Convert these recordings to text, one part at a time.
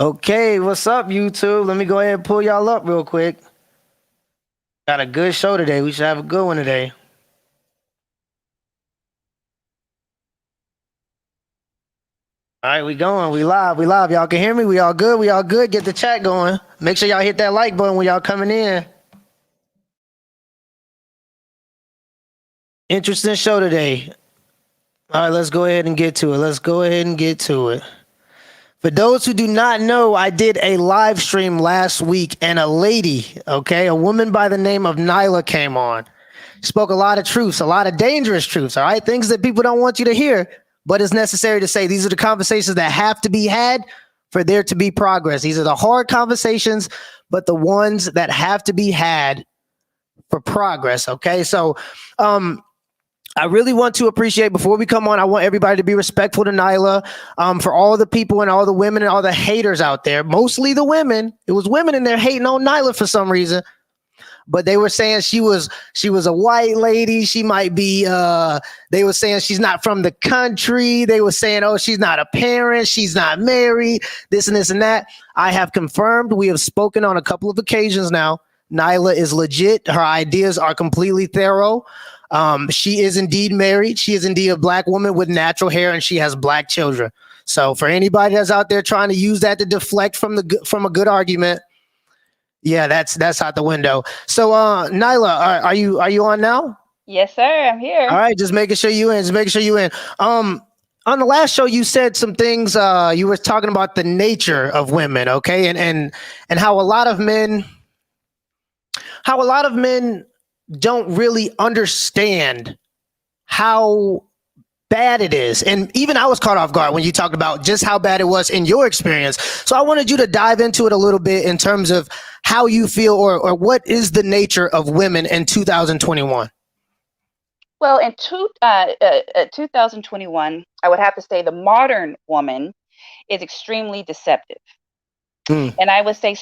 Okay, what's up, YouTube? Let me go ahead and pull y'all up real quick. Got a good show today. We should have a good one today. All right, we going. We live. We live. Y'all can hear me? We all good? We all good? Get the chat going. Make sure y'all hit that like button when y'all coming in. Interesting show today. All right, let's go ahead and get to it. Let's go ahead and get to it. For those who do not know, I did a live stream last week and a lady, okay, a woman by the name of Nyla came on. Spoke a lot of truths, a lot of dangerous truths, all right? Things that people don't want you to hear, but it's necessary to say. These are the conversations that have to be had for there to be progress. These are the hard conversations, but the ones that have to be had for progress, okay? So, I really want to appreciate before we come on. I want everybody to be respectful to Nyla. For all the people and all the women and all the haters out there, mostly the women. It was women in there hating on Nyla for some reason, but they were saying she was a white lady. She might be. They were saying she's not from the country. They were saying, oh, she's not a parent. She's not married. This and this and that. I have confirmed. We have spoken on a couple of occasions now. Nyla is legit. Her ideas are completely thorough. She is indeed married. She is indeed a black woman with natural hair, and she has black children. So for anybody that's out there trying to use that to deflect from a good argument, yeah, that's out the window. So Nyla, are you on now? Yes, sir. I'm All here. right, just making sure you in. Just making sure you in. On the last show, you said some things. You were talking about the nature of women, okay, and how a lot of men don't really understand how bad it is. And even I was caught off guard when you talked about just how bad it was in your experience. So I wanted you to dive into it a little bit in terms of how you feel or what is the nature of women in 2021. Well, in 2021, I would have to say the modern woman is extremely deceptive. Mm. And I would say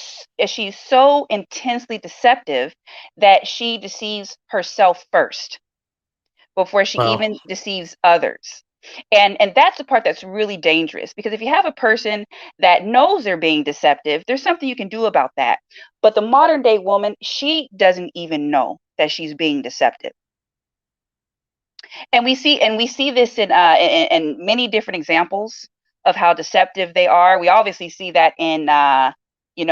she's so intensely deceptive that she deceives herself first before she Wow. even deceives others. And that's the part that's really dangerous, because if you have a person that knows they're being deceptive, there's something you can do about that. But the modern day woman, she doesn't even know that she's being deceptive. And we see this in many different examples of how deceptive they are. We obviously see that in you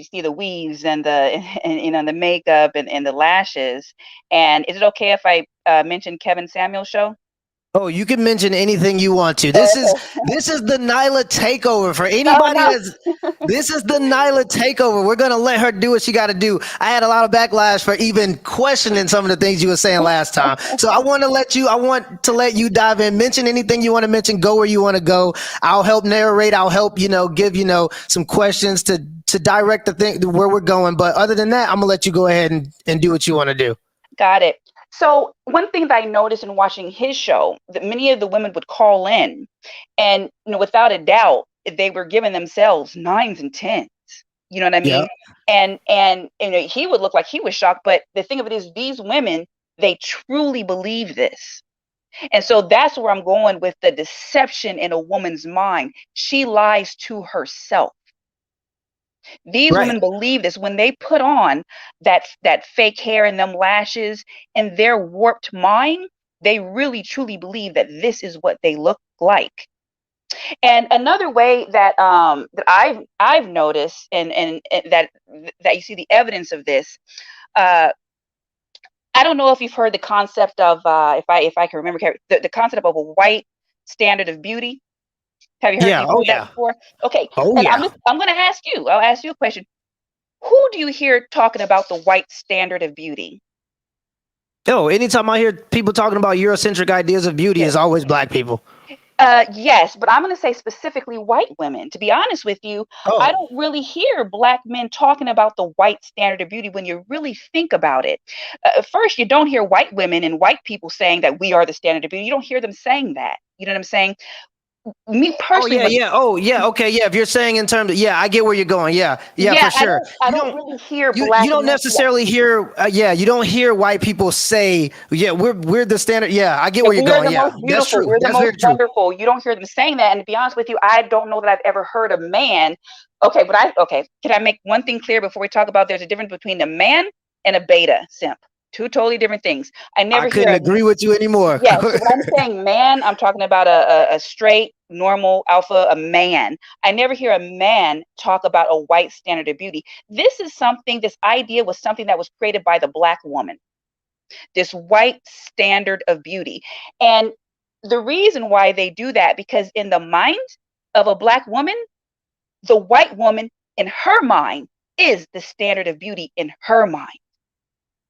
see the weaves and the and the makeup and the lashes. And is it okay if I mention Kevin Samuel's show? Oh, you can mention anything you want to. This is the Nyla takeover for Oh anybody no. that's. This is the Nyla takeover. We're gonna let her do what she got to do. I had a lot of backlash for even questioning some of the things you were saying last time. So I want to let you. I want to let you dive in. Mention anything you want to mention. Go where you want to go. I'll help narrate. I'll help give some questions to direct the thing where we're going. But other than that, I'm gonna let you go ahead and do what you want to do. Got it. So one thing that I noticed in watching his show, that many of the women would call in, and without a doubt, they were giving themselves nines and tens. You know what I Yeah. mean? And he would look like he was shocked, but the thing of it is, these women, they truly believe this. And so that's where I'm going with the deception in a woman's mind. She lies to herself. These Right. women believe this when they put on that fake hair and them lashes. In their warped mind, they really truly believe that this is what they look like. And another way that I've noticed, and that you see the evidence of this, uh, I don't know if you've heard the concept of, if I can remember the concept of a white standard of beauty. Have you heard Yeah. you've Oh heard that yeah. before? Okay, Oh and yeah. I'm going to ask you. I'll ask you a question. Who do you hear talking about the white standard of beauty? Yo, anytime I hear people talking about Eurocentric ideas of beauty, Yes. is always black people. Yes, but I'm going to say specifically white women. To be honest with you, I Oh, don't really hear black men talking about the white standard of beauty when you really think about it. First, you don't hear white women and white people saying that we are the standard of beauty. You don't hear them saying that. You know what I'm saying? Me Oh personally, yeah, when yeah. Oh yeah. Okay, yeah. If you're saying in terms of, yeah, I get where you're going. Yeah, yeah, yeah, for sure. I You don't don't really hear you black don't men. Yeah, necessarily hear yeah, you don't hear white people say, yeah, we're the standard. Yeah, I get yeah, where you're we are going. the Yeah, most that's beautiful. true. We're the That's most very true. wonderful. You don't hear them saying that. And to be honest with you, I don't know that I've ever heard a man. Okay, but okay. Can I make one thing clear before we talk about there's a difference between a man and a beta simp? Two totally different things. I I never hear couldn't a agree with you anymore. Yeah, so when I'm saying man, I'm talking about a straight, normal alpha, a man. I never hear a man talk about a white standard of beauty. This idea was something that was created by the black woman, this white standard of beauty. And the reason why they do that, because in the mind of a black woman, the white woman in her mind is the standard of beauty in her mind.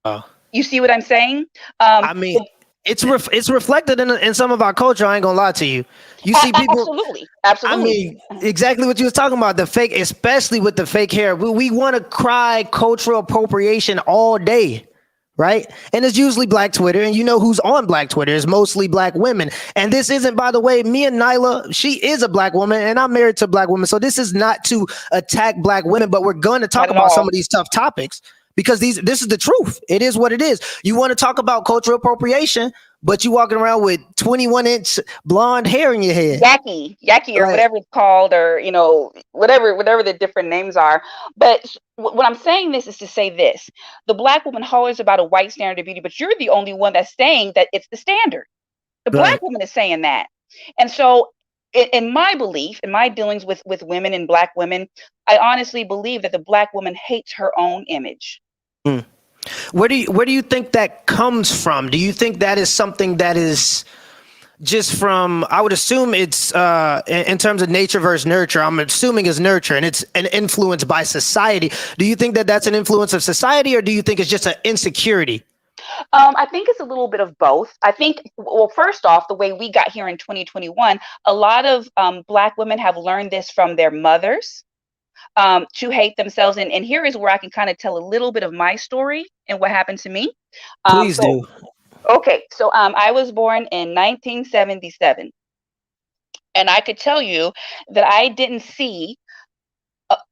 Oh. You see what I'm saying? I mean, it's reflected in some of our culture. I ain't gonna lie to you. You see people. Absolutely, I absolutely. mean, exactly what you was talking about, the fake, especially with the fake hair. We want to cry cultural appropriation all day, right? And it's usually Black Twitter, and you know who's on Black Twitter. It's mostly Black women. And this isn't, by the way, me and Nyla, she is a Black woman, and I'm married to a Black woman. So this is not to attack Black women, but we're going to Not talk at about some all. of these tough topics because this is the truth. It is what it is. You want to talk about cultural appropriation, but you walking around with 21-inch blonde hair in your head. Yaki, or Like, whatever it's called, or whatever the different names are. But what I'm saying this is to say this: the black woman hollers about a white standard of beauty, but you're the only one that's saying that it's the standard. The black right. woman is saying that, and so. In my belief, in my dealings with women and black women, I honestly believe that the black woman hates her own image. Mm. Where do you think that comes from? Do you think that is something that is just from? I would assume it's in terms of nature versus nurture. I'm assuming it's nurture, and it's an influence by society. Do you think that that's an influence of society, or do you think it's just an insecurity? I think it's a little bit of both. I think, well, first off, the way we got here in 2021, a lot of Black women have learned this from their mothers, to hate themselves. And here is where I can kind of tell a little bit of my story and what happened to me. Please So, do. okay, so I was born in 1977, and I could tell you that I didn't see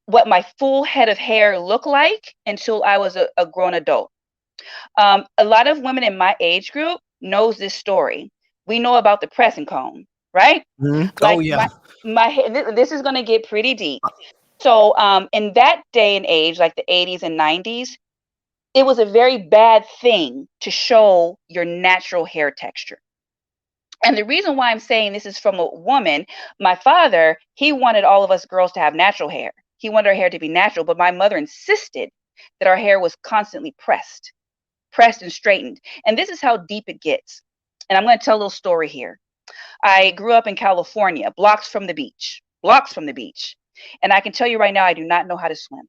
what my full head of hair looked like until I was a grown adult. A lot of women in my age group knows this story. We know about the pressing comb, right? Mhm. Oh Like yeah. this is going to get pretty deep. So, in that day and age, like the 80s and 90s, it was a very bad thing to show your natural hair texture. And the reason why I'm saying this is from a woman, my father, he wanted all of us girls to have natural hair. He wanted our hair to be natural, but my mother insisted that our hair was constantly pressed and straightened. And this is how deep it gets. And I'm going to tell a little story here. I grew up in California, blocks from the beach. And I can tell you right now, I do not know how to swim.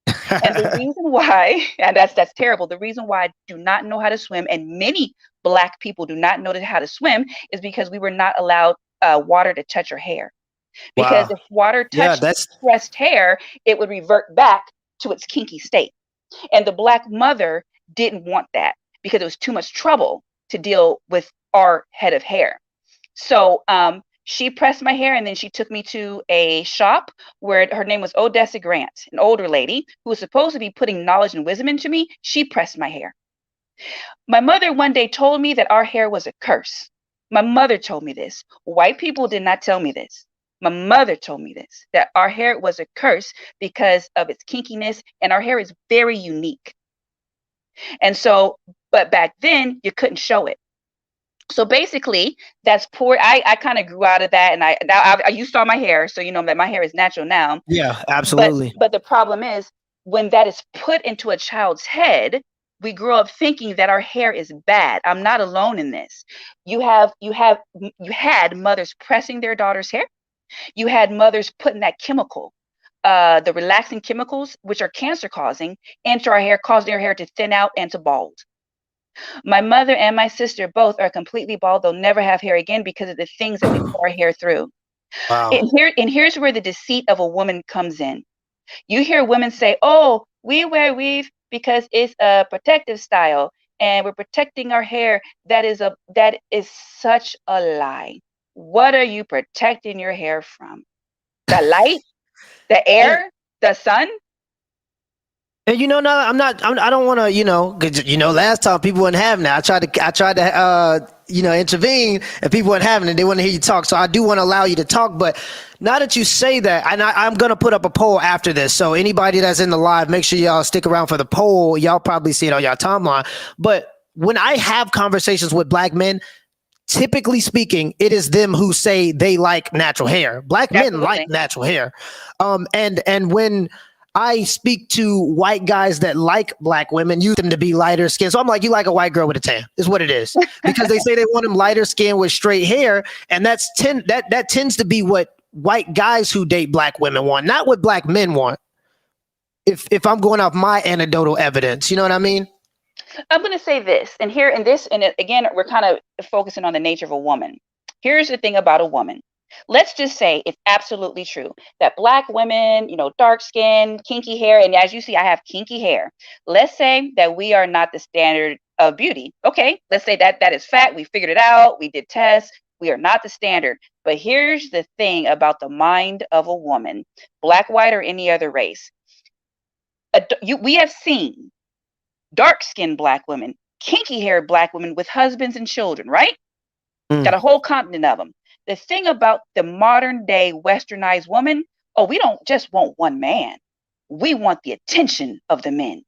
And the reason why, and that's terrible, the reason why I do not know how to swim, and many black people do not know how to swim, is because we were not allowed water to touch our hair. Because Wow. if water Yeah, touched that's pressed hair, it would revert back to its kinky state. And the black mother didn't want that because it was too much trouble to deal with our head of hair. So she pressed my hair, and then she took me to a shop where her name was Odessa Grant, an older lady who was supposed to be putting knowledge and wisdom into me. She pressed my hair. My mother one day told me that our hair was a curse. My mother told me this. White people did not tell me this. My mother told me this, that our hair was a curse because of its kinkiness, and our hair is very unique. And so, but back then you couldn't show it. So basically, that's poor. I kind of grew out of that, and you saw my hair, so you know that my hair is natural now. yeah, But absolutely. but the problem is when that is put into a child's head, we grow up thinking that our hair is bad. I'm not alone in this. You had mothers pressing their daughter's hair. You had mothers putting that chemical, the relaxing chemicals, which are cancer causing, into our hair, causing our hair to thin out and to bald. My mother and my sister both are completely bald. They'll never have hair again because of the things that we put our hair through. Wow. And here's where the deceit of a woman comes in. You hear women say, "Oh, we wear weave because it's a protective style and we're protecting our hair." That is such a lie. What are you protecting your hair from? The light, the And, air, the sun? and no, I don't want to, 'cause, last time people weren't having that. I tried to intervene, and people weren't having it. They want to hear you talk. So I do want to allow you to talk. But now that you say that, and I'm going to put up a poll after this. So anybody that's in the live, make sure y'all stick around for the poll. Y'all probably see it on y'all timeline. But when I have conversations with black men, typically speaking, it is them who say they like natural hair. Black men like Absolutely. natural hair. And when I speak to white guys that like black women, use them to be lighter skinned. So I'm like, you like a white girl with a tan, is what it is. Because they say they want them lighter skinned with straight hair. And that tends to be what white guys who date black women want, not what black men want. If I'm going off my anecdotal evidence, you know what I mean? I'm going to say this, and here in this, and again, we're kind of focusing on the nature of a woman. Here's the thing about a woman. Let's just say it's absolutely true that black women, dark skin, kinky hair, and as you see, I have kinky hair. Let's say that we are not the standard of beauty. Okay, let's say that is fact. We figured it out. We did tests. We are not the standard. But here's the thing about the mind of a woman, black, white, or any other race. We have seen dark-skinned black women, kinky-haired black women with husbands and children, right? Got a whole continent of them. The thing about the modern day westernized woman, we don't just want one man. We want the attention of the men.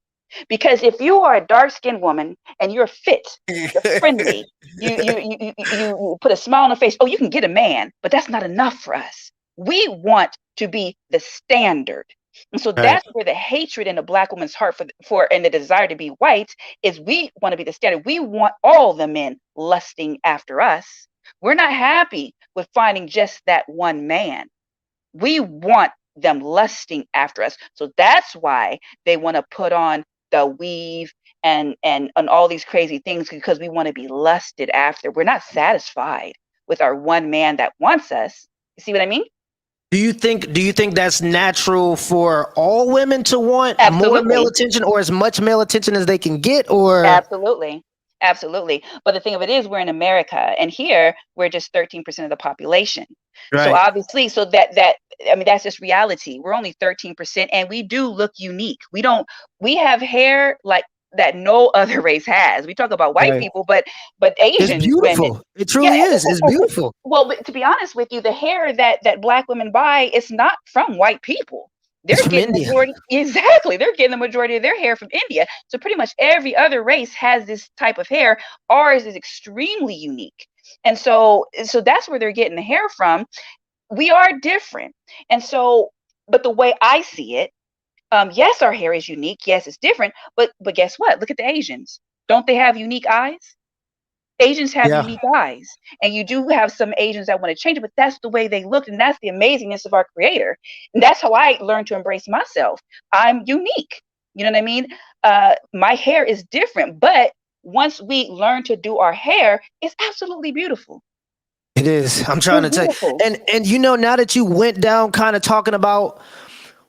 Because if you are a dark-skinned woman and you're fit, you're friendly, you put a smile on the face, you can get a man, but that's not enough for us. We want to be the standard. And so Right. that's where the hatred in a black woman's heart for and the desire to be white is. We want to be the standard. We want all the men lusting after us. We're not happy with finding just that one man. We want them lusting after us. So that's why they want to put on the weave and all these crazy things, because we want to be lusted after. We're not satisfied with our one man that wants us. You see what I mean? Do you think that's natural for all women to want more male Absolutely. attention, or as much male attention as they can get, or Absolutely. Absolutely. But the thing of it is, we're in America, and here we're just 13% of the population. So right? obviously, that's just reality. We're only 13%, and we do look unique. We have hair like that no other race has. We talk about white Right. people, but It's Asian women, beautiful. It yeah. truly is. It's beautiful. Well, but to be honest with you, the hair that black women buy is not from white people. It's They're from getting the India. majority, exactly. They're getting the majority of their hair from India. So pretty much every other race has this type of hair. Ours is extremely unique. And so that's where they're getting the hair from. We are different. And so, but the way I see it, yes, our hair is unique. Yes, it's different. But guess what? Look at the Asians. Don't they have unique eyes? Asians have Yeah, unique eyes, and you do have some Asians that want to change it, but that's the way they look, and that's the amazingness of our creator. And that's how I learned to embrace myself. I'm unique. You know what I mean? My hair is different, but once we learn to do our hair, it's absolutely beautiful. it is. I'm trying It's to tell you. beautiful. And now that you went down kind of talking about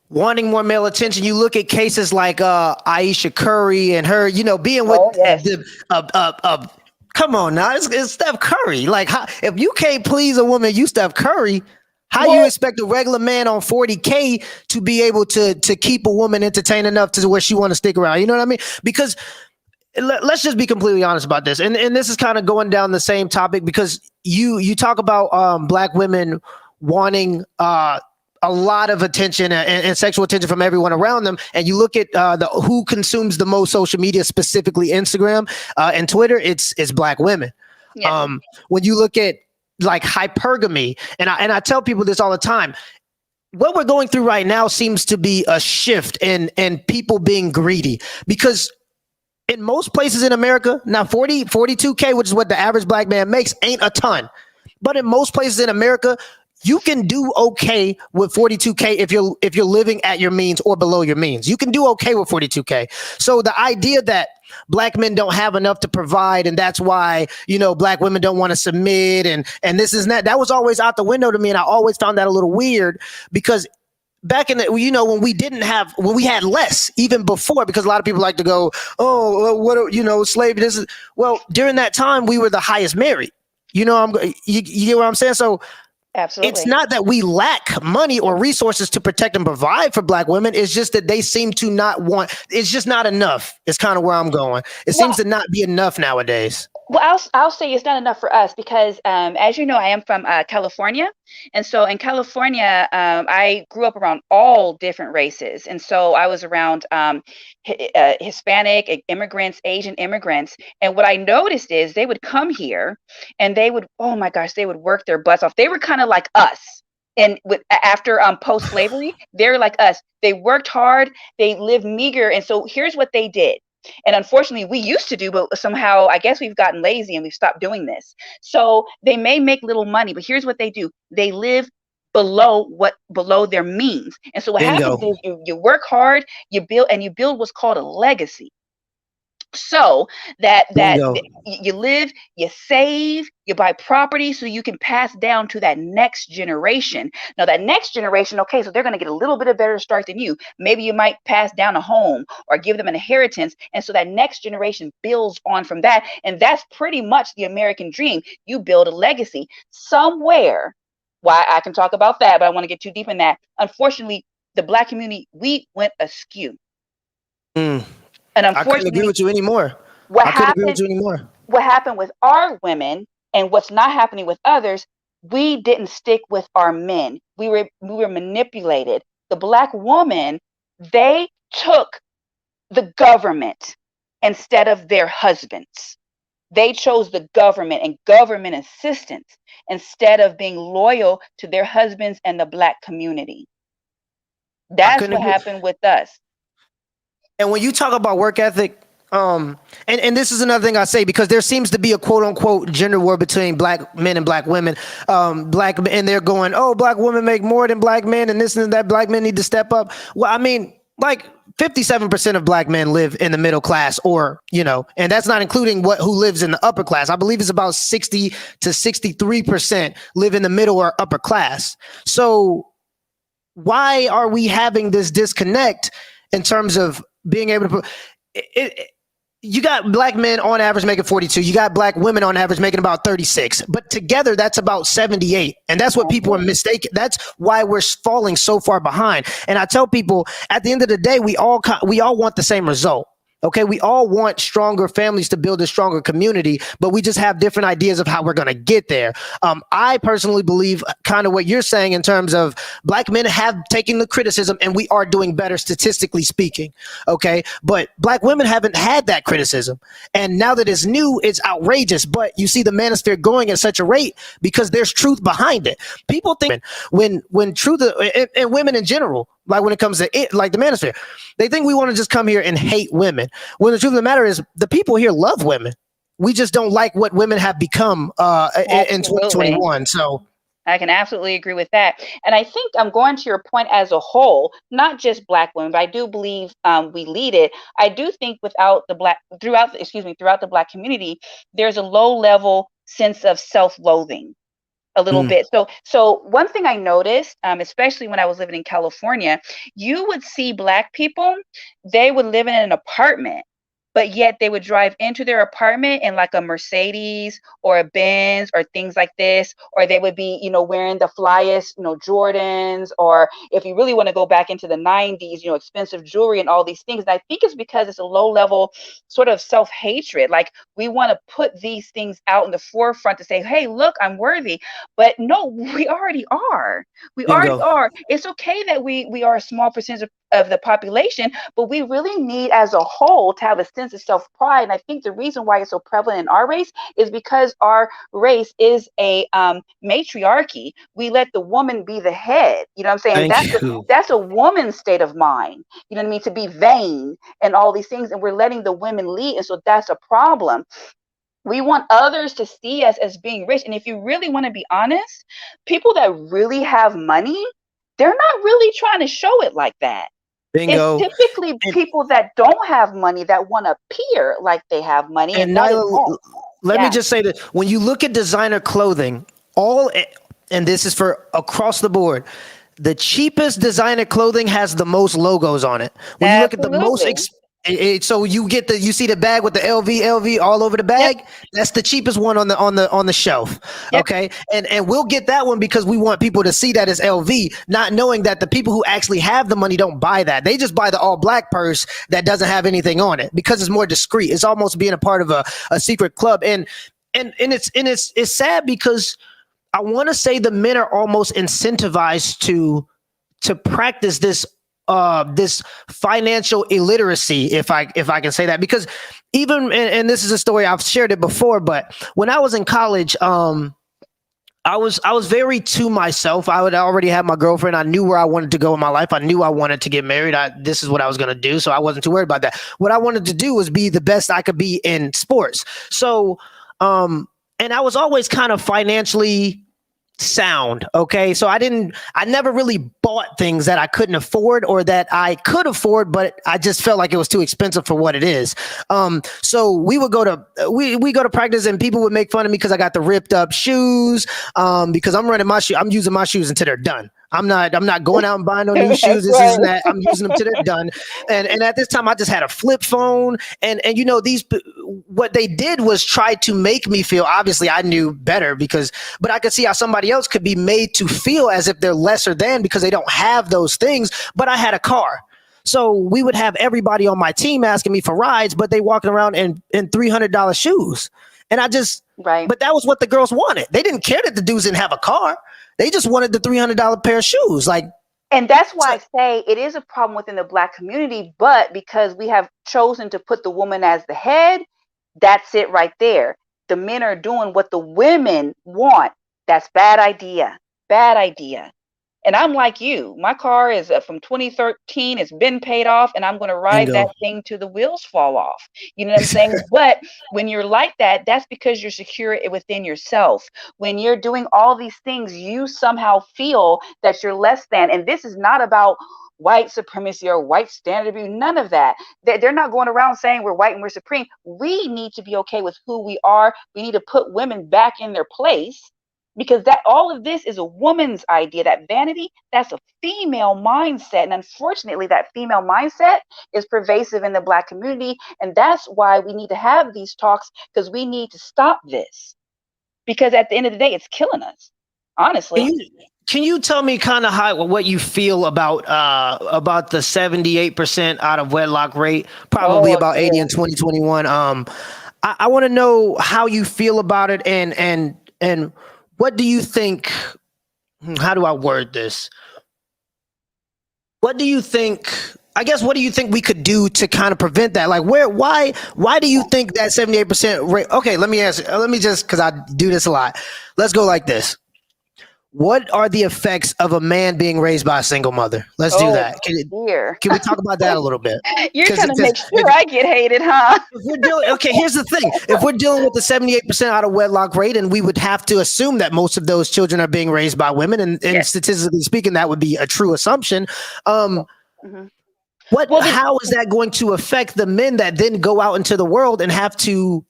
wanting more male attention, you look at cases like Aisha Curry and her, being with Oh, yes. the come on now, it's Steph Curry. Like, if you can't please a woman, you Steph Curry. How you Well, expect a regular man on 40K to be able to keep a woman entertained enough to where she want to stick around? You know what I mean? Because let's just be completely honest about this, and this is kind of going down the same topic, because you talk about black women wanting a lot of attention and sexual attention from everyone around them, and you look at who consumes the most social media, specifically Instagram and Twitter. It's black women. yes. When you look at like hypergamy, and I tell people this all the time, what we're going through right now seems to be a shift in people being greedy, because in most places in America, now 42K, which is what the average black man makes, ain't a ton. But in most places in America, you can do okay with 42K if you're living at your means or below your means. You can do okay with 42K. So the idea that black men don't have enough to provide, and that's why black women don't want to submit, and this is that was always out the window to me, and I always found that a little weird, because back in the, when we had less, even before, because a lot of people like to go, oh, what, slavery, this is, well, during that time we were the highest married. You know, you get what I'm saying? So it's Absolutely. not that we lack money or resources to protect and provide for Black women. It's just that they seem to not want, it's just not enough. It's kind of where I'm going. It seems Well, to not be enough nowadays. I'll say it's not enough for us because, as you know, I am from California, and so in California, I grew up around all different races, and so I was around Hispanic immigrants, Asian immigrants, and what I noticed is they would come here, and they would, oh my gosh, they would work their butts off. They were kind of like us. And after post slavery, they're like us. They worked hard, they lived meager, and so here's what they did. And unfortunately, we used to do, but somehow I guess we've gotten lazy and we've stopped doing this. So they may make little money, but here's what they do: they live below their means. And so what happens Bingo. is you work hard, you build what's called a legacy, so that Bingo. you live, you save, you buy property so you can pass down to that next generation. Now that next generation, okay, so they're going to get a little bit of better start than you. Maybe you might pass down a home or give them an inheritance, and so that next generation builds on from that. And that's pretty much the American dream. You build a legacy somewhere. Why, I can talk about that, but I want to get too deep in that. Unfortunately, the Black community, we went askew. Mm. And I couldn't agree unfortunately, with you anymore. what I couldn't agree with happened you anymore. what happened with our women and what's not happening with others, we didn't stick with our men. We were manipulated. The Black woman, they took the government instead of their husbands. They chose the government and government assistance instead of being loyal to their husbands and the Black community. I That's couldn't what agree. happened with us. And when you talk about work ethic, and this is another thing I say, because there seems to be a quote unquote gender war between Black men and Black women. And they're going, oh, Black women make more than Black men, and this and that. Black men need to step up. Well, I mean, like 57% of Black men live in the middle class, or and that's not including who lives in the upper class. I believe it's about 60 to 63% live in the middle or upper class. So why are we having this disconnect in terms of being able to put it? You got Black men on average making 42. You got Black women on average making about 36. But together, that's about 78. And that's what people are mistaken. That's why we're falling so far behind. And I tell people, at the end of the day, we all want the same result. Okay, we all want stronger families to build a stronger community, but we just have different ideas of how we're going to get there. I personally believe kind of what you're saying in terms of Black men have taken the criticism and we are doing better statistically speaking. Okay, but Black women haven't had that criticism. And now that it's new, it's outrageous. But you see the manosphere going at such a rate because there's truth behind it. People think when truth, and women in general, like when it comes to it, like the manosphere, they think we want to just come here and hate women. When the truth of the matter is, the people here love women. We just don't like what women have become in Absolutely. 2021. So I can absolutely agree with that. And I think I'm going to your point as a whole, not just Black women, but I do believe we lead it. I do think throughout the Black community, there's a low level sense of self-loathing a little mm, bit. So one thing I noticed, especially when I was living in California, you would see Black people, they would live in an apartment, but yet they would drive into their apartment in like a Mercedes or a Benz or things like this, or they would be, wearing the flyest, Jordans, or if you really want to go back into the 90s, expensive jewelry and all these things. And I think it's because it's a low level sort of self-hatred. Like we want to put these things out in the forefront to say, hey, look, I'm worthy. But no, we already are. We already bingo. are. It's okay that we are a small percentage of the population, but we really need as a whole to have a sense of self-pride. And I think the reason why it's so prevalent in our race is because our race is a matriarchy. We let the woman be the head. You know what I'm saying? Thank you. That's a woman's state of mind. You know what I mean? To be vain and all these things, and we're letting the women lead, and so that's a problem. We want others to see us as being rich. And if you really want to be honest, people that really have money, they're not really trying to show it like that. It's Bingo. typically And, people that don't have money that want to appear like they have money, and and that is Nyla, wrong. let me Yeah, just say that when you look at designer clothing, and this is for across the board, the cheapest designer clothing has the most logos on it. When you look at the most absolutely. So you see the bag with the LV all over the Yep. bag. That's the cheapest one on the shelf. Yep. Okay, and we'll get that one because we want people to see that it's LV, not knowing that the people who actually have the money don't buy that. They just buy the all black purse that doesn't have anything on it because it's more discreet. It's almost being a part of a secret club, and it's sad because I want to say the men are almost incentivized to practice this financial illiteracy, if I can say that, because even and this is a story I've shared it before, but when I was in college, I was very to myself. I would already have my girlfriend. I knew where I wanted to go in my life. I knew I wanted to get married. This is what I was going to do, so I wasn't too worried about that. What I wanted to do was be the best I could be in sports. So and I was always kind of financially sound. Okay. So I never really bought things that I couldn't afford or that I could afford, but I just felt like it was too expensive for what it is. So we would we go to practice and people would make fun of me because I got the ripped up shoes. Because I'm using my shoes until they're done. I'm not going out and buying no new shoes. That's This right. isn't that. I'm using them till they're done. And at this time I just had a flip phone. And what they did was try to make me feel, obviously I knew better but I could see how somebody else could be made to feel as if they're lesser than because they don't have those things. But I had a car. So we would have everybody on my team asking me for rides, but they walking around in $300 shoes. And Right. but that was what the girls wanted. They didn't care that the dudes didn't have a car. They just wanted the $300 pair of shoes. Like, And that's why so, I say it is a problem within the Black community, but because we have chosen to put the woman as the head, that's it right there. The men are doing what the women want. That's bad idea. Bad idea. And I'm like you. My car is from 2013. It's been paid off, and I'm going to ride that bingo. thing till the wheels fall off. You know what I'm saying? But when you're like that, that's because you're secure within yourself. When you're doing all these things, you somehow feel that you're less than. And this is not about white supremacy or white standard of beauty. None of that. They're not going around saying we're white and we're supreme. We need to be okay with who we are. We need to put women back in their place because that all of this is a woman's idea. That vanity, that's a female mindset, and unfortunately that female mindset is pervasive in the Black community, and that's why we need to have these talks, because we need to stop this, because at the end of the day it's killing us, Can honestly. you can you tell me kind of how what you feel about the 78% out of wedlock rate, probably Oh about 80 yeah. in 2021? I want to know how you feel about it, and what do you think? How do I word this? What do you think? I guess what do you think we could do to kind of prevent that? Like, why do you think that 78% rate? Okay, let me ask. Let me just because I do this a lot. Let's go like this. What are the effects of a man being raised by a single mother? Let's do Oh that. dear. Can we talk about that a little bit? You're Because trying to make sure I get hated, huh? if we're dealing, okay, here's the thing: if we're dealing with the 78% out of wedlock rate, and we would have to assume that most of those children are being raised by women, and Yes. statistically speaking, that would be a true assumption. Um, Hmm. what? Well, the How is that going to affect the men that then go out into the world and have to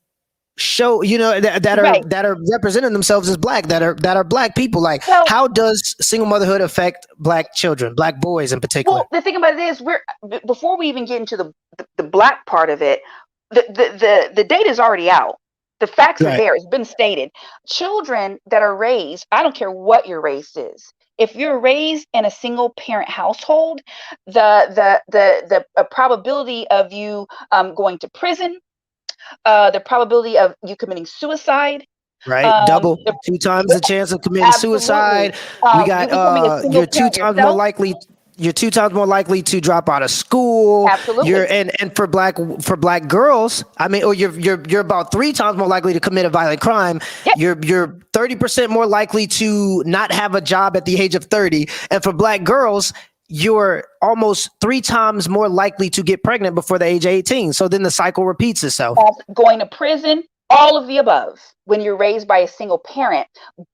show right. that are representing themselves as black, that are black people? Like, Well, how does single motherhood affect black children, black boys in particular? Well, the thing about it is, before we even get into the black part of it, the data is already out. The facts are Right. there. It's been stated. Children that are raised, I don't care what your race is. If you're raised in a single parent household, the probability of you going to prison, the probability of you committing suicide, Right, double, the two times the chance of committing absolutely suicide. We you got becoming a single parent yourself, you're two times more likely to drop out of school. You're absolutely. and for black girls, I mean, or you're about three times more likely to commit a violent crime. Yep. You're 30% more likely to not have a job at the age of 30, and for black girls, you're almost three times more likely to get pregnant before the age of 18. So then the cycle repeats itself. Going to prison, all of the above when you're raised by a single parent.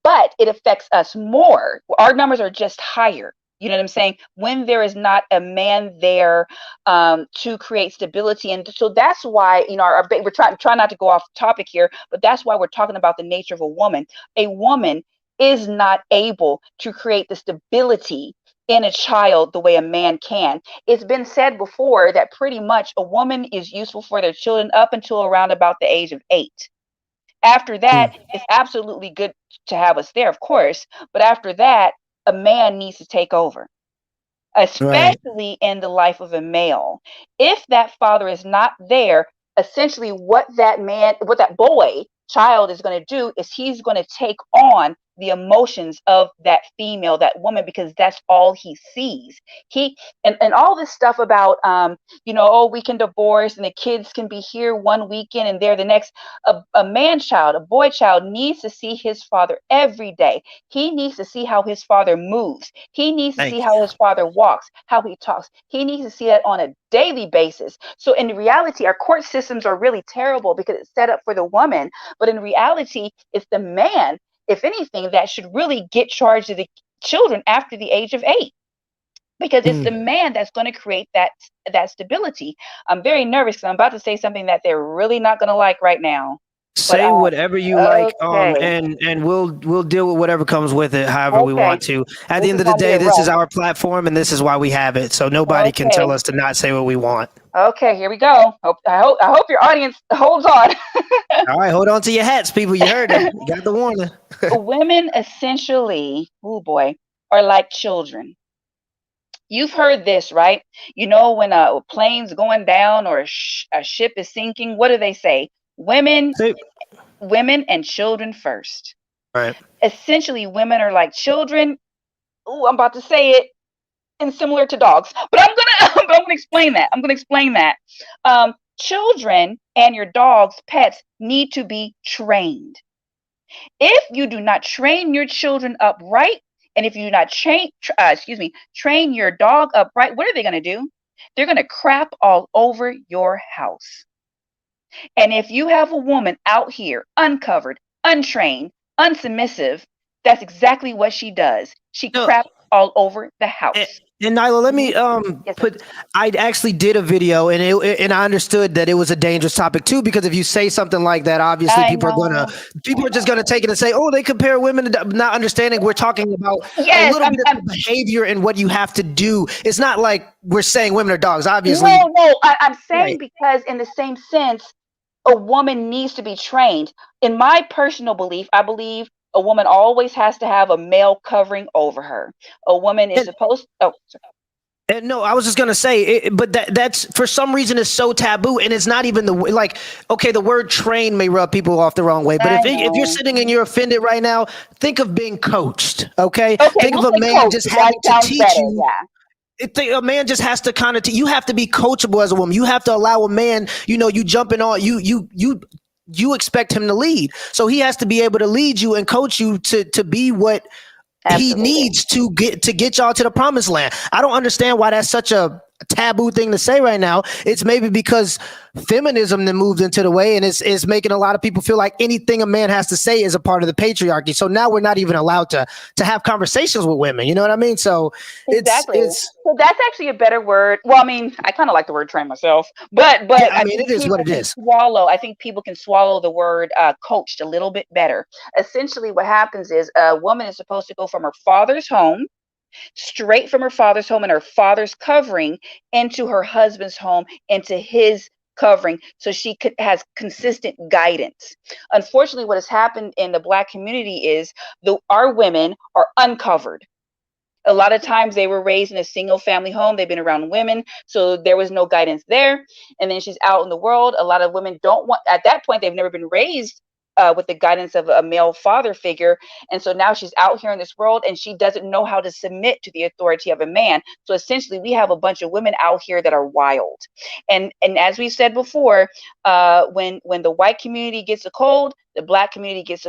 But it affects us more. Our numbers are just higher. You know what I'm saying? When there is not a man there to create stability, and so that's why we're trying not to go off topic here, but that's why we're talking about the nature of a woman. A woman is not able to create the stability in a child the way a man can. It's been said before that pretty much a woman is useful for their children up until around about the age of 8. After that, Mm. it's absolutely good to have us there, of course, but after that, a man needs to take over, Right. especially in the life of a male. If that father is not there, essentially what that boy, child is going to do is he's going to take on the emotions of that female, that woman, because that's all he sees. He and all this stuff about oh, we can divorce and the kids can be here one weekend and there the next. A man child, a boy child needs to see his father every day. He needs to see how his father moves. He needs to see Thank how you. his father walks, how he talks. He needs to see that on a daily basis. So in reality, our court systems are really terrible because it's set up for the woman. But in reality, it's the man, if anything, that should really get charge of the children after the age of 8, because it's the Mm. man that's going to create that stability. I'm very nervous because I'm about to say something that they're really not going to like right now. But Say whatever you like, okay, and we'll deal with whatever comes with it, however we okay, want to. At the this end is of the going to be day, a this is rough. our platform, and this is why we have it. So nobody can tell Okay, us to not say what we want. okay, here we go. I hope your audience holds on. All right, hold on to your hats, people. You heard her. You got the warning. Women essentially, oh boy, are like children. You've heard this, right? You know, when a plane's going down or a ship is sinking, what do they say? Women, See, women and children first. right. Essentially, women are like children. Oh, I'm about to say it, and similar to dogs, but I'm gonna explain that. I'm gonna explain that. Children and your dog's pets need to be trained. If you do not train your children up right, and if you do not train your dog up right, what are they going to do? They're going to crap all over your house. And if you have a woman out here uncovered, untrained, unsubmissive, that's exactly what she does. She No, craps all over the and, house. and Nyla, let Mhm. me Yes, sir. put. I actually did a video, and I understood that it was a dangerous topic too, because if you say something like that, obviously I know. people I are just gonna know. take it and say, oh, they compare women to, not understanding we're talking about a Yes, little bit of the behavior and what you have to do. It's not like we're saying women are dogs. Obviously, no. I'm saying right. because in the same sense, a woman needs to be trained. In my personal belief, I believe a woman always has to have a male covering over her. A woman is And supposed. Oh, sorry. And no, I was just gonna say, but that's for some reason is so taboo, and it's not even like okay, the word train may rub people off the wrong way, but I if you're know. sitting and you're offended right now, think of being coached. Okay, Okay, think we'll of a say man coach. just That having to sounds teach better. you. Yeah. A man just has to kind of you have to be coachable as a woman. You have to allow a man. You jumping on you expect him to lead, so he has to be able to lead you and coach you to be what he Absolutely. needs to get y'all to the promised land. I don't understand why that's such a taboo thing to say right now. It's maybe because feminism then moved into the way, and it's making a lot of people feel like anything a man has to say is a part of the patriarchy. So now we're not even allowed to have conversations with women. You know what I mean? So Exactly. it's So that's actually a better word. Well, I mean, I kind of like the word train myself, but yeah. I I mean, think it is what people it can is. swallow. I think people can swallow the word coached a little bit better. Essentially, what happens is a woman is supposed to go from her father's home, straight from her father's home and her father's covering, into her husband's home, into his covering, so she has consistent guidance. Unfortunately, what has happened in the Black community is our women are uncovered. A lot of times they were raised in a single family home. They've been around women, so there was no guidance there. And then she's out in the world. A lot of women don't want, at that point, they've never been raised with the guidance of a male father figure. And so now she's out here in this world and she doesn't know how to submit to the authority of a man. So essentially, we have a bunch of women out here that are wild. And as we said before, when the white community gets a cold, the Black community gets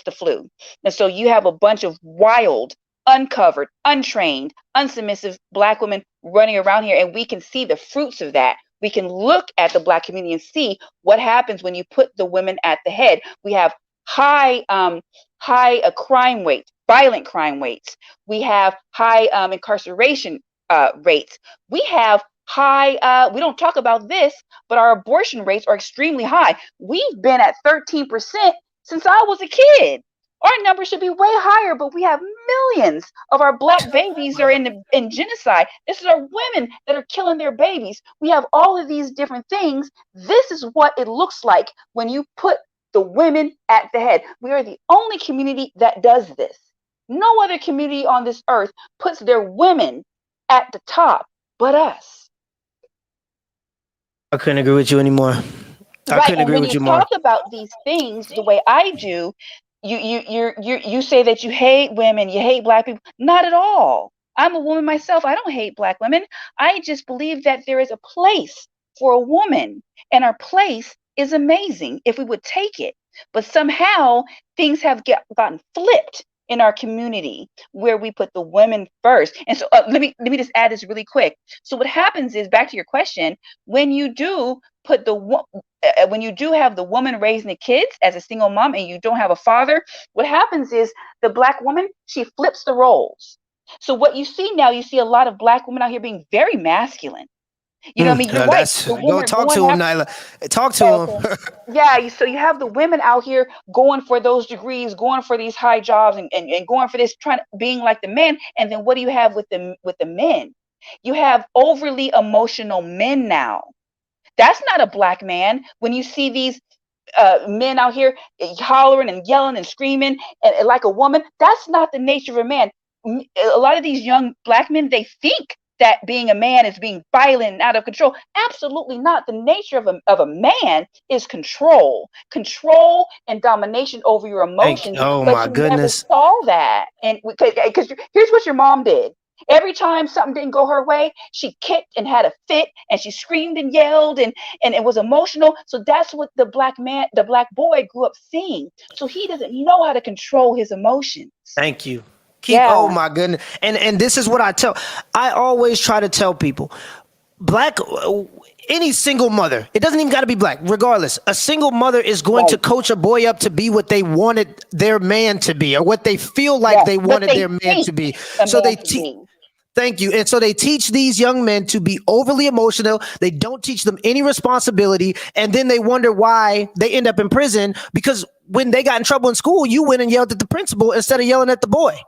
the flu. And so you have a bunch of wild, uncovered, untrained, unsubmissive Black women running around here, and we can see the fruits of that. We can look at the Black community and see what happens when you put the women at the head. We have high crime rates, violent crime rates. We have high incarceration rates. We have high. We don't talk about this, but our abortion rates are extremely high. We've been at 13% since I was a kid. Our number should be way higher, but we have millions of our black babies are in genocide. This is our women that are killing their babies. We have all of these different things. This is what it looks like when you put the women at the head. We are the only community that does this. No other community on this earth puts their women at the top but us. I couldn't agree with you anymore. I Right. couldn't And agree when with you you more. talk about these things the way I do, you say that you hate women, you hate black people. Not at all. I'm a woman myself. I don't hate black women. I just believe that there is a place for a woman, and our place is amazing if we would take it. But somehow things have gotten flipped in our community where we put the women first. And so let me just add this really quick. So what happens is, back to your question, when you do put when you do have the woman raising the kids as a single mom and you don't have a father, what happens is the black woman, she flips the roles. So what you see now, you see a lot of black women out here being very masculine. You know what I mean? You're right. That's The go women are talk going to him, after. Nyla. Talk to Oh, him. okay. Yeah, so you have the women out here going for those degrees, going for these high jobs, and going for this, trying being like the men. And then what do you have with the men? You have overly emotional men now. That's not a black man. When you see these men out here hollering and yelling and screaming and like a woman, that's not the nature of a man. A lot of these young black men, they think that being a man is being violent and out of control. Absolutely not. The nature of a man is control and domination over your Thank you. emotions. Oh But my you never goodness. saw that. And because here's what your mom did. Every time something didn't go her way, she kicked and had a fit and she screamed and yelled and it was emotional. So that's what the black boy grew up seeing. So he doesn't know how to control his emotions. Thank you. Keep. Yeah, Oh my goodness. And this is what I tell. I always try to tell people, black. Any single mother, it doesn't even got to be black. Regardless, a single mother is going right. to coach a boy up to be what they wanted their man to be, or what they feel like Yes. they What wanted they their man think to be. a So man they should be. Thank you. And so they teach these young men to be overly emotional. They don't teach them any responsibility. And then they wonder why they end up in prison, because when they got in trouble in school, you went and yelled at the principal instead of yelling at the boy.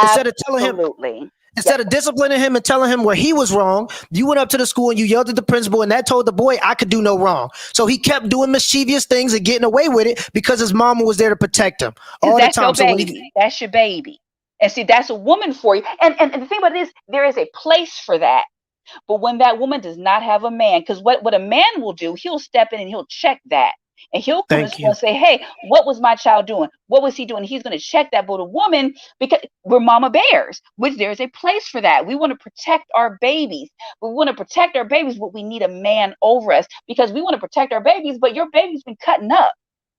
Instead of telling him, Absolutely. instead Yep. of disciplining him and telling him where he was wrong, you went up to the school and you yelled at the principal, and that told the boy, I could do no wrong. So he kept doing mischievous things and getting away with it because his mama was there to protect him Because all the that's your time. So when he, baby. That's your baby. And see, that's a woman for you. And the thing about it is, there is a place for that. But when that woman does not have a man, because what a man will do, he'll step in and he'll check that. And he'll come to thank school you. and say, hey, what was my child doing? What was he doing? He's going to check that. But a woman, because we're mama bears, which there's a place for that. We want to protect our babies. We want to protect our babies, but we need a man over us because we want to protect our babies, but your baby's been cutting up.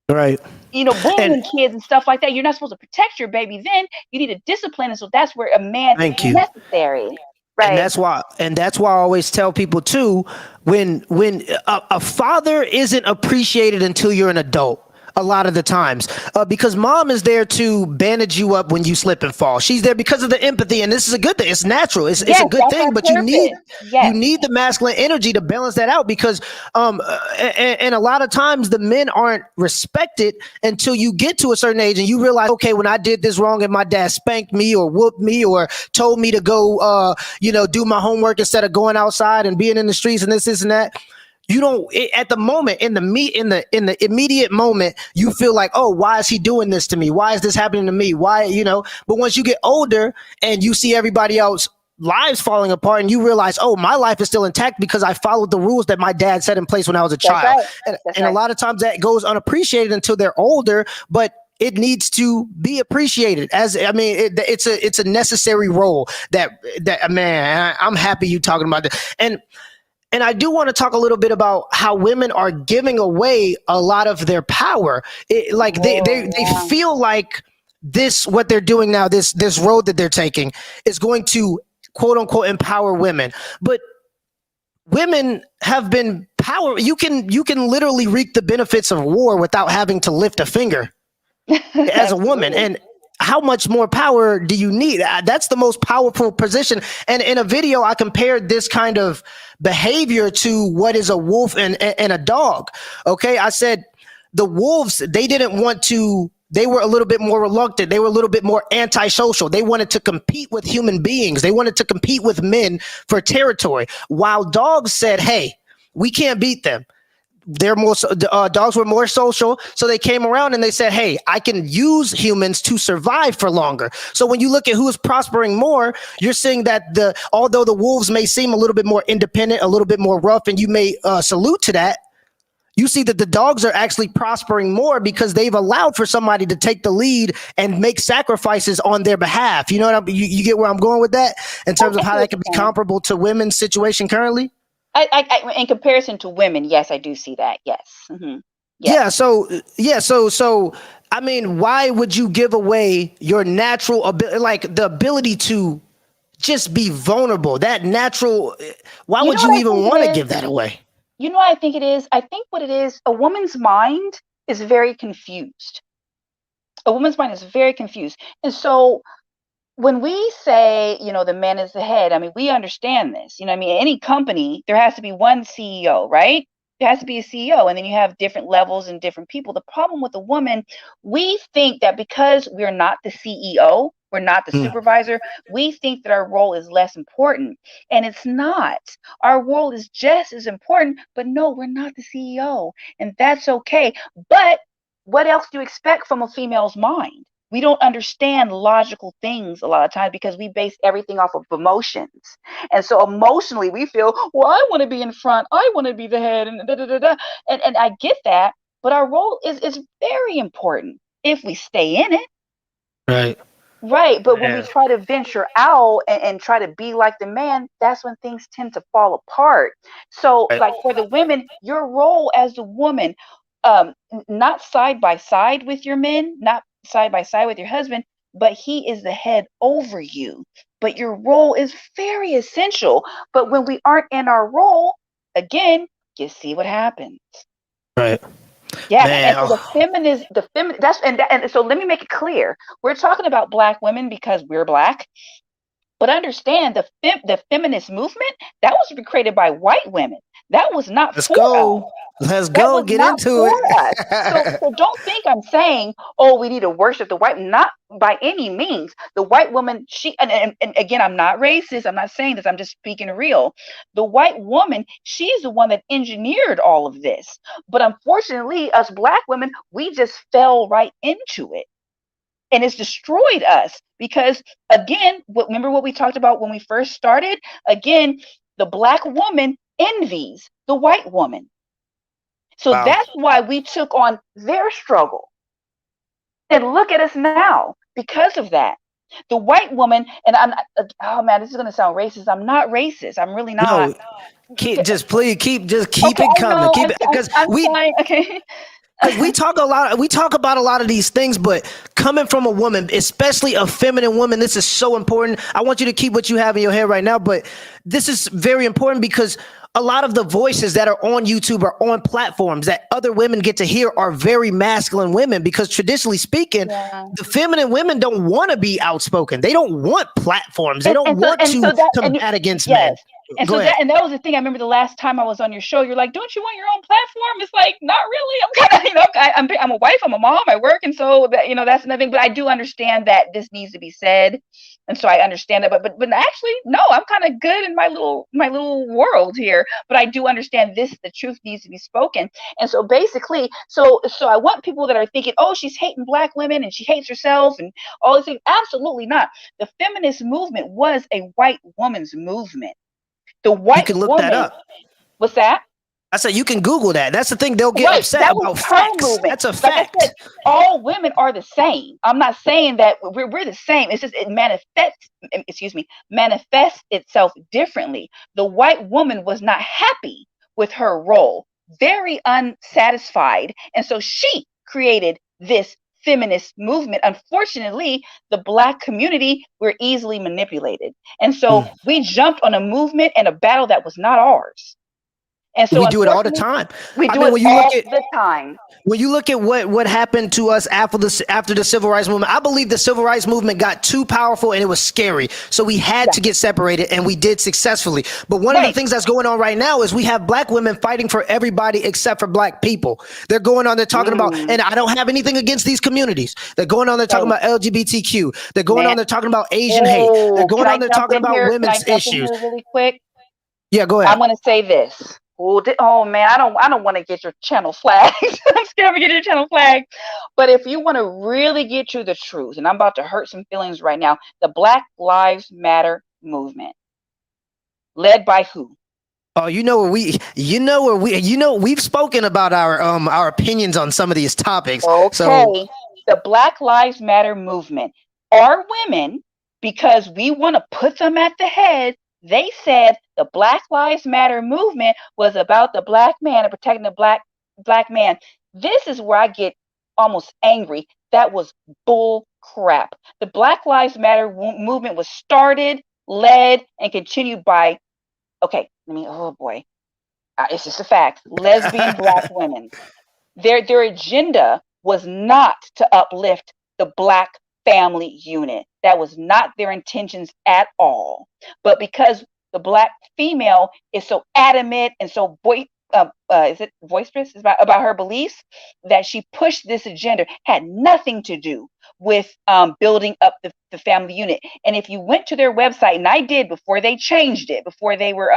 Right. And Bullying kids and stuff like that. You're not supposed to protect your baby then. You need to discipline. And so that's where a man thank is you. necessary. and Right. that's why and that's why I always tell people too, when a father isn't appreciated until you're an adult a lot of the times, because mom is there to bandage you up when you slip and fall. She's there because of the empathy, and this is a good thing. It's natural. It's a Yes, good that's thing, our but you need purpose. Yes. the masculine energy to balance that out, because and a lot of times the men aren't respected until you get to a certain age and you realize, okay, when I did this wrong and my dad spanked me or whooped me or told me to go do my homework instead of going outside and being in the streets and this and that. You don't, at the moment, in the immediate moment, you feel like, oh, why is he doing this to me? Why is this happening to me? But once you get older and you see everybody else lives falling apart and you realize, oh, my life is still intact because I followed the rules that my dad set in place when I was a That's child. right. And, That's and a right. lot of times that goes unappreciated until they're older, but it needs to be appreciated. It's a necessary role that man, I'm happy you talking about that. And I do want to talk a little bit about how women are giving away a lot of their power. They feel like this, what they're doing now, this road that they're taking is going to quote unquote empower women. But women have been power. You can literally reap the benefits of war without having to lift a finger as a woman. Absolutely. And how much more power do you need? That's the most powerful position. And in a video, I compared this kind of behavior to what is a wolf and a dog. Okay. I said the wolves, they didn't want to they were a little bit more reluctant. They were a little bit more antisocial. They wanted to compete with human beings. They wanted to compete with men for territory. While dogs said, hey, we can't beat them. They're more dogs were more social, so they came around and they said, hey, I can use humans to survive for longer. So when you look at who's prospering more, you're seeing that although the wolves may seem a little bit more independent, a little bit more rough, and you may salute to that, you see that the dogs are actually prospering more because they've allowed for somebody to take the lead and make sacrifices on their behalf. You know what you get where I'm going with that in terms of how that can be comparable to women's situation currently? In comparison to women, yes, I do see that. Yes. Mm-hmm. Yes. So I mean, why would you give away your natural ability, like the ability to just be vulnerable, that natural? Why would you even want to give that away? You know what I think it is? I think what it is, a woman's mind is very confused. A woman's mind is very confused. And so when we say, the man is the head, I mean, we understand this. I mean, any company, there has to be one CEO, right? There has to be a CEO, and then you have different levels and different people. The problem with a woman, we think that because we're not the CEO, we're not the supervisor, we think that our role is less important. And it's not. Our role is just as important, but no, we're not the CEO. And that's okay. But what else do you expect from a female's mind? We don't understand logical things a lot of times because we base everything off of emotions. And so emotionally we feel, well, I want to be in front. I want to be the head and da, da, da, da. And I get that, but our role is very important if we stay in it. Right. Right. But when we try to venture out and try to be like the man, that's when things tend to fall apart. So like for the women, your role as a woman, not side by side with your men, not side by side with your husband, but he is the head over you. But your role is very essential. But when we aren't in our role, again, you see what happens. Right. Yeah, and so and so let me make it clear. We're talking about Black women because we're Black, but understand the feminist movement that was created by white women. That was not Let's for go. us. Let's That go. was Get not into for it. us. So don't think I'm saying, oh, we need to worship the white. Not by any means. The white woman, she and again, I'm not racist. I'm not saying this. I'm just speaking real. The white woman, she's the one that engineered all of this. But unfortunately, us Black women, we just fell right into it. And it's destroyed us because, again, remember what we talked about when we first started? Again, the Black woman envies the white woman. So that's why we took on their struggle. And look at us now because of that. The white woman, and oh man, this is going to sound racist. I'm not racist. I'm really not. No, keep Okay, it I coming. know. Keep it because I'm trying. Okay. because we talk about a lot of these things, but coming from a woman, especially a feminine woman, this is so important. I want you to keep what you have in your head right now, but this is very important because a lot of the voices that are on YouTube or on platforms that other women get to hear are very masculine women because traditionally speaking, the feminine women don't want to be outspoken. They don't want platforms. They don't want to combat against men. And so that was the thing. I remember the last time I was on your show, you're like, "Don't you want your own platform?" It's like, not really. I'm kind of, I'm a wife, I'm a mom, I work, and so that that's another thing. But I do understand that this needs to be said, and so I understand that. But actually, no, I'm kind of good in my little world here. But I do understand this. The truth needs to be spoken, and so basically, so I want people that are thinking, "Oh, she's hating Black women and she hates herself and all these things." Absolutely not. The feminist movement was a white woman's movement. The white you can look woman, that up. What's that? I said you can Google that. That's the thing. They'll get upset that about was her facts. movement. That's a Like fact. I said, all women are the same. I'm not saying that we're the same. It's just it manifests itself differently. The white woman was not happy with her role, very unsatisfied, and so she created this feminist movement. Unfortunately, the Black community were easily manipulated. And so we jumped on a movement and a battle that was not ours. And so We do it all the unfortunately, time. we I do mean, it all the time. when you look at what happened to us after the civil rights movement, I believe the civil rights movement got too powerful and it was scary. So we had Yeah. to get separated, and we did successfully. But one of the Right. things that's going on right now is we have black women fighting for everybody except for black people. They're going on, they're talking about, Mm, and I don't have anything against these communities. They're going on, they're talking okay, about LGBTQ. They're going man. on, they're talking about Asian hate. They're Oh, can going I on, they're jump talking in about here? Can I women's jump in issues. here really quick? Yeah, go I'm ahead. gonna say this. Oh, oh man, I don't want to get your channel flagged. I'm scared to get your channel flagged. But if you want to really get to the truth, and I'm about to hurt some feelings right now, the Black Lives Matter movement, led by who? Oh, we've spoken about our opinions on some of these topics. So Okay, the Black Lives Matter movement are women because we want to put them at the head. They said the Black Lives Matter movement was about the black man and protecting the black man. This is where I get almost angry. That was bull crap. The Black Lives Matter movement was started, led, and continued by, okay, oh boy, it's just a fact, lesbian black women. Their agenda was not to uplift the black family unit. That was not their intentions at all. But because the black female is so adamant and so is it boisterous about her beliefs, that she pushed this agenda, had nothing to do with building up the family unit. And if you went to their website, and I did before they changed it, before they were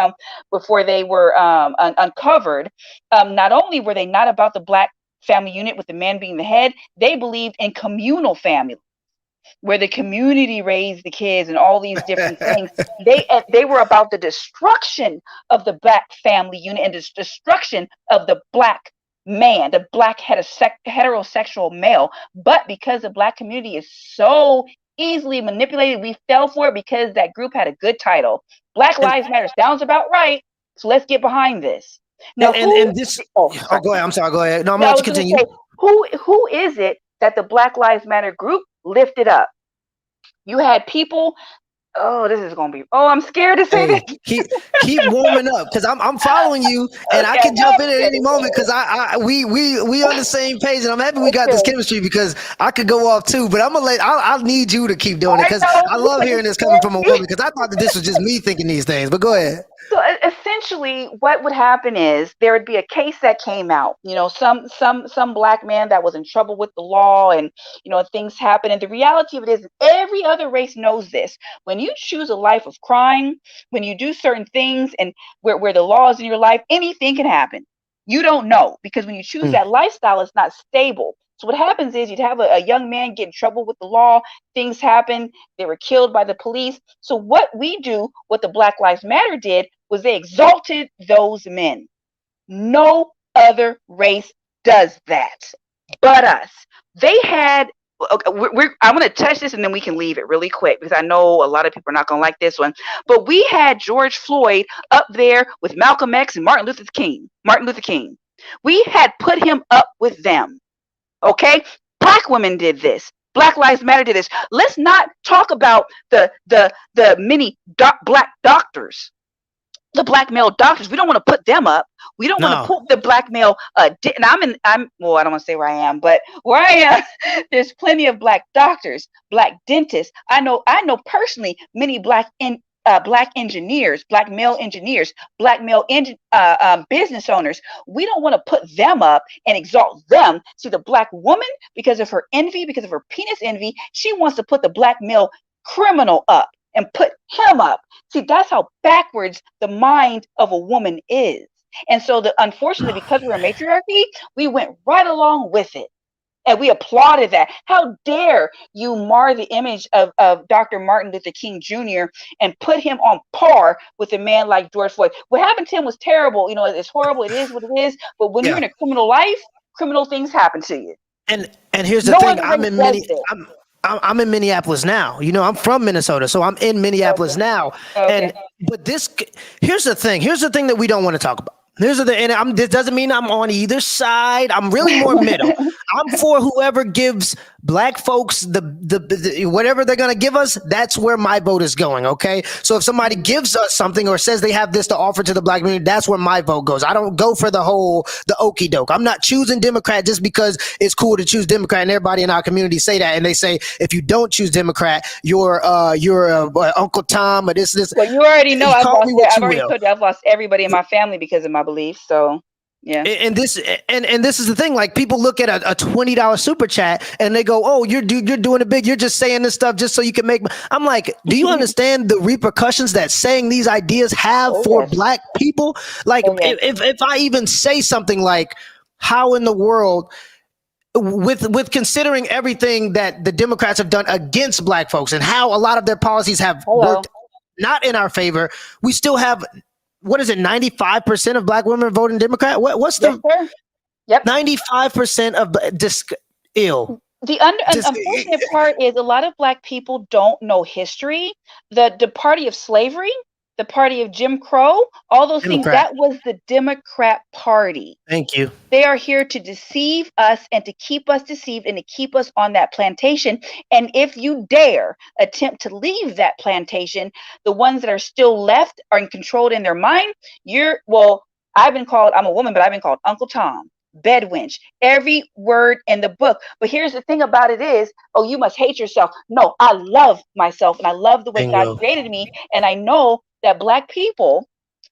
uncovered, not only were they not about the black family unit with the man being the head, they believed in communal family where the community raised the kids and all these different things. They were about the destruction of the black family unit and the destruction of the black man, the black heterosexual male. But because the black community is so easily manipulated, we fell for it because that group had a good title. Black and Lives Matter sounds about right. So let's get behind this. Now, and this. oh, Oh, sorry. go ahead. I'm sorry. Go ahead. No, I'm No, gonna I let you was going to continue. say, who is it that the Black Lives Matter group lifted up? You had people. Oh, this is going to be. Oh, I'm scared to say this. Hey, keep warming up because I'm following you, and I Okay, can no, jump I'm in at scared any to say moment it. because we on the same page, and I'm happy we got this Okay, chemistry because I could go off too, but I'll need you to keep doing it I because know I you love put hearing it this coming from a scared woman me. because I thought that this was just me thinking these things. But go ahead. So essentially, what would happen is there would be a case that came out. Some black man that was in trouble with the law, and things happen. And the reality of it is, every other race knows this. When you choose a life of crime, when you do certain things, and where the law is in your life, anything can happen. You don't know because when you choose Mm. that lifestyle, it's not stable. So what happens is you'd have a young man get in trouble with the law. Things happen. They were killed by the police. So what the Black Lives Matter did was they exalted those men. No other race does that but us. They had. Okay, I'm going to touch this and then we can leave it really quick because I know a lot of people are not going to like this one. But we had George Floyd up there with Malcolm X and Martin Luther King. Martin Luther King. We had put him up with them. Okay, black women did this. Black Lives Matter did this. Let's not talk about the many black doctors, the black male doctors. We don't want to put them up. We don't want to No. put the black male. And I'm. Well, I don't want to say where I am, but where I am, there's plenty of black doctors, black dentists. I know personally many black engineers, black male engineers, black male business owners. We don't want to put them up and exalt them. See, the black woman, because of her envy, because of her penis envy, she wants to put the black male criminal up and put him up. See, that's how backwards the mind of a woman is. And so, unfortunately, because we're a matriarchy, we went right along with it. And we applauded that. How dare you mar the image of Dr. Martin Luther King Jr. and put him on par with a man like George Floyd? What happened to him was terrible. It's horrible. It is what it is. But when you're Yeah. in a criminal life, criminal things happen to you. And here's the No thing. other race does this. I'm in Minneapolis now. I'm from Minnesota, so I'm in Minneapolis Okay. now. Okay. And but here's the thing. Here's the thing that we don't want to talk about. Here's the thing, and this doesn't mean I'm on either side. I'm really more middle. I'm for whoever gives black folks the whatever they're gonna give us. That's where my vote is going. Okay, so if somebody gives us something or says they have this to offer to the black community, that's where my vote goes. I don't go for the okey doke. I'm not choosing Democrat just because it's cool to choose Democrat, and everybody in our community say that, and they say if you don't choose Democrat, you're Uncle Tom or this. Well, you already know You I've call lost me it. what I've you already will. told you I've lost everybody in my family because of my beliefs. So yeah. And this and this is the thing. Like people look at a $20 super chat and they go, "Oh, you're doing it big. You're just saying this stuff just so you can make." I'm like, do you understand the repercussions that saying these ideas have Oh for yes. black people? Like, Oh yes. if I even say something like, "How in the world?" With considering everything that the Democrats have done against black folks and how a lot of their policies have Hello. worked not in our favor, we still have what is it, 95% of black women voting Democrat? What's Yes, the sir. Yep. 95% of this ill? The Just unfortunate part is a lot of black people don't know history. The party of slavery, the party of Jim Crow, all those things, Democrat. that was the Democrat Party. Thank you. They are here to deceive us and to keep us deceived and to keep us on that plantation. And if you dare attempt to leave that plantation, the ones that are still left are controlled in their mind. I've been called, I'm a woman, but I've been called Uncle Tom, bedwench, every word in the book. But here's the thing about it is, oh, you must hate yourself. No, I love myself and I love the way God Bingo. created me. And I know that black people,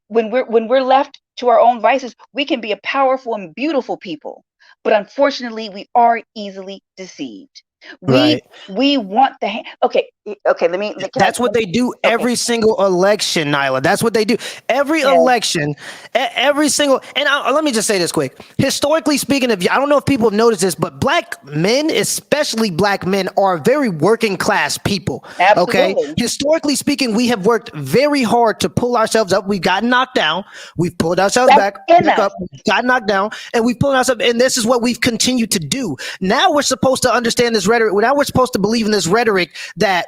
when we're left to our own vices, we can be a powerful and beautiful people. But unfortunately, we are easily deceived. We Right. we want okay. Can I? That's what they do Okay, every single election, Nyla. That's what they do. Every yeah, election, every single. And let me just say this quick. Historically speaking, I don't know if people have noticed this, but black men, especially black men, are very working class people. Okay. absolutely. Historically speaking, we have worked very hard to pull ourselves up. We've gotten knocked down. We've pulled ourselves That's in back us. up. We've gotten knocked down, and we've pulled ourselves. And this is what we've continued to do. Now we're supposed to understand this rhetoric. Now we're supposed to believe in this rhetoric that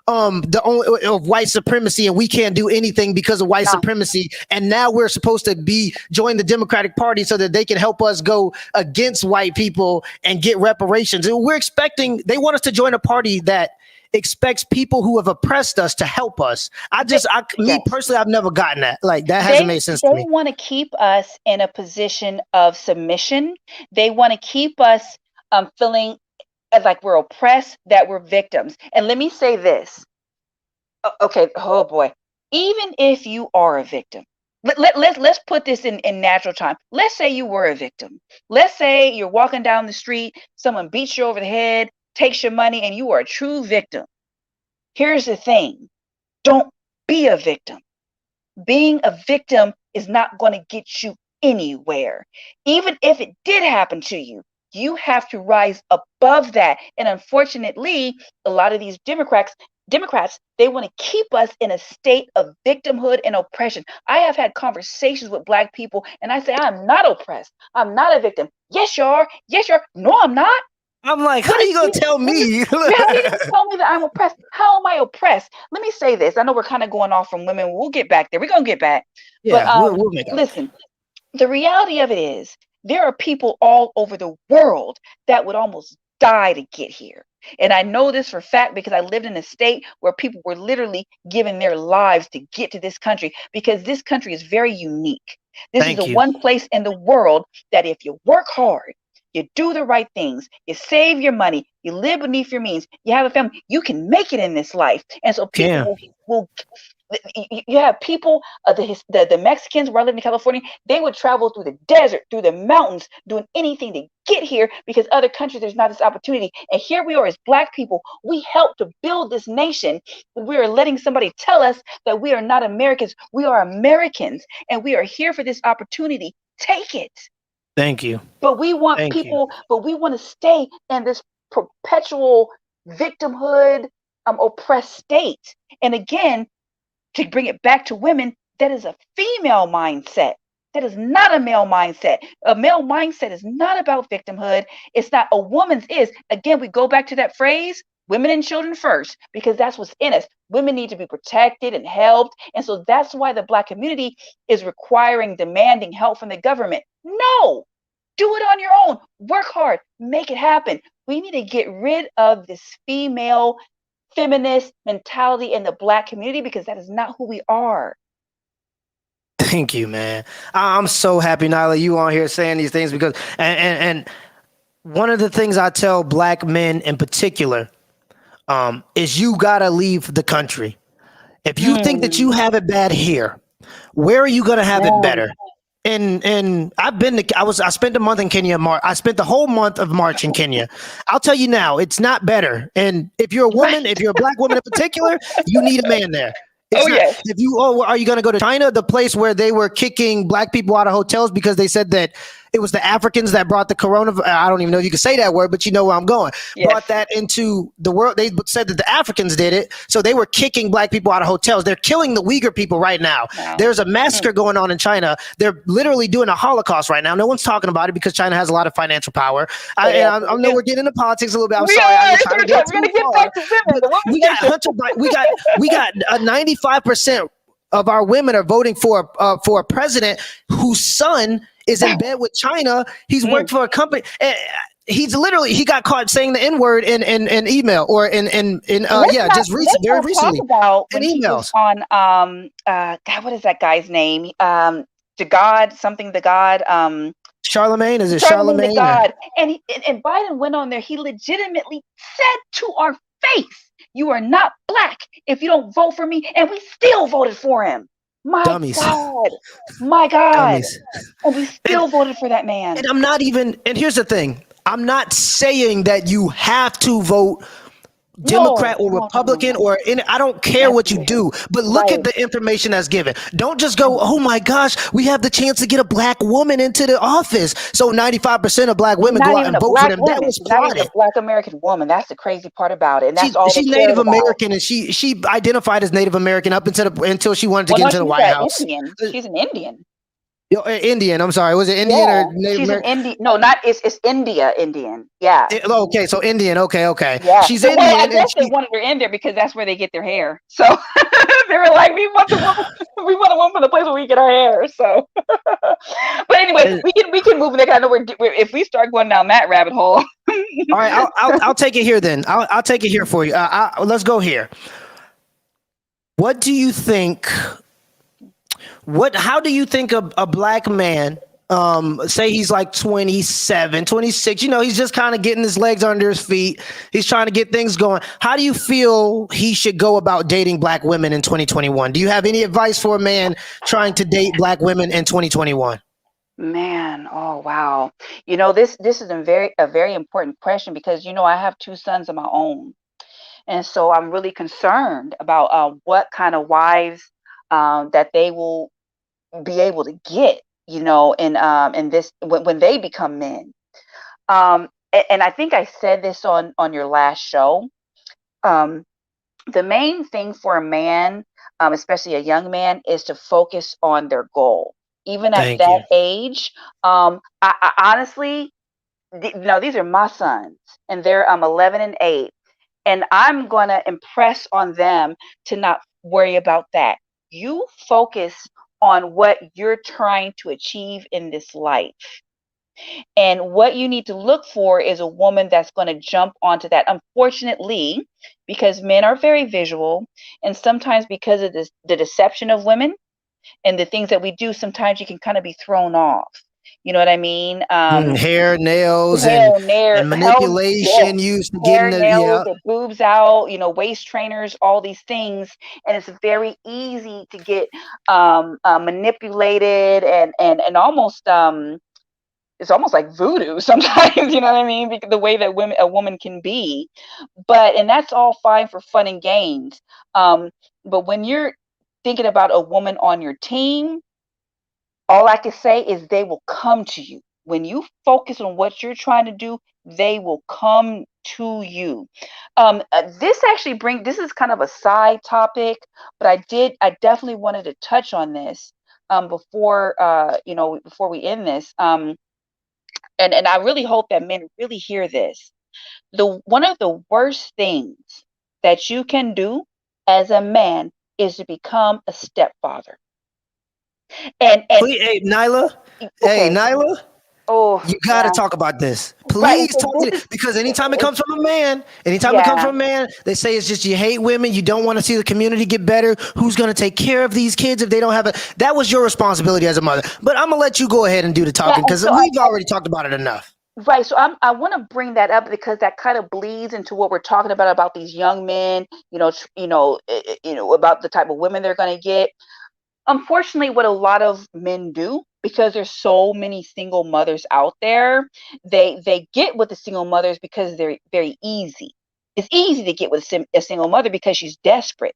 the only of white supremacy and we can't do anything because of white No, supremacy, and now we're supposed to be join the Democratic Party so that they can help us go against white people and get reparations. And we're expecting they want us to join a party that expects people who have oppressed us to help us. Me yes. personally, I've never gotten that. Like that They hasn't made sense they to me. want to keep us in a position of submission. They want to keep us feeling as like we're oppressed, that we're victims. And let me say this. Okay, oh boy. Even if you are a victim, let's put this in natural time. Let's say you were a victim. Let's say you're walking down the street, someone beats you over the head, takes your money, and you are a true victim. Here's the thing. Don't be a victim. Being a victim is not going to get you anywhere. Even if it did happen to you, you have to rise above that. And unfortunately, a lot of these Democrats, they want to keep us in a state of victimhood and oppression. I have had conversations with black people and I say, I'm not oppressed. I'm not a victim. Yes, you are. Yes, you are. No, I'm not. I'm like, What how is you gonna tell what is me? how are you gonna tell me that I'm oppressed? How am I oppressed? Let me say this. I know we're kind of going off from women. We'll get back there. We're gonna get back. But Yeah, we'll make up. listen, the reality of it is there are people all over the world that would almost die to get here. And I know this for a fact because I lived in a state where people were literally giving their lives to get to this country because this country is very unique. This is the Thank you. one place in the world that if you work hard, you do the right things, you save your money, you live beneath your means, you have a family, you can make it in this life. And so people Cam. will you have people, the Mexicans where I lived in California, they would travel through the desert, through the mountains, doing anything to get here because other countries there's not this opportunity. And here we are as black people, we helped to build this nation, but we are letting somebody tell us that we are not Americans. We are Americans, and we are here for this opportunity. Take it. Thank you. Thank you. But we want to stay in this perpetual victimhood, oppressed state. And again, to bring it back to women, that is a female mindset. That is not a male mindset. A male mindset is not about victimhood. It's not. A woman's is. Again, we go back to that phrase, women and children first, because that's what's in us. Women need to be protected and helped. And so that's why the black community is requiring, demanding help from the government. No, Do it on your own. Work hard. Make it happen. We need to get rid of this female feminist mentality in the Black community because that is not who we are. Thank you, man. I'm so happy, Nyla, you on here saying these things because and one of the things I tell Black men in particular is you gotta leave the country. If you think that you Hmm. have it bad here, where are you gonna have it Yeah. better? And I've been to I spent a month in Kenya. I spent the whole month of March in Kenya. I'll tell you now, it's not better. And if you're a woman, Right. if you're a Black woman in particular, you need a man there. It's Oh not. yes. If you are you going to go to China, the place where they were kicking Black people out of hotels because they said that it was the Africans that brought the coronavirus. I don't even know if you can say that word, but you know where I'm going. Yes. Brought that into the world. They said that the Africans did it, so they were kicking Black people out of hotels. They're killing the Uyghur people right now. Wow. There's a massacre going on in China. They're literally doing a Holocaust right now. No one's talking about it because China has a lot of financial power. They I know absolutely we're do. getting into politics a little bit. I'm We sorry, I are. didn't try to go We're too gonna get far, back to women, but the women's we got nation. Hunter Biden. We got a 95% of our women are voting for a president whose son is in bed with China. He's worked Mm. for a company. He got caught saying the N word in email or in yeah, just Let's very not talk recently about in when he was emails. on God, what is that guy's name? The God, something the God, Charlemagne, is it Charlemagne the Charlemagne or God. And Biden went on there, he legitimately said to our face, you are not Black if you don't vote for me, and we still voted for him. My dummies, God. My God. dummies? And we And still voted for that man. and I'm not even. And here's the thing: I'm not saying that you have to vote No, Democrat or no, no, no, Republican no. or in, I don't care what you Absolutely. do, but look at Right. the information that's given. Don't just go, Right. oh my gosh, we have the chance to get a Black woman into the office. So 95% of Black She's women not go out even and a vote for Black them. That woman. was She's not even a plotted. Black American woman. That's the crazy part about it. And that's all they She's cared Native about. American and she identified as Native American up until she wanted to Well, get no, into the she's White that House. Indian. She's an Indian. Indian, I'm sorry. Was it Indian or Yeah. Native She's an American? Indian. No, not it's India Indian. Yeah. Okay, so Indian. Okay. Yeah. She's Well, I Indian and guess they wanted her in there because that's where they get their hair. So they were like, we want the woman, we want a woman from the place where we get our hair. So, but anyway, she. we can move. I know if we start going down that rabbit hole. All right, I'll take it here then. I'll take it here for you. Let's go here. What do you think? How do you think a Black man, say he's like 27, 26, he's just kind of getting his legs under his feet. He's trying to get things going. How do you feel he should go about dating Black women in 2021? Do you have any advice for a man trying to date Black women in 2021? Man, oh wow. This is a very important question because I have two sons of my own. And so I'm really concerned about what kind of wives that they will be able to get, in this when they become men. And I think I said this on your last show. Um, the main thing for a man, especially a young man, is to focus on their goal. Even at Thank that you. age, I honestly, these are my sons, and they're 11 and 8, and I'm gonna impress on them to not worry about that. You focus on what you're trying to achieve in this life. And what you need to look for is a woman that's going to jump onto that. Unfortunately, because men are very visual, and sometimes because of the deception of women and the things that we do, sometimes you can kind of be thrown off. You know what I mean? Hair, nails, Hair, nair, and hell, manipulation yes. used to getting Hair, the nails, yeah. the boobs out, waist trainers, all these things, and it's very easy to get manipulated and almost it's almost like voodoo sometimes. You know what I mean? Because the way that a woman can be, and that's all fine for fun and games. But when you're thinking about a woman on your team, all I can say is they will come to you. When you focus on what you're trying to do, they will come to you. This is kind of a side topic, but I definitely wanted to touch on this before we end this. And I really hope that men really hear this. The One of the worst things that you can do as a man is to become a stepfather. And Please, hey Nyla, okay, Nyla. Oh, You got to yeah. talk about this. Right. Please So talk this to is, because anytime it it's, comes from a man, yeah. they say it's just you hate women, you don't want to see the community get better. Who's going to take care of these kids if they don't have a that was your responsibility as a mother. But I'm going to let you go ahead and do the Yeah. talking And cuz so we've already talked about it enough. right. So I want to bring that up because that kind of bleeds into what we're talking about these young men, about the type of women they're going to get. Unfortunately, what a lot of men do, because there's so many single mothers out there, they get with the single mothers because they're very easy. It's easy to get with a single mother because she's desperate,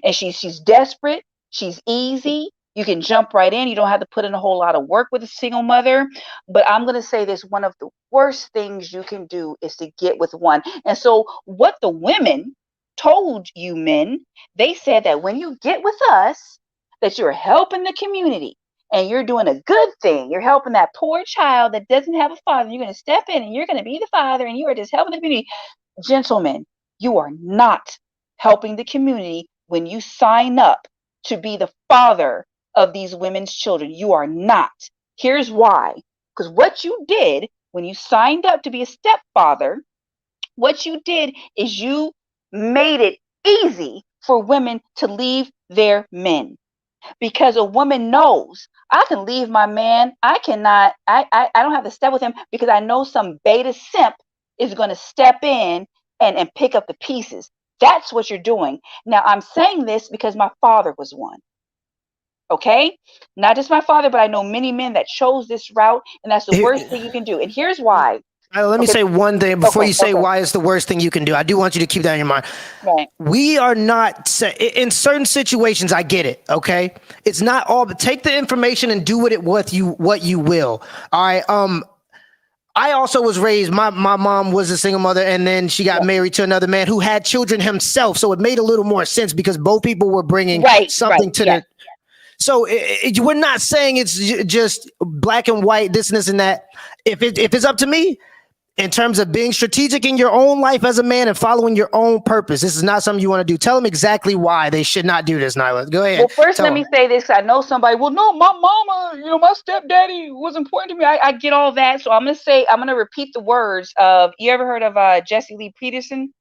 and she's desperate. She's easy. You can jump right in. You don't have to put in a whole lot of work with a single mother. But I'm going to say this: one of the worst things you can do is to get with one. And so, what the women told you men, they said that when you get with us, that you're helping the community and you're doing a good thing. You're helping that poor child that doesn't have a father. You're going to step in and you're going to be the father and you are just helping the community. Gentlemen, you are not helping the community when you sign up to be the father of these women's children. You are not. Here's why. Because what you did when you signed up to be a stepfather, what you did is you made it easy for women to leave their men, because a woman knows I can leave my man. I cannot, I don't have to step with him because I know some beta simp is going to step in and pick up the pieces. That's what you're doing. Now, I'm saying this because my father was one. Okay. Not just my father, but I know many men that chose this route, and that's the worst Here, thing you can do. And here's why. let me Okay. say one thing before Okay. you say Okay. why it's the worst thing you can do. I do want you to keep that in your mind. Right. We are not in certain situations. I get it. Okay, it's not all. But take the information and do with it what you will. All right. I also was raised. My mom was a single mother, and then she got married to another man who had children himself. So it made a little more sense because both people were bringing Right. Right. something to Yes. the. So we're not saying it's just black and white, this and this and that. If it's up to me, in terms of being strategic in your own life as a man and following your own purpose. This is not something you want to do. Tell them exactly why they should not do this, Nyla. Go ahead. Well, first, Tell let them. me say this. I know somebody, well, no, my mama, my stepdaddy was important to me. I get all that. So I'm going to repeat the words of, you ever heard of Jesse Lee Peterson?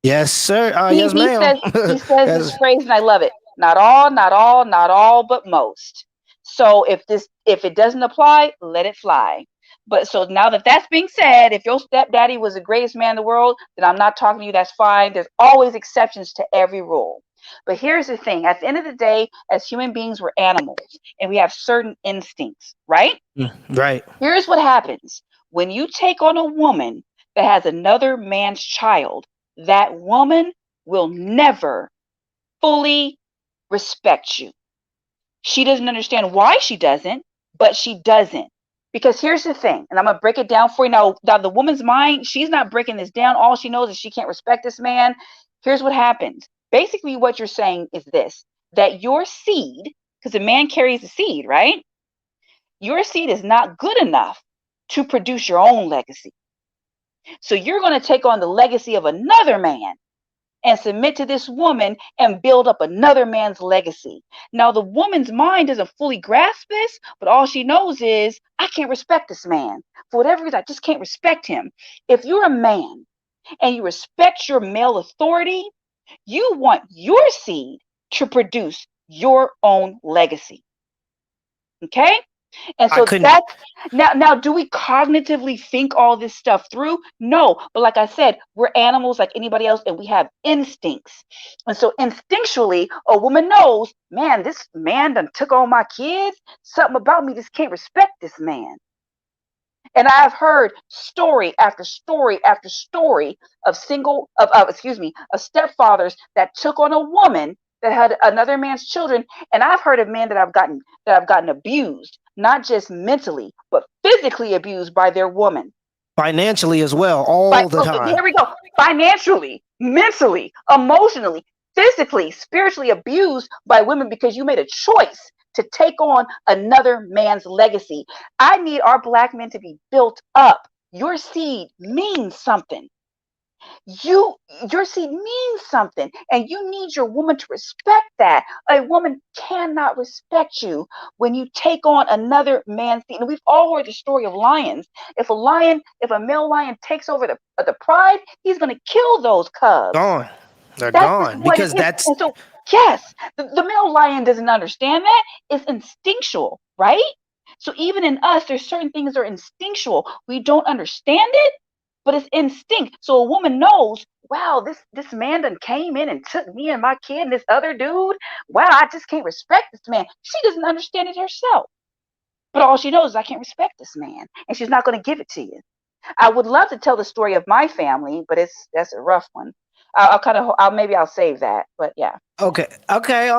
Yes, sir. He, Yes, he ma'am. says, he says this Yes. phrase, and I love it. Not all, not all, not all, but most. So if it doesn't apply, let it fly. But so now that that's being said, if your stepdaddy was the greatest man in the world, then I'm not talking to you. That's fine. There's always exceptions to every rule. But here's the thing: at the end of the day, as human beings, we're animals and we have certain instincts, right? Right. Here's what happens when you take on a woman that has another man's child. That woman will never fully respect you. She doesn't understand why she doesn't, but she doesn't. Because here's the thing, and I'm gonna break it down for you now. Now, the woman's mind, she's not breaking this down. All she knows is she can't respect this man. Here's what happens. Basically, what you're saying is this: that your seed, because a man carries a seed, right? Your seed is not good enough to produce your own legacy. So you're going to take on the legacy of another man and submit to this woman and build up another man's legacy. Now, the woman's mind doesn't fully grasp this, but all she knows is, I can't respect this man. For whatever reason, I just can't respect him. If you're a man and you respect your male authority, you want your seed to produce your own legacy. Okay? And I so couldn't. that's now, do we cognitively think all this stuff through? No. But like I said, we're animals like anybody else and we have instincts. And so instinctually, a woman knows, man, this man done took on my kids. Something about me just can't respect this man. And I've heard story after story after story of of stepfathers that took on a woman that had another man's children. And I've heard of men that have gotten abused, not just mentally, but physically abused by their woman. Financially as well, all the time. Here we go. Financially, mentally, emotionally, physically, spiritually abused by women because you made a choice to take on another man's legacy. I need our black men to be built up. Your seed means something. You, your seed means something, and you need your woman to respect that. A woman cannot respect you when you take on another man's seed. And we've all heard the story of lions. If a male lion takes over the pride, he's going to kill those cubs. Gone. They're That's just gone what it because is. that's And so, yes, the male lion doesn't understand that. It's instinctual, right? So even in us, there's certain things that are instinctual. We don't understand it, but it's instinct. So a woman knows, wow, this man done came in and took me and my kid and this other dude. Wow, I just can't respect this man. She doesn't understand it herself. But all she knows is I can't respect this man. And she's not going to give it to you. I would love to tell the story of my family, but that's a rough one. I'll kind of, maybe I'll save that. But yeah. okay. Okay.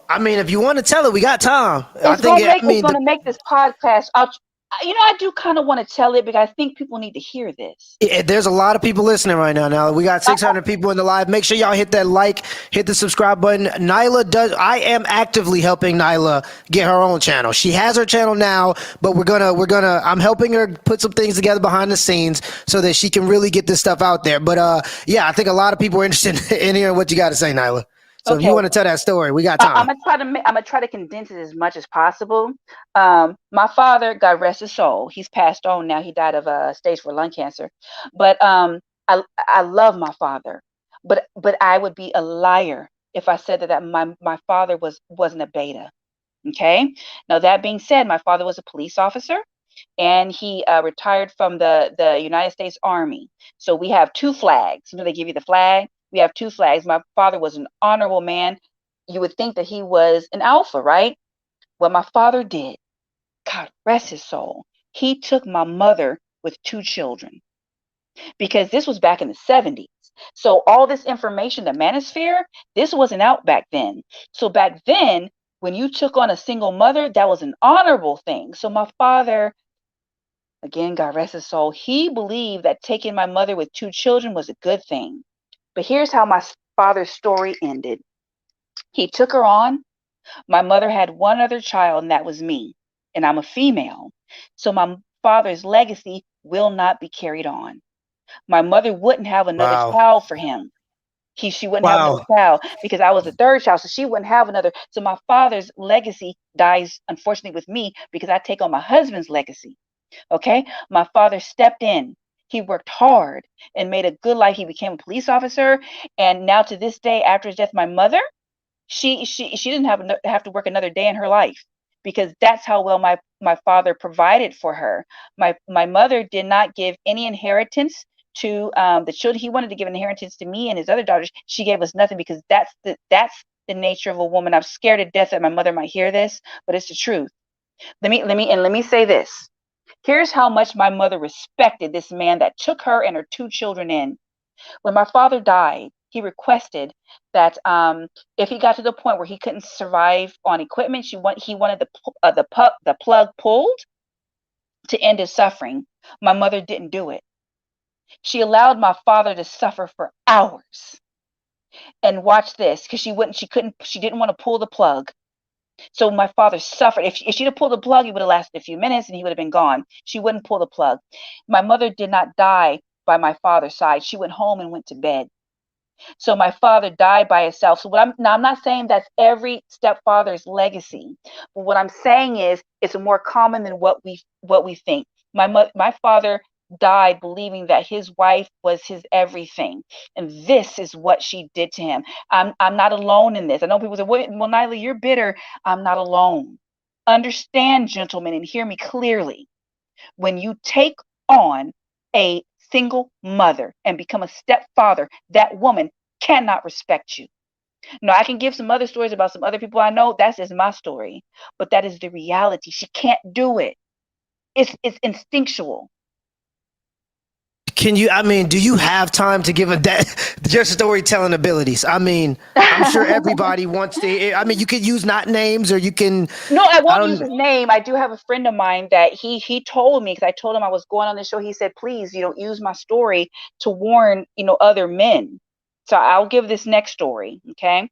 I mean, if you want to tell it, we got time. I It's think. gonna I make it's mean, gonna make this podcast. I do kind of want to tell it because I think people need to hear this. there's a lot of people listening right now. Now we got Uh, 600 people in the live. Make sure y'all hit that like, hit the subscribe button. Nyla does. I am actively helping Nyla get her own channel. She has her channel now, but we're gonna. I'm helping her put some things together behind the scenes so that she can really get this stuff out there. But yeah, I think a lot of people are interested in hearing what you got to say, Nyla. So if okay, you want to tell that story, we got I'm time. gonna try to I'm gonna try to condense it as much as possible. My father, God rest his soul, he's passed on now. He died of stage 4 lung cancer. But I love my father, but I would be a liar if I said that my father wasn't a beta. Okay. Now that being said, my father was a police officer, and he retired from the United States Army. So we have two flags. You know, they give you the flag. We have two flags. My father was an honorable man. You would think that he was an alpha, right? What my father did, God rest his soul, he took my mother with two children, because this was back in the 70s. So all this information, the manosphere, this wasn't out back then. So back then, when you took on a single mother, that was an honorable thing. So my father, again, God rest his soul, he believed that taking my mother with two children was a good thing. But here's how my father's story ended. He took her on. My mother had one other child, and that was me. And I'm a female. So my father's legacy will not be carried on. My mother wouldn't have another Wow. child for him. She wouldn't have another Wow. child because I was the third child, so she wouldn't have another. So my father's legacy dies, unfortunately, with me because I take on my husband's legacy. Okay. My father stepped in. He worked hard and made a good life. He became a police officer. And now to this day, after his death, my mother, she didn't have to work another day in her life, because that's how well my father provided for her. My mother did not give any inheritance to the children. He wanted to give inheritance to me and his other daughters. She gave us nothing, because that's the nature of a woman. I'm scared to death that my mother might hear this, but it's the truth. Let me say this. Here's how much my mother respected this man that took her and her two children in. When my father died, he requested that if he got to the point where he couldn't survive on equipment, he wanted the plug pulled to end his suffering. My mother didn't do it. She allowed my father to suffer for hours. And watch this, because she didn't want to pull the plug. So my father suffered. If she'd have pulled the plug, he would have lasted a few minutes and he would have been gone. She wouldn't pull the plug. My mother did not die by my father's side. She went home and went to bed. So my father died by himself. So I'm not saying that's every stepfather's legacy, but what I'm saying is it's more common than what we think. My father died believing that his wife was his everything, and this is what she did to him. I'm not alone in this. I know people say, "Well, Nyla, you're bitter." I'm not alone. Understand, gentlemen, and hear me clearly. When you take on a single mother and become a stepfather, that woman cannot respect you. Now, I can give some other stories about some other people I know. That's just my story. But that is the reality. She can't do it. It's instinctual. Can you? I mean, do you have time to give a your storytelling abilities? I mean, I'm sure everybody wants to. I mean, you could use not names, or you can. No, I I won't use don't. his name. I do have a friend of mine that he told me, because I told him I was going on this show. He said, please, use my story to warn, other men. So I'll give this next story. Okay.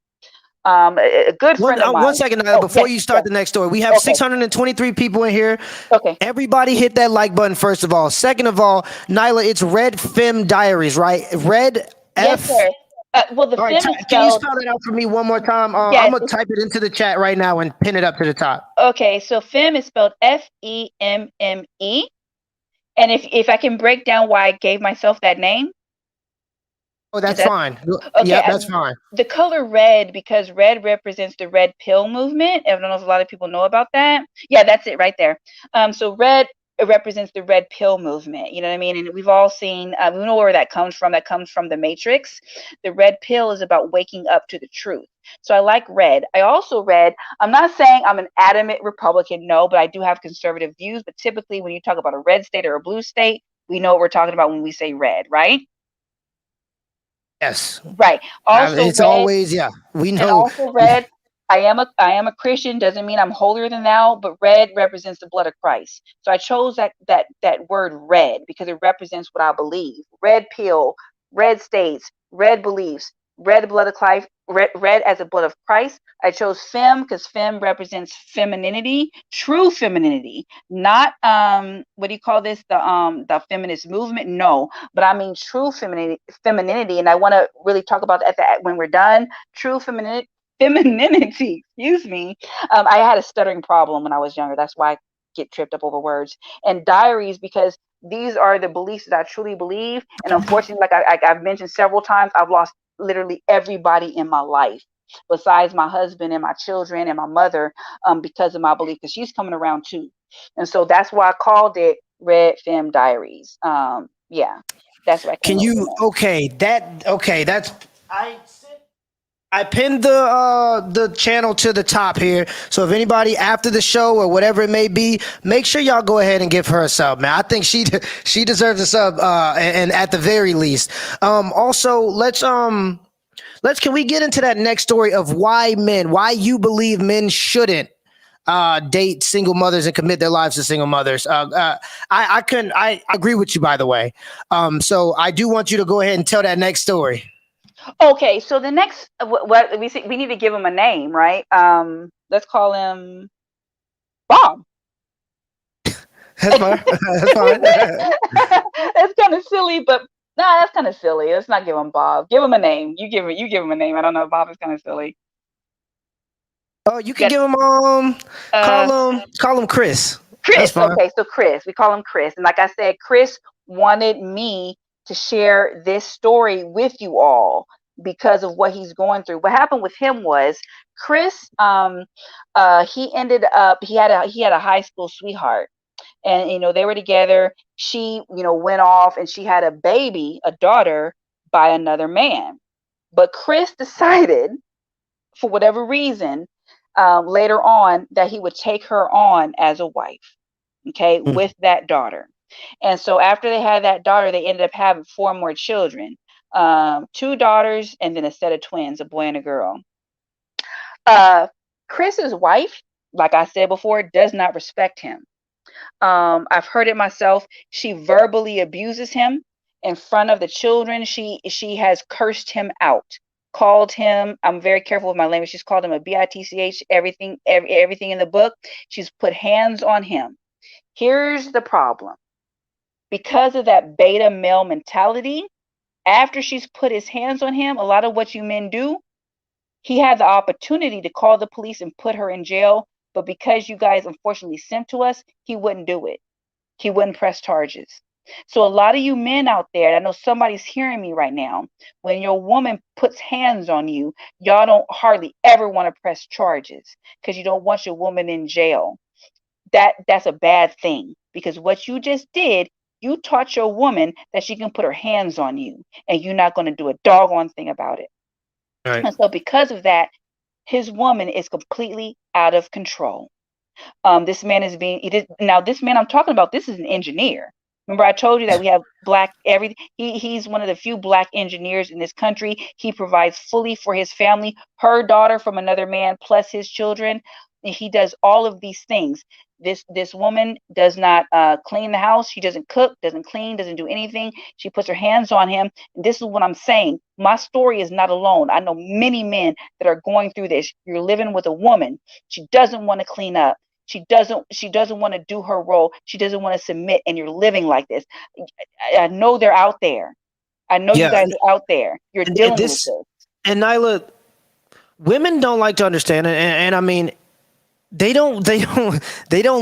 A good friend of One mine. second, Nyla, Oh, before yes, you start yes. the next story. We have Okay, 623 people in here. okay. Everybody hit that like button, first of all. Second of all, Nyla, it's Red Femme Diaries, right? Red Yes, F. sir. Well, the All right, fem is can you spelled, spell that out for me one more time? I'm yes. going to type it into the chat right now and pin it up to the top. Okay, so fem is spelled Femme. And if I can break down why I gave myself that name, Oh, is that's that fine. okay? Yep, that's fine. The color red, because red represents the red pill movement. I don't know if a lot of people know about that. Yeah, that's it right there. So red, it represents the red pill movement. You know what I mean? And we've all seen. We know where that comes from. That comes from the Matrix. The red pill is about waking up to the truth. So I like red. I also read. I'm not saying I'm an adamant Republican, no, but I do have conservative views. But typically, when you talk about a red state or a blue state, we know what we're talking about when we say red, right? Yes. Right. Also It's red. always, yeah, we And know. also red, I am a Christian, doesn't mean I'm holier than thou, but red represents the blood of Christ. So I chose that word red because it represents what I believe. Red pill, red states, red beliefs, red blood of Christ, red as the blood of Christ. I chose femme because femme represents femininity, true femininity, not what do you call this? The feminist movement. No, but I mean true femininity, and I want to really talk about that when we're done. True femininity, excuse me. I had a stuttering problem when I was younger. That's why I get tripped up over words. And diaries, because these are the beliefs that I truly believe. And unfortunately, like I've mentioned several times, I've lost literally everybody in my life besides my husband and my children and my mother, because of my belief, because she's coming around too. And so that's why I called it Red Femme Diaries. Yeah, that's what I came Can up with the you? name. Okay, that's I pinned the channel to the top here. So if anybody after the show or whatever it may be, make sure y'all go ahead and give her a sub, man. I think she deserves a sub, and at the very least. Also, let's can we get into that next story of why you believe men shouldn't date single mothers and commit their lives to single mothers. I agree with you, by the way. So I do want you to go ahead and tell that next story. Okay, so the next, what we need to give him a name, right? Let's call him Bob. That's fine. That's fine. That's kind of silly, but nah, that's kind of silly. Let's not give him Bob. Give him a name. You give him a name. I don't know. Bob is kind of silly. Oh, you You could give him got call him Chris. That's Chris. fine. Okay, so Chris. We call him Chris. And like I said, Chris wanted me to share this story with you all because of what he's going through. What happened with him was Chris, he ended up he had a high school sweetheart, and they were together. She went off and she had a baby, a daughter, by another man. But Chris decided, for whatever reason, later on, that he would take her on as a wife, okay, Mm, with that daughter. And so after they had that daughter, they ended up having four more children, two daughters and then a set of twins, a boy and a girl. uh, Chris's wife, like I said before, does not respect him. I've heard it myself. She verbally abuses him in front of the children. She has cursed him out, called him. I'm very careful with my language. She's called him a bitch. Everything in the book. She's put hands on him. Here's the problem. Because of that beta male mentality, after she's put his hands on him, a lot of what you men do, he had the opportunity to call the police and put her in jail. But because you guys unfortunately sent to us, he wouldn't do it. He wouldn't press charges. So a lot of you men out there, I know somebody's hearing me right now, when your woman puts hands on you, y'all don't hardly ever want to press charges because you don't want your woman in jail. That's a bad thing, because what you just did, you taught your woman that she can put her hands on you and you're not going to do a doggone thing about it. right. And so because of that, his woman is completely out of control. This man is being now. This man I'm talking about, this is an engineer. Remember, I told you that we have black everything. He's one of the few black engineers in this country. He provides fully for his family, her daughter from another man, plus his children. He does all of these things. this woman does not clean the house. She doesn't cook, doesn't clean, doesn't do anything. She puts her hands on him. And this is what I'm saying. My story is not alone. I know many men that are going through this. You're living with a woman. She doesn't want to clean up. She doesn't want to do her role. She doesn't want to submit, and you're living like this. I know they're out there. I know you Yeah, guys are out there. You're and dealing with this this. and Nyla, women don't like to understand it, and I mean, they don't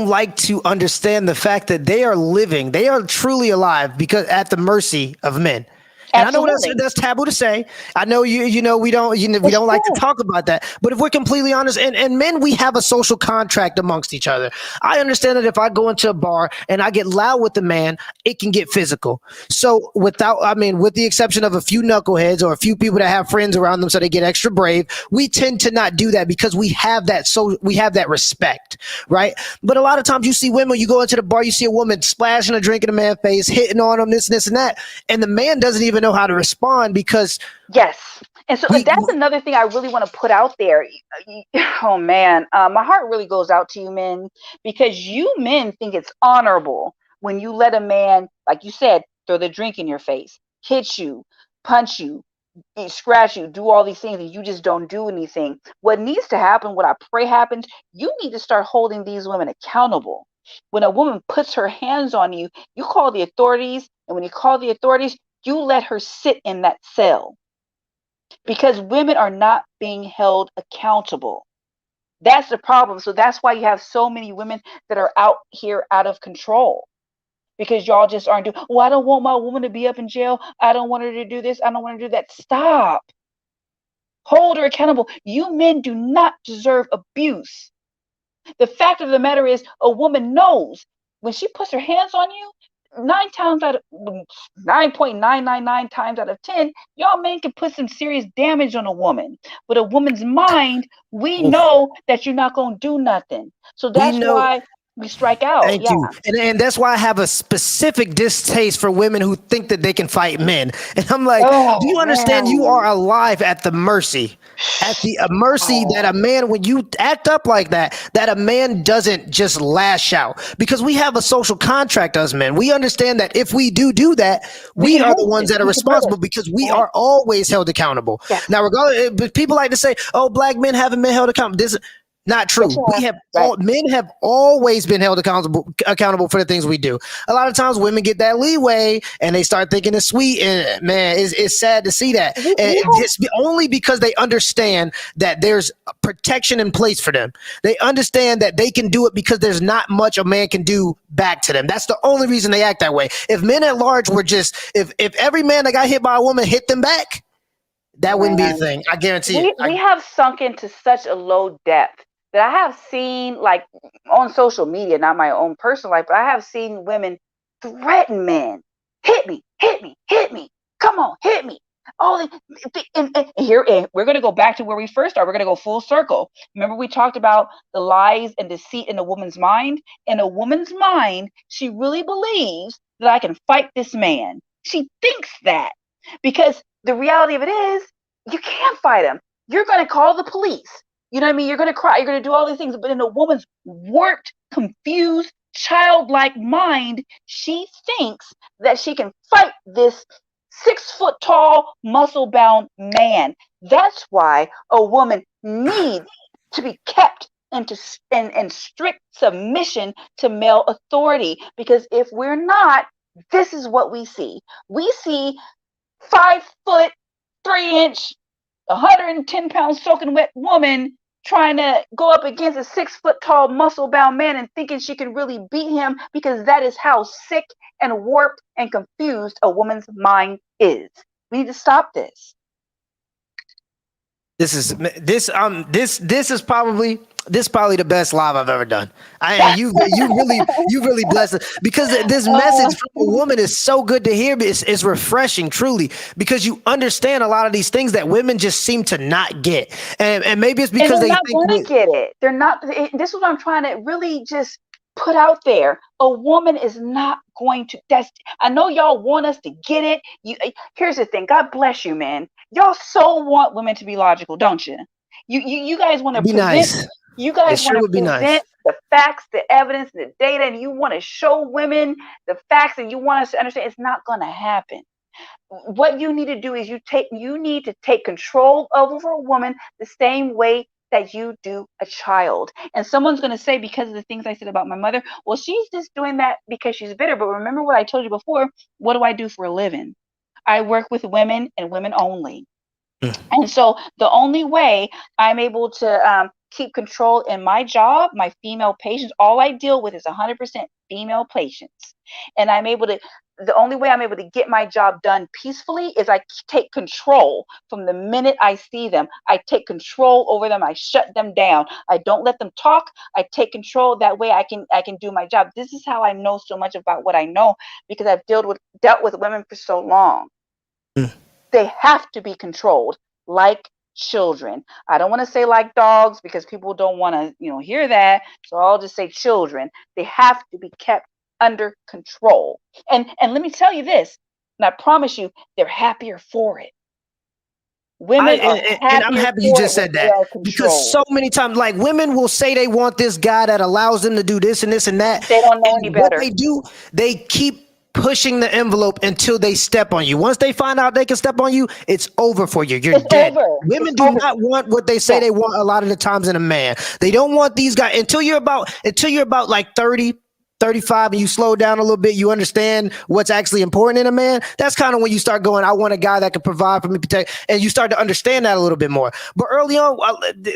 like to understand the fact that they are truly alive because at the mercy of men. And I know Absolutely. that's taboo to say. I know we It's don't like to true. talk about that. But if we're completely honest, and men, we have a social contract amongst each other. I understand that if I go into a bar and I get loud with the man, it can get physical. So with the exception of a few knuckleheads or a few people that have friends around them, so they get extra brave, we tend to not do that because we have that respect, right? But a lot of times you see women, you go into the bar, you see a woman splashing a drink in a man's face, hitting on him, this and that, and the man doesn't even know how to respond because Yes. And so we that's another thing I really want to put out there. Oh man, my heart really goes out to you men, because you men think it's honorable when you let a man, like you said, throw the drink in your face, hit you, punch you, scratch you, do all these things, and you just don't do anything. What needs to happen, what I pray happens, you need to start holding these women accountable. When a woman puts her hands on you, you call the authorities, and when you call the authorities, you let her sit in that cell, because women are not being held accountable. That's the problem. So that's why you have so many women that are out here out of control, because y'all just aren't doing. Well, I don't want my woman to be up in jail. I don't want her to do this. I don't want her to do that. Stop. Hold her accountable. You men do not deserve abuse. The fact of the matter is, a woman knows when she puts her hands on you, 9.999 times out of 10, y'all men can put some serious damage on a woman. With a woman's mind, we know that you're not going to do nothing. So we that's know. why we strike out. Thank Yeah. you. And that's why I have a specific distaste for women who think that they can fight men. And I'm like, do Oh you understand you man. are alive at the mercy? At the mercy that a Oh, man, when you act up like that, that a man doesn't just lash out. Because we have a social contract, us men. We understand that if we do that, we we can are hurt the ones you. that are We can hurt responsible us. because we Right. are always held accountable. Yes. Now, regardless, but people like to say, oh, black men haven't been held accountable. This not Yes, true. you We are. have Right. men have always been held accountable for the things we do. A lot of times women get that leeway and they start thinking it's sweet, and man, it's sad to see that. And We have. it's only because they understand that there's protection in place for them. They understand that they can do it because there's not much a man can do back to them. That's the only reason they act that way. If men at large were just, if every man that got hit by a woman hit them back, that wouldn't be a Man. thing. I guarantee it. We have sunk into such a low depth that I have seen, like, on social media, not my own personal life, but I have seen women threaten men. Hit me, hit me, hit me. Come on, hit me. Oh, and here, and we're going to go back to where we first started. We're going to go full circle. Remember, we talked about the lies and deceit in a woman's mind. In a woman's mind, she really believes that I can fight this man. She thinks that, because the reality of it is, you can't fight him. You're going to call the police. You know what I mean? You're going to cry. You're going to do all these things. But in a woman's warped, confused, childlike mind, she thinks that she can fight this 6 foot tall, muscle bound man. That's why a woman needs to be kept in strict submission to male authority. Because if we're not, this is what we see. We see 5 foot 3 inch, 110 pound soaking wet woman trying to go up against a 6 foot tall muscle bound man and thinking she can really beat him, because that is how sick and warped and confused a woman's mind is. We need to stop this. This is probably the best live I've ever done. You really blessed us because this message from a woman is so good to hear. It's refreshing, truly, because you understand a lot of these things that women just seem to not get, and maybe it's And because they're they not think going to get it. They're not. This is what I'm trying to really just put out there. A woman is not going to. I know y'all want us to get it. Here's the thing. God bless you, man. Y'all so want women to be logical, don't you? You guys want to it'd be prevent. nice. You It guys want sure to would be prevent nice. the facts, the evidence, the data, and you want to show women the facts and you want us to understand, it's not going to happen. What you need to do is you need to take control over a woman the same way that you do a child. And someone's going to say, because of the things I said about my mother, well, she's just doing that because she's bitter. But remember what I told you before, what do I do for a living? I work with women and women only. And so the only way I'm able to keep control in my job, my female patients, all I deal with is 100% female patients. And the only way I'm able to get my job done peacefully is I take control from the minute I see them. I take control over them. I shut them down. I don't let them talk. I take control. That way I can do my job. This is how I know so much about what I know, because I've dealt with women for so long. They have to be controlled like children. I don't want to say like dogs because people don't want to, hear that. So I'll just say children. They have to be kept under control. And let me tell you this, and I promise you, they're happier for it. Women are happier and I'm happy you just said that, because so controlled. many times, like, women will say they want this guy that allows them to do this and this and that. They don't know any And what better. they do, they keep pushing the envelope until they step on you. Once they find out they can step on you, it's over for you. You're It's dead. over. It's Women do over. not want what they say Yeah. they want a lot of the times in a man. They don't want these guys until you're about like 30, 35, and you slow down a little bit, you understand what's actually important in a man. That's kind of when you start going, I want a guy that can provide for me, protect, and you start to understand that a little bit more. But early on,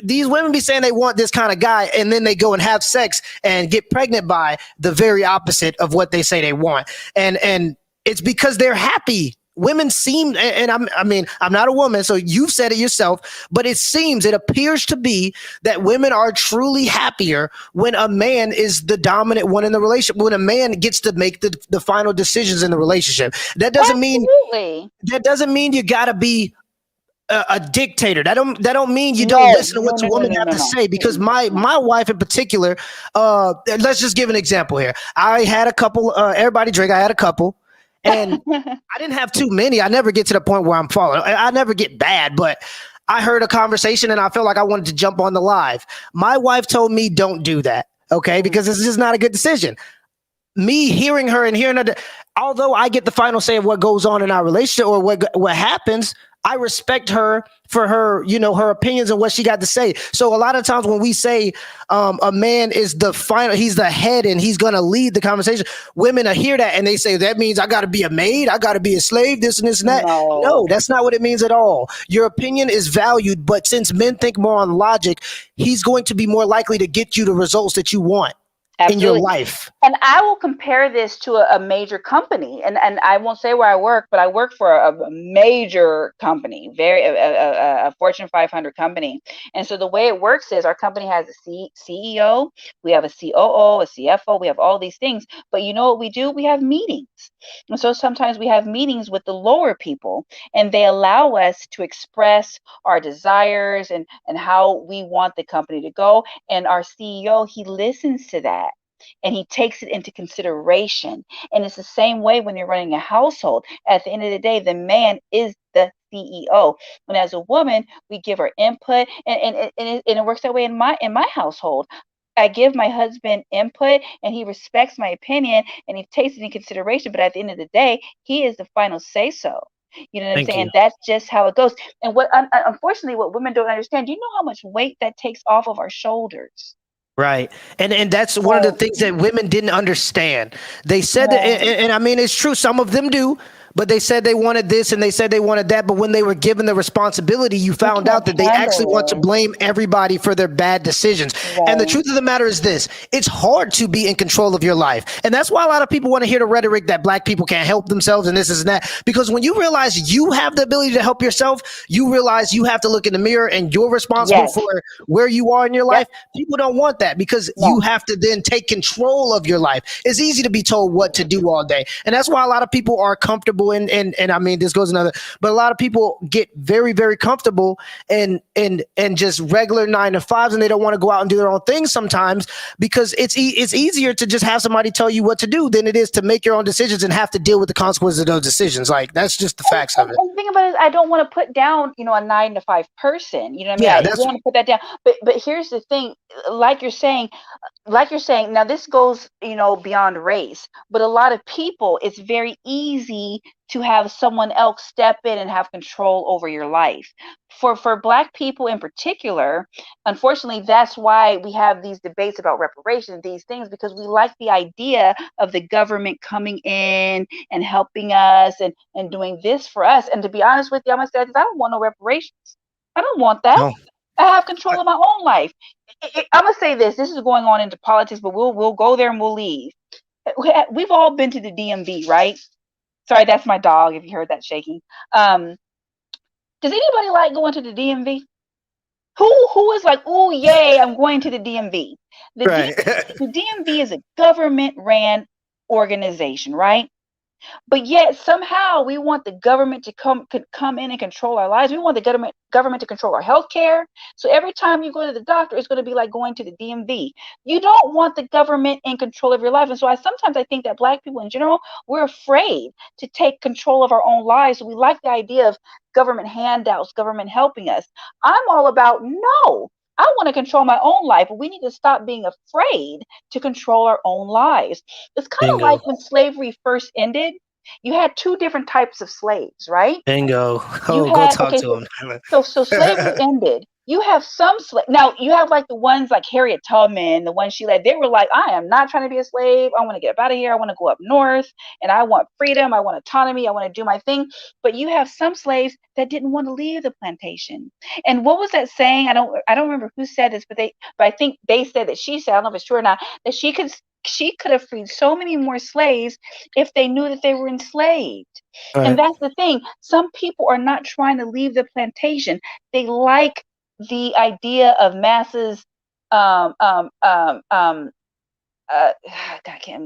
these women be saying they want this kind of guy, and then they go and have sex and get pregnant by the very opposite of what they say they want. And it's because they're happy. Women seem, and I'm not a woman, so you've said it yourself, but it appears to be that women are truly happier when a man is the dominant one in the relationship, when a man gets to make the final decisions in the relationship. That doesn't mean you gotta be a dictator. That don't mean you don't listen to what your woman have to say. Because my wife in particular, let's just give an example here. I had a couple. Everybody drink. I had a couple. And I didn't have too many. I never get to the point where I'm falling. I never get bad, but I heard a conversation and I felt like I wanted to jump on the live. My wife told me, don't do that, okay? Because this is just not a good decision. Me hearing her and hearing her, although I get the final say of what goes on in our relationship or what happens, I respect her for her, her opinions and what she got to say. So a lot of times when we say a man is the final, he's the head and he's going to lead the conversation, women hear that and they say, that means I got to be a maid, I got to be a slave, this and this and that. No, that's not what it means at all. Your opinion is valued, but since men think more on logic, he's going to be more likely to get you the results that you want. Absolutely. In your life. And I will compare this to a major company, and I won't say where I work, but I work for a major company, a Fortune 500 company. And so the way it works is our company has a CEO, we have a COO, a CFO, we have all these things. But you know what we do? We have meetings. And so sometimes we have meetings with the lower people, and they allow us to express our desires and how we want the company to go. And our CEO, he listens to that. And he takes it into consideration. And it's the same way when you're running a household. At the end of the day, the man is the CEO. And as a woman, we give our input, and it works that way in my household. I give my husband input and he respects my opinion and he takes it in consideration. But at the end of the day, he is the final say so. You know what I'm saying? That's just how it goes. And unfortunately, what women don't understand, do you know how much weight that takes off of our shoulders? Right. And that's one of the things that women didn't understand. They said that, and I mean, it's true. Some of them do, but they said they wanted this and they said they wanted that. But when they were given the responsibility, you found out that they actually want to blame everybody for their bad decisions. Right. And the truth of the matter is this: it's hard to be in control of your life. And that's why a lot of people want to hear the rhetoric that black people can't help themselves and this and that. Because when you realize you have the ability to help yourself, you realize you have to look in the mirror and you're responsible for where you are in your life. People don't want that because you have to then take control of your life. It's easy to be told what to do all day. And that's why a lot of people are comfortable people, and I mean, this goes another, but a lot of people get very, very comfortable and just regular 9 to 5s, and they don't want to go out and do their own thing sometimes because it's easier to just have somebody tell you what to do than it is to make your own decisions and have to deal with the consequences of those decisions. Like, that's just the facts of it. And the thing about it is, I don't want to put down, a 9 to 5 person. You know what I mean? Yeah, I that's don't want to put that down. But here's the thing, like you're saying, now this goes, beyond race, but a lot of people, it's very easy to have someone else step in and have control over your life. For Black people in particular, unfortunately, that's why we have these debates about reparations, these things, because we like the idea of the government coming in and helping us and doing this for us. And to be honest with you, I'm gonna say this, I don't want no reparations. I don't want that. no. I have control of my own life. I'm gonna say this. This is going on into politics, but we'll go there and we'll leave. We've all been to the DMV, right? Sorry, that's my dog. If you heard that shaking. Does anybody like going to the DMV? Who is like, oh yay, I'm going to the DMV? The Right. the DMV is a government ran organization, right? But yet somehow we want the government to come in and control our lives. We want the government to control our health care. So every time you go to the doctor, it's going to be like going to the DMV. You don't want the government in control of your life. And so I think that Black people in general, we're afraid to take control of our own lives. We like the idea of government handouts, government helping us. I'm all about no. I want to control my own life, but we need to stop being afraid to control our own lives. It's kind of like Bingo. when slavery first ended. You had two different types of slaves, right? Bingo. You Oh, go had talk okay, to him. so slavery ended. You have some now you have like the ones like Harriet Tubman, the ones she led. They were like, I am not trying to be a slave. I want to get up out of here. I want to go up north, and I want freedom. I want autonomy. I want to do my thing. But you have some slaves that didn't want to leave the plantation. And what was that saying? I don't remember who said this, but I think they said that she said, I don't know if it's true or not, that she could have freed so many more slaves if they knew that they were enslaved. And Right. that's the thing. Some people are not trying to leave the plantation. They like the idea of masses I'm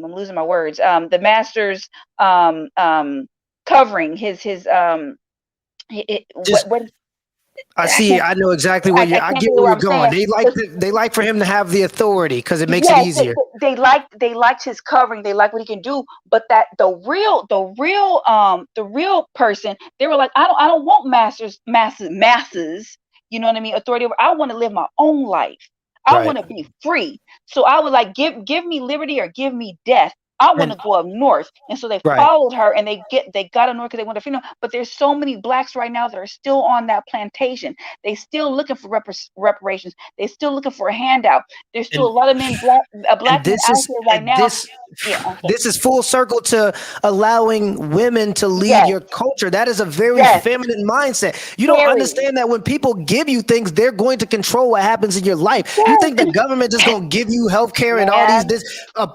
losing my words. The master's covering his Just what I I see. can't I know exactly I where you. I can't get think of where what you're I'm saying. going. They like for him to have the authority because it makes it Yes, easier. they liked his covering. They liked what he can do. But that the real person, they were like, I don't want masses. You know what I mean? Authority over. I want to live my own life. I Right. want to be free. So I would like give me liberty or give me death. I want And to go up north. And so they right. followed her and they got up north because they wanted freedom. But there's so many Blacks right now that are still on that plantation. They still looking for reparations. They still looking for a handout. There's still a And lot of black and men this out is here right and now. this Yeah, okay. this is full circle to allowing women to lead Yes, your culture. That is a very yes, feminine mindset. You don't very. understand that when people give you things, they're going to control what happens in your life. You Yes, think the government is going to give you health care and all these man, this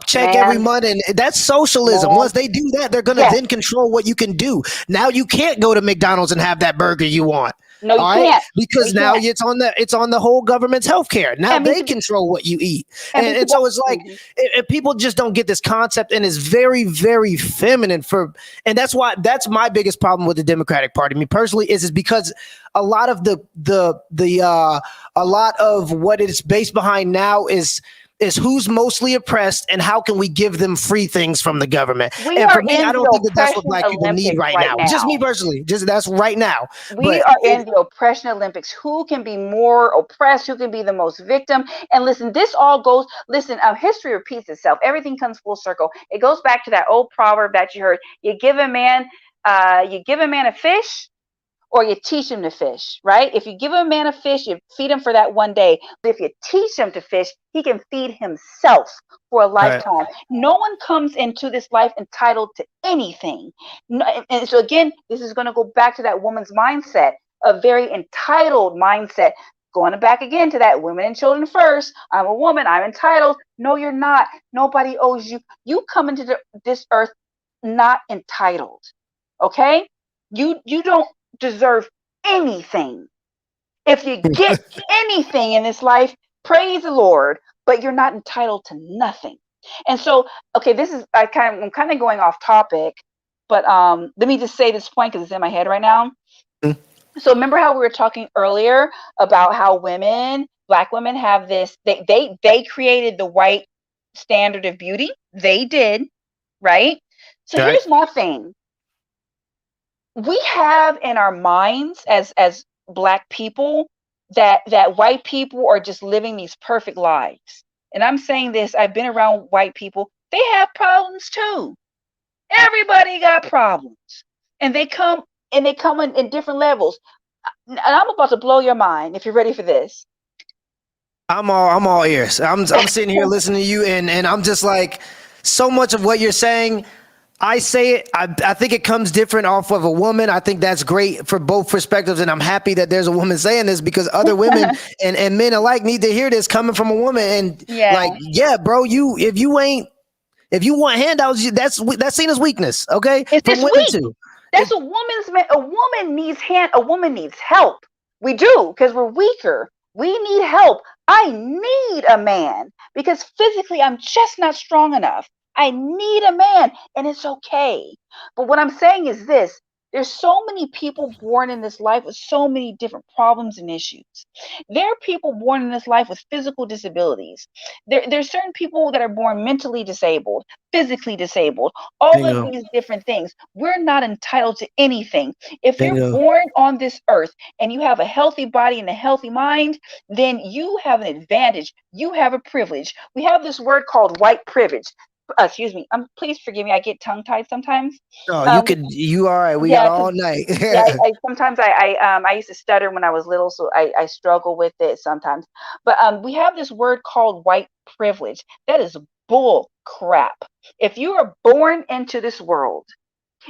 check every man, month, and that's socialism. man. Once they do that, they're going to Yes. then control what you can do. Now you can't go to McDonald's and have that burger you want. No, you All right, can't. No, because you now can't. it's on the whole government's health care. Now And they because control what you eat, and and, because and so it's like mhm. people just don't get this concept, and it's very, very feminine and that's my biggest problem with the Democratic Party. Me personally is because a lot of a lot of what it's based behind now is who's mostly oppressed and how can we give them free things from the government. We And are for me, I in don't the think that that's what oppression Black people need Olympics right right now. Just me now. personally, just that's right now. We But are in the oppression Olympics. Who can be more oppressed? Who can be the most victim? And listen, this all goes. Listen, history repeats itself. Everything comes full circle. It goes back to that old proverb that you heard: you give a man a fish, or you teach him to fish, right? If you give a man a fish, you feed him for that one day. But if you teach him to fish, he can feed himself for a right, lifetime. No one comes into this life entitled to anything. No, and so again, this is going to go back to that woman's mindset, a very entitled mindset. Going back again to that women and children first. I'm a woman. I'm entitled. No, you're not. Nobody owes you. You come into this earth not entitled. Okay? You don't deserve anything. If you get anything in this life, praise the Lord, but you're not entitled to nothing. And so, okay, I'm kind of going off topic, but let me just say this point because it's in my head right now. Mm. So remember how we were talking earlier about how women, black women, have this, they created the white standard of beauty. They did, right? So Right. here's my thing. We have in our minds as black people that white people are just living these perfect lives. And I'm saying this, I've been around white people. They have problems too. Everybody got problems. And they come in different levels. And I'm about to blow your mind if you're ready for this. I'm all ears. I'm sitting here listening to you, and I'm just like, so much of what you're saying. I say it. I think it comes different off of a woman. I think that's great for both perspectives, and I'm happy that there's a woman saying this because other women and men alike need to hear this coming from a woman. And Yeah. like, yeah, bro, if you want handouts, that's seen as weakness. Okay, from It's women weak. too. That's a woman needs a woman needs help. We do because we're weaker. We need help. I need a man because physically I'm just not strong enough. I need a man and it's okay. But what I'm saying is this, there's so many people born in this life with so many different problems and issues. There are people born in this life with physical disabilities. There's certain people that are born mentally disabled, physically disabled, all of Bingo, these different things. We're not entitled to anything. If you're bingo. born on this earth and you have a healthy body and a healthy mind, then you have an advantage. You have a privilege. We have this word called white privilege. Excuse me. Please forgive me. I get tongue tied sometimes. No, Um, you all right. We got yeah, because all night. yeah, I sometimes I used to stutter when I was little, so I struggle with it sometimes. But we have this word called white privilege. That is bull crap. If you are born into this world,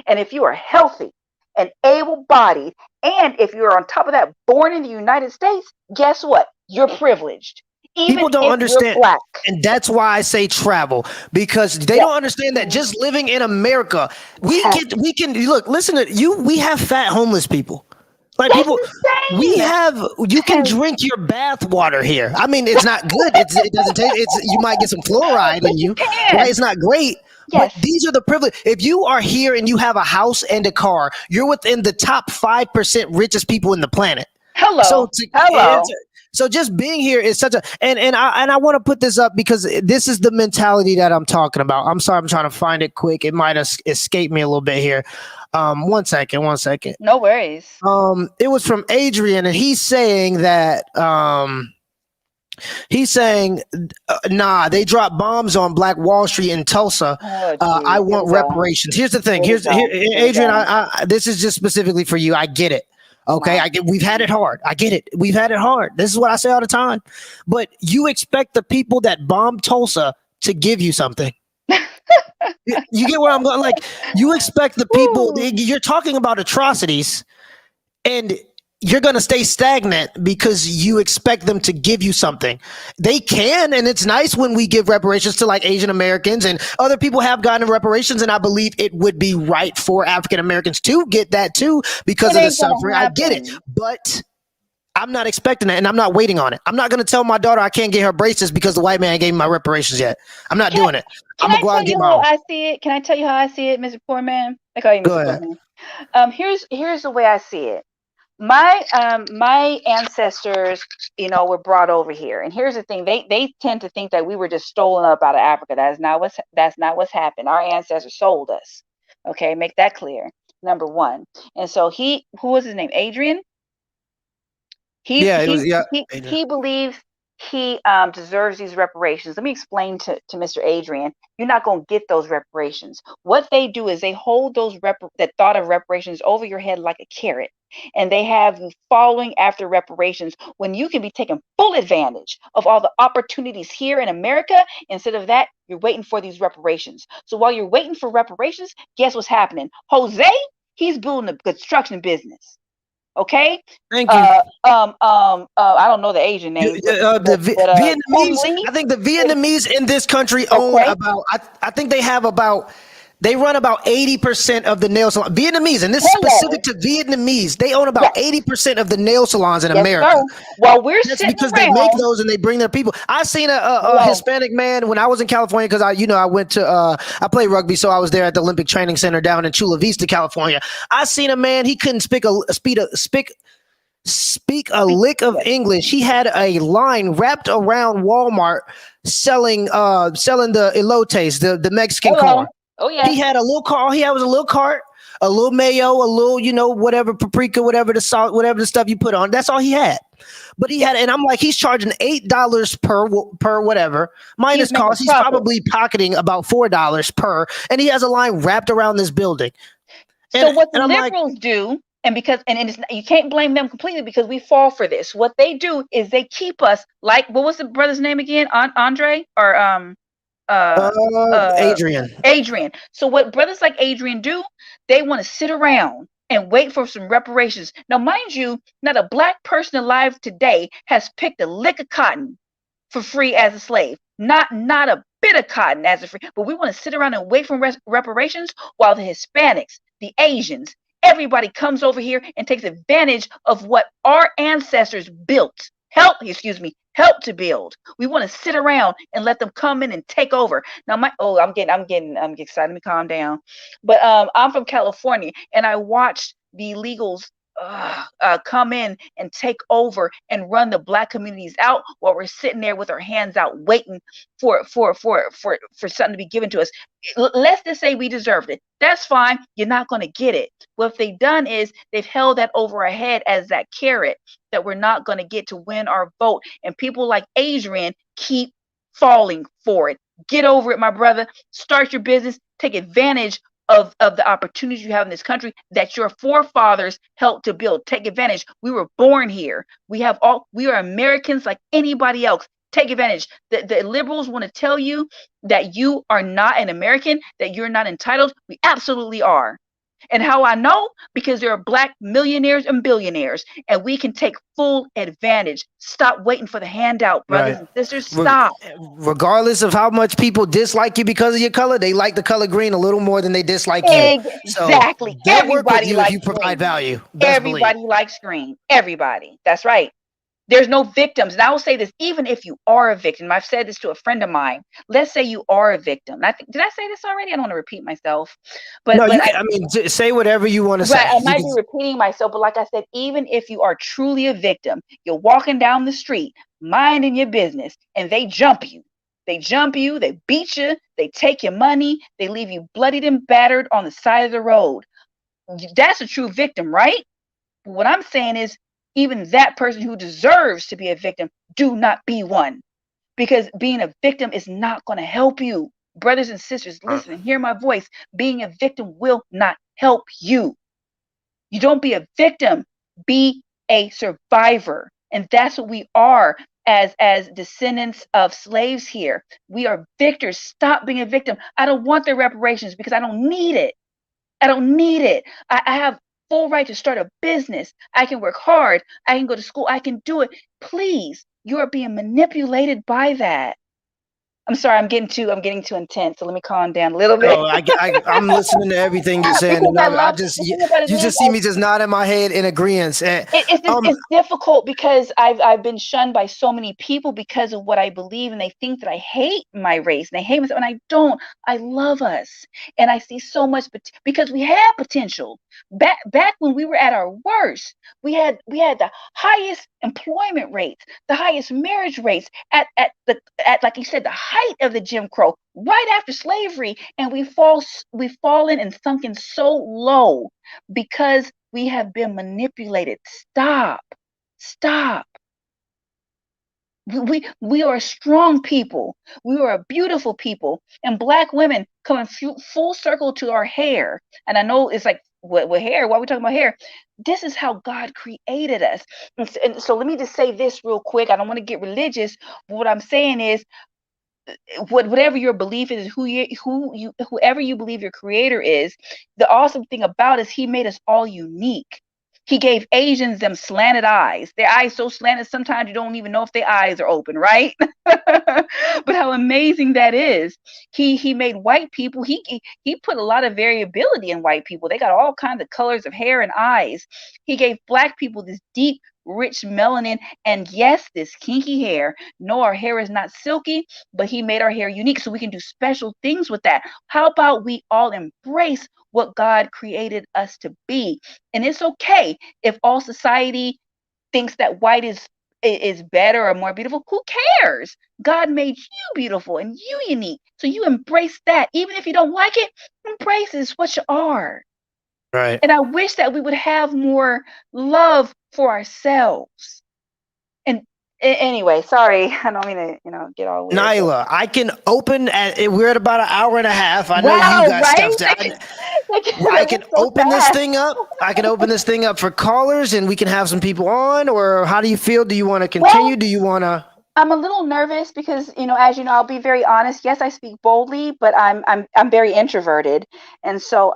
and if you are healthy and able-bodied, and if you're on top of that born in the United States, guess what? You're privileged, even People don't if you're understand, black. and that's why I say travel, because they Yeah. don't understand that just living in America, Yes. we can look, listen to you. We have fat homeless people, like That's people. We insane. have, you can drink your bath water here. I mean, it's not good. It doesn't taste. You might get some fluoride But in you you, right? can. It's not great. But Yes. these are the privilege. If you are here and you have a house and a car, you're within the top 5% richest people in the planet. So Hello. it's, Hello. so just being here is such a, and I want to put this up because this is the mentality that I'm talking about. I'm sorry, I'm trying to find it quick. It might have escaped me a little bit here. One second, one second. No worries. It was from Adrian, and he's saying that nah, they dropped bombs on Black Wall Street in Tulsa. Oh, I geez. Here we want go. reparations. Here's the thing. Here we go. Here we Adrian. go. This is just specifically for you. I get it. Okay, Wow. we've had it hard. I get it. We've had it hard. This is what I say all the time. But you expect the people that bombed Tulsa to give you something. You get where I'm going? Like, you expect the people, Whew. you're talking about atrocities, and you're going to stay stagnant because you expect them to give you something. They can, and it's nice when we give reparations to like Asian Americans, and other people have gotten reparations, and I believe it would be right for African Americans to get that too because It of the ain't gonna suffering. I get it, happen. but I'm not expecting that, and I'm not waiting on it. I'm not going to tell my daughter I can't get her braces because the white man gave me my reparations yet. I'm not Can I, doing it. can I'm going I to go out tell and get you my how own. I see it? Can I tell you how I see it, Mr. Poor Man? I call you Go Mr. Poor ahead. Man. Here's the way I see it. My ancestors, were brought over here, and here's the thing: they tend to think that we were just stolen up out of Africa. That's not what's happened. Our ancestors sold us. Okay, make that clear. Number one. And so who was his name? Adrian. He Yeah, it he was, yeah. he Adrian. he believes he deserves these reparations. Let me explain to Mr. Adrian. You're not going to get those reparations. What they do is they hold that thought of reparations over your head like a carrot, and they have you following after reparations when you can be taking full advantage of all the opportunities here in America. Instead of that, you're waiting for these reparations. So while you're waiting for reparations, guess what's happening? Jose, he's building a construction business. Okay. Thank you. I don't know the Asian names, but Kung Vietnamese. Lee. I think the Vietnamese in this country own Okay. about. I think they have about. They run about 80% of the nail salon. Vietnamese, and this is Hello. specific to Vietnamese, they own about Yes. 80% of the nail salons in Yes, America. sir. While we're That's sitting because they make around, those and they bring their people. I seen a hello. Hispanic man when I was in California because I went to I played rugby, so I was there at the Olympic Training Center down in Chula Vista, California. I seen a man, he couldn't speak a lick of Yes. English. He had a line wrapped around Walmart selling the elotes, the Mexican Hello. corn. Oh He yes. had a little car. All he had was a little cart, a little mayo, a little, whatever paprika, whatever the salt, whatever the stuff you put on. That's all he had. But he Yes. had, and I'm like, he's charging $8 per whatever He's minus making cost. He's profit. probably pocketing about $4 per, and he has a line wrapped around this building. So what the And I'm like, liberals do, and you can't blame them completely because we fall for this. What they do is they keep us like, what was the brother's name again? Andre or uh uh Adrian. Adrian. So what brothers like Adrian do, they want to sit around and wait for some reparations. Now, mind you, not a black person alive today has picked a lick of cotton for free as a slave. Not a bit of cotton as a free. But we want to sit around and wait for reparations while the Hispanics, the Asians, everybody comes over here and takes advantage of what our ancestors built. Help to build. We want to sit around and let them come in and take over. Now, I'm getting excited. Let me calm down. But I'm from California, and I watched the illegals come in and take over and run the black communities out while we're sitting there with our hands out waiting for something to be given to us. Let's just say we deserved it. That's fine. You're not going to get it. What they've done is they've held that over our head as that carrot that we're not going to get to win our vote. And people like Adrian keep falling for it. Get over it, my brother. Start your business. Take advantage of the opportunities you have in this country that your forefathers helped to build. Take advantage. We were born here. We are Americans like anybody else. Take advantage. The liberals want to tell you that you are not an American, that you're not entitled. We absolutely are. And how I know? Because there are black millionaires and billionaires, and we can take full advantage. Stop waiting for the handout, brothers right. and sisters. Re- Stop. Regardless of how much people dislike you because of your color, they like the color green a little more than they dislike you. So Exactly. they'll work with Everybody you if you likes provide green. value. Best believe. Everybody likes green. Everybody. That's right. There's no victims. And I will say this, even if you are a victim, I've said this to a friend of mine. Let's say you are a victim. Did I say this already? I don't want to repeat myself. No, But you can. I mean, say whatever you want to right, say. I You might can. be repeating myself, but like I said, even if you are truly a victim, you're walking down the street, minding your business, and they jump you. They jump you, they beat you, they take your money, they leave you bloodied and battered on the side of the road. That's a true victim, right? What I'm saying is, even that person who deserves to be a victim, do not be one. Because being a victim is not going to help you. Brothers and sisters, listen and hear my voice. Being a victim will not help you. You don't be a victim, be a survivor. And that's what we are as descendants of slaves here. We are victors. Stop being a victim. I don't want the reparations because I don't need it. I don't need it. I have full right to start a business. I can work hard. I can go to school. I can do it. Please, you are being manipulated by that. I'm sorry, I'm getting too intense. So let me calm down a little bit. No, I'm listening to everything you're saying, Because and I I love just the thing about it you is just see me just nodding my head in agreement. Um, it's difficult because I've been shunned by so many people because of what I believe, and they think that I hate my race and they hate myself, and I don't. I love us, and I see so much, because we had potential back when we were at our worst. We had the highest employment rates, the highest marriage rates at like you said, the height of the Jim Crow, right after slavery, and we've fallen and sunken so low because we have been manipulated. Stop. We are strong people. We are a beautiful people, and black women coming full circle to our hair. And I know it's like, what hair? Why are we talking about hair? This is how God created us. And so let me just say this real quick. I don't want to get religious, but what I'm saying is, whatever your belief is, whoever you believe your creator is, the awesome thing about is he made us all unique. He gave Asians them slanted eyes. Their eyes so slanted sometimes you don't even know if their eyes are open, right? But how amazing that is. He made white people, he put a lot of variability in white people. They got all kinds of colors of hair and eyes. He gave black people this deep, rich melanin, and yes, this kinky hair. No, our hair is not silky, but he made our hair unique so we can do special things with that. How about we all embrace what God created us to be? And it's okay if all society thinks that white is better or more beautiful. Who cares? God made you beautiful and you unique. So you embrace that. Even if you don't like it, embrace it. It's what you are. Right. And I wish that we would have more love for ourselves. And anyway, sorry, I don't mean to, get all weird. But Nyla, I can open we're at about an hour and a half. I know you wow, got stuff right? to. I That can went so open this fast. thing up. I can open this thing up for callers, and we can have some people on. Or how do you feel? Do you want to Well, continue? Do you want to? I'm a little nervous because, as you know, I'll be very honest. Yes, I speak boldly, but I'm very introverted, and so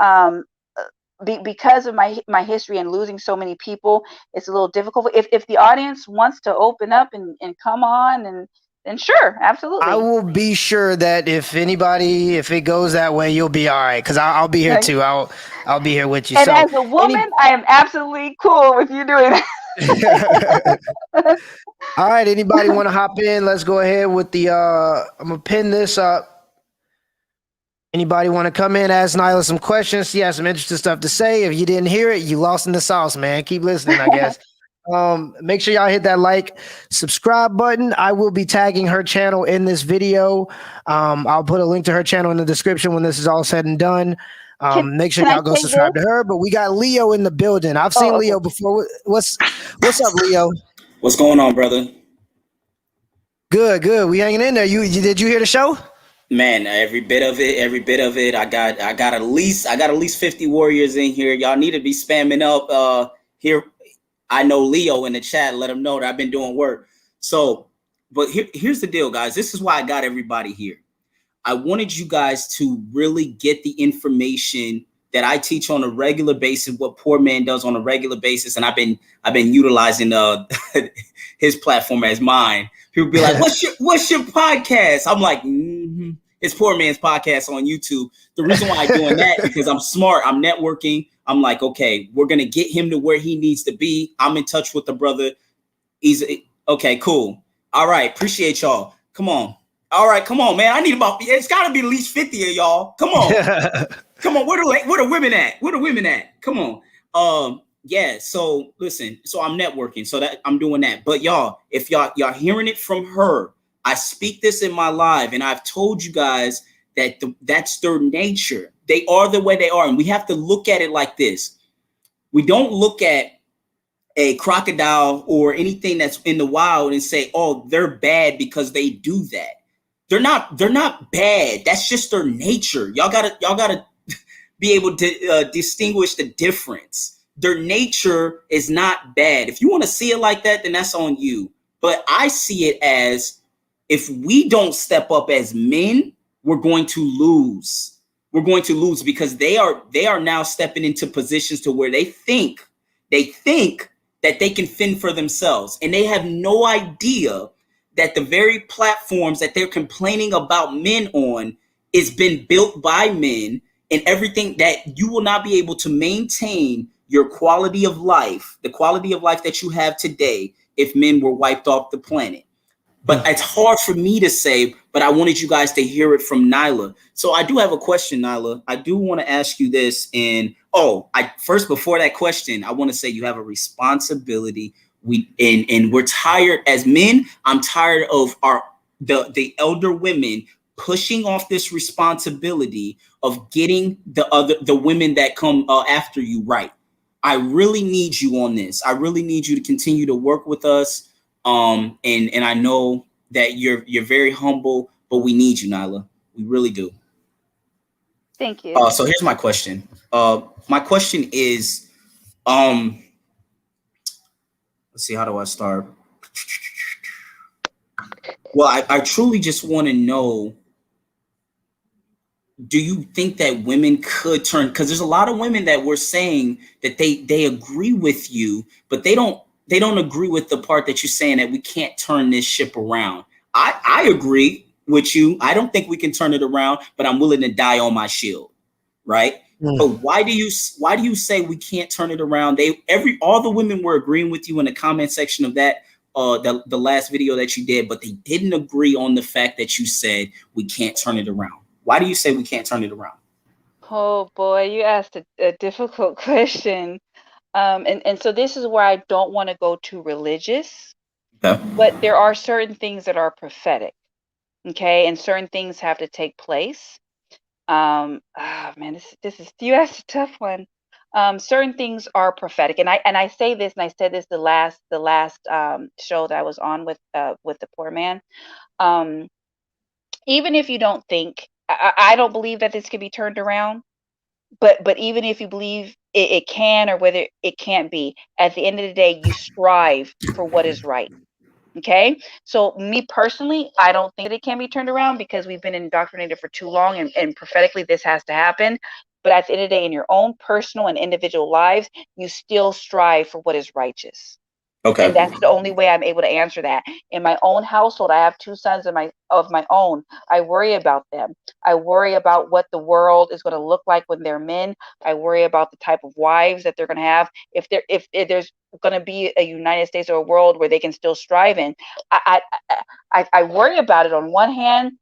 because of my history and losing so many people, it's a little difficult. If the audience wants to open up and come on, and then sure, I absolutely. will be sure that if it goes that way, you'll be all right. Because I'll be here Right. too. I'll be here with you. And So as a any. woman, I am absolutely cool with you doing that. All right. Anybody want to hop in? Let's go ahead with the. I'm gonna pin this up. Anybody want to come in, ask Nyla some questions? She has some interesting stuff to say. If you didn't hear it, you lost in the sauce, man. Keep listening, I guess. Make sure y'all hit that like, subscribe button. I will be tagging her channel in this video. I'll put a link to her channel in the description when this is all said and done. can Make sure can I y'all go say subscribe this? to her. But we got Leo in the building. I've seen Oh, okay. Leo before. What's up, Leo? What's going on, brother? Good, good. We hanging in there. You did you hear the show? Man, every bit of it, every bit of it. I got at least 50 warriors in here. Y'all need to be spamming up here. I know Leo in the chat. Let him know that I've been doing work. So, but here's the deal, guys. This is why I got everybody here. I wanted you guys to really get the information that I teach on a regular basis, what Poor Man does on a regular basis, and I've been utilizing his platform as mine. People be like, "What's your podcast?" I'm like, "It's Poor Man's Podcast on YouTube." The reason why I'm doing that because I'm smart. I'm networking. I'm like, okay, we're gonna get him to where he needs to be. I'm in touch with the brother. He's okay, cool. All right, appreciate y'all. Come on. All right, come on, man. I need it's got to be at least 50 of y'all. Come on. Come on. Where the women at? Where the women at? Come on. Yeah, so listen, so I'm networking, so that I'm doing that. But y'all, if y'all hearing it from her, I speak this in my live, and I've told you guys that that's their nature. They are the way they are, and we have to look at it like this. We don't look at a crocodile or anything that's in the wild and say, "Oh, they're bad because they do that." They're not bad. That's just their nature. Y'all gotta be able to distinguish the difference. Their nature is not bad. If you want to see it like that, then that's on you. But I see it as if we don't step up as men, we're going to lose. We're going to lose because they are now stepping into positions to where they think that they can fend for themselves, and they have no idea that the very platforms that they're complaining about men on is been built by men, and everything that you will not be able to maintain your quality of life, the quality of life that you have today, if men were wiped off the planet. But it's hard for me to say, but I wanted you guys to hear it from Nyla. So I do have a question, Nyla. I do want to ask you this. And before that question, I want to say you have a responsibility. And we're tired as men. I'm tired of the elder women pushing off this responsibility of getting the women that come after you right. I really need you on this. I really need you to continue to work with us. And I know that you're very humble, but we need you, Nyla. We really do. Thank you. So here's my question. My question is, let's see, how do I start? Well, I truly just want to know do you think that women could turn, because there's a lot of women that were saying that they agree with you, but they don't agree with the part that you're saying that we can't turn this ship around. I agree with you. I don't think we can turn it around, but I'm willing to die on my shield, right? But why do you say we can't turn it around? All the women were agreeing with you in the comment section of that the last video that you did, but they didn't agree on the fact that you said we can't turn it around. Why do you say we can't turn it around? Oh boy, you asked a difficult question. And so this is where I don't want to go too religious, but there are certain things that are prophetic, okay, and certain things have to take place. Man, this is you asked a tough one. Certain things are prophetic, and I say this, and I said this the last show that I was on with the Poor Man. Even if you don't think, I don't believe that this can be turned around, but even if you believe it can, or whether it can't be, at the end of the day, you strive for what is right. Okay, so me personally, I don't think that it can be turned around because we've been indoctrinated for too long, and prophetically this has to happen. But at the end of the day, in your own personal and individual lives, you still strive for what is righteous. Okay. And that's the only way I'm able to answer that. In my own household, I have 2 sons of my own. I worry about them. I worry about what the world is going to look like when they're men. I worry about the type of wives that they're going to have. If there's going to be a United States or a world where they can still strive in, I worry about it on one hand,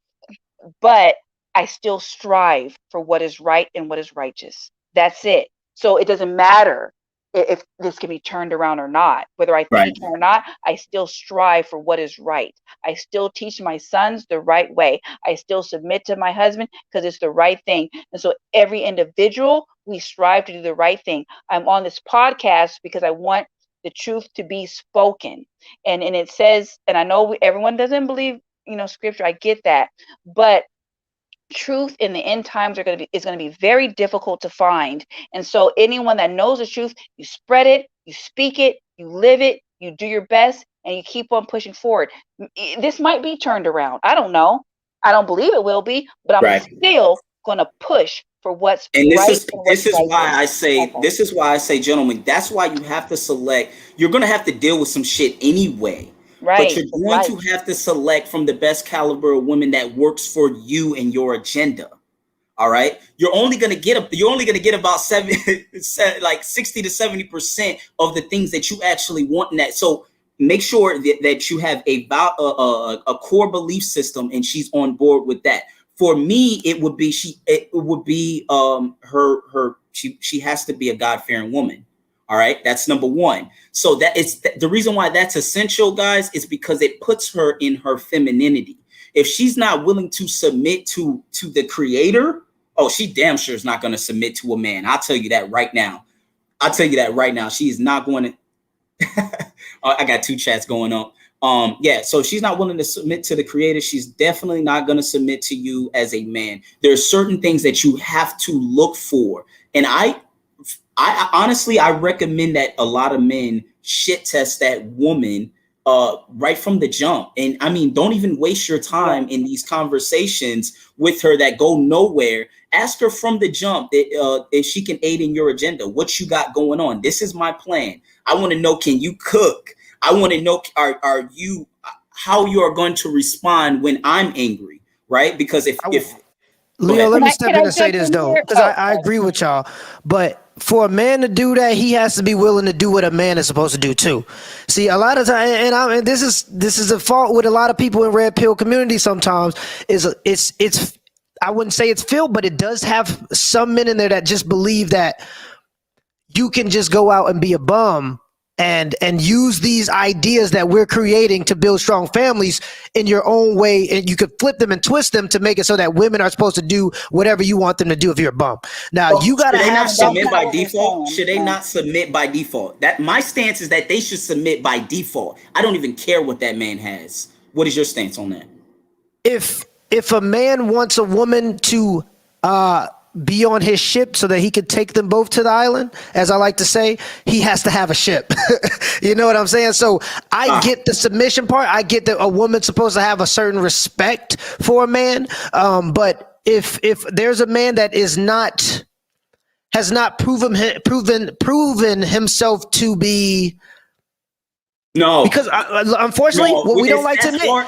but I still strive for what is right and what is righteous. That's it. So it doesn't matter if this can be turned around or not, whether I think it can or not. I still strive for what is right. I still teach my sons the right way. I still submit to my husband because it's the right thing. And so every individual, we strive to do the right thing. I'm on this podcast because I want the truth to be spoken. And it says, and I know everyone doesn't believe, scripture. I get that, but truth in the end times is going to be very difficult to find. And so anyone that knows the truth, you spread it, you speak it, you live it, you do your best, and you keep on pushing forward. This might be turned around. I don't know. I don't believe it will be, but I'm still going to push for what's and this right. This is why I say, gentlemen, that's why you have to select. You're going to have to deal with some shit anyway. Right. But you're going to have to select from the best caliber of women that works for you and your agenda. All right. You're only going to get about 60 to 70% of the things that you actually want in that. So make sure that you have a core belief system and she's on board with that. For me, it would be she has to be a God-fearing woman. All right, that's number one. So that is the reason why that's essential, guys, is because it puts her in her femininity. If she's not willing to submit to the creator, she damn sure is not going to submit to a man. I'll tell you that right now. She is not going to. I got 2 chats going on. So she's not willing to submit to the creator. She's definitely not going to submit to you as a man. There are certain things that you have to look for, and I honestly, I recommend that a lot of men shit test that woman right from the jump. And I mean, don't even waste your time in these conversations with her that go nowhere. Ask her from the jump if she can aid in your agenda. What you got going on? This is my plan. I want to know, can you cook? I want to know, how you are going to respond when I'm angry, right? Because if Leo, let me step in and say this though, because I agree with y'all, but for a man to do that, he has to be willing to do what a man is supposed to do too. See, a lot of times, and this is a fault with a lot of people in red pill community. Sometimes it's I wouldn't say it's filled, but it does have some men in there that just believe that you can just go out and be a bum and use these ideas that we're creating to build strong families in your own way, and you could flip them and twist them to make it so that women are supposed to do whatever you want them to do if you're a bum. Now you got to have submit by default. Should they not submit by default? That my stance is that they should submit by default. I don't even care what that man has. What is your stance on that? If a man wants a woman to be on his ship so that he could take them both to the island, as I like to say, he has to have a ship. You know what I'm saying? So I get the submission part. I get that a woman's supposed to have a certain respect for a man. But if there's a man that has not proven himself to be, No, because unfortunately, no. what we don't like to That's admit. hard.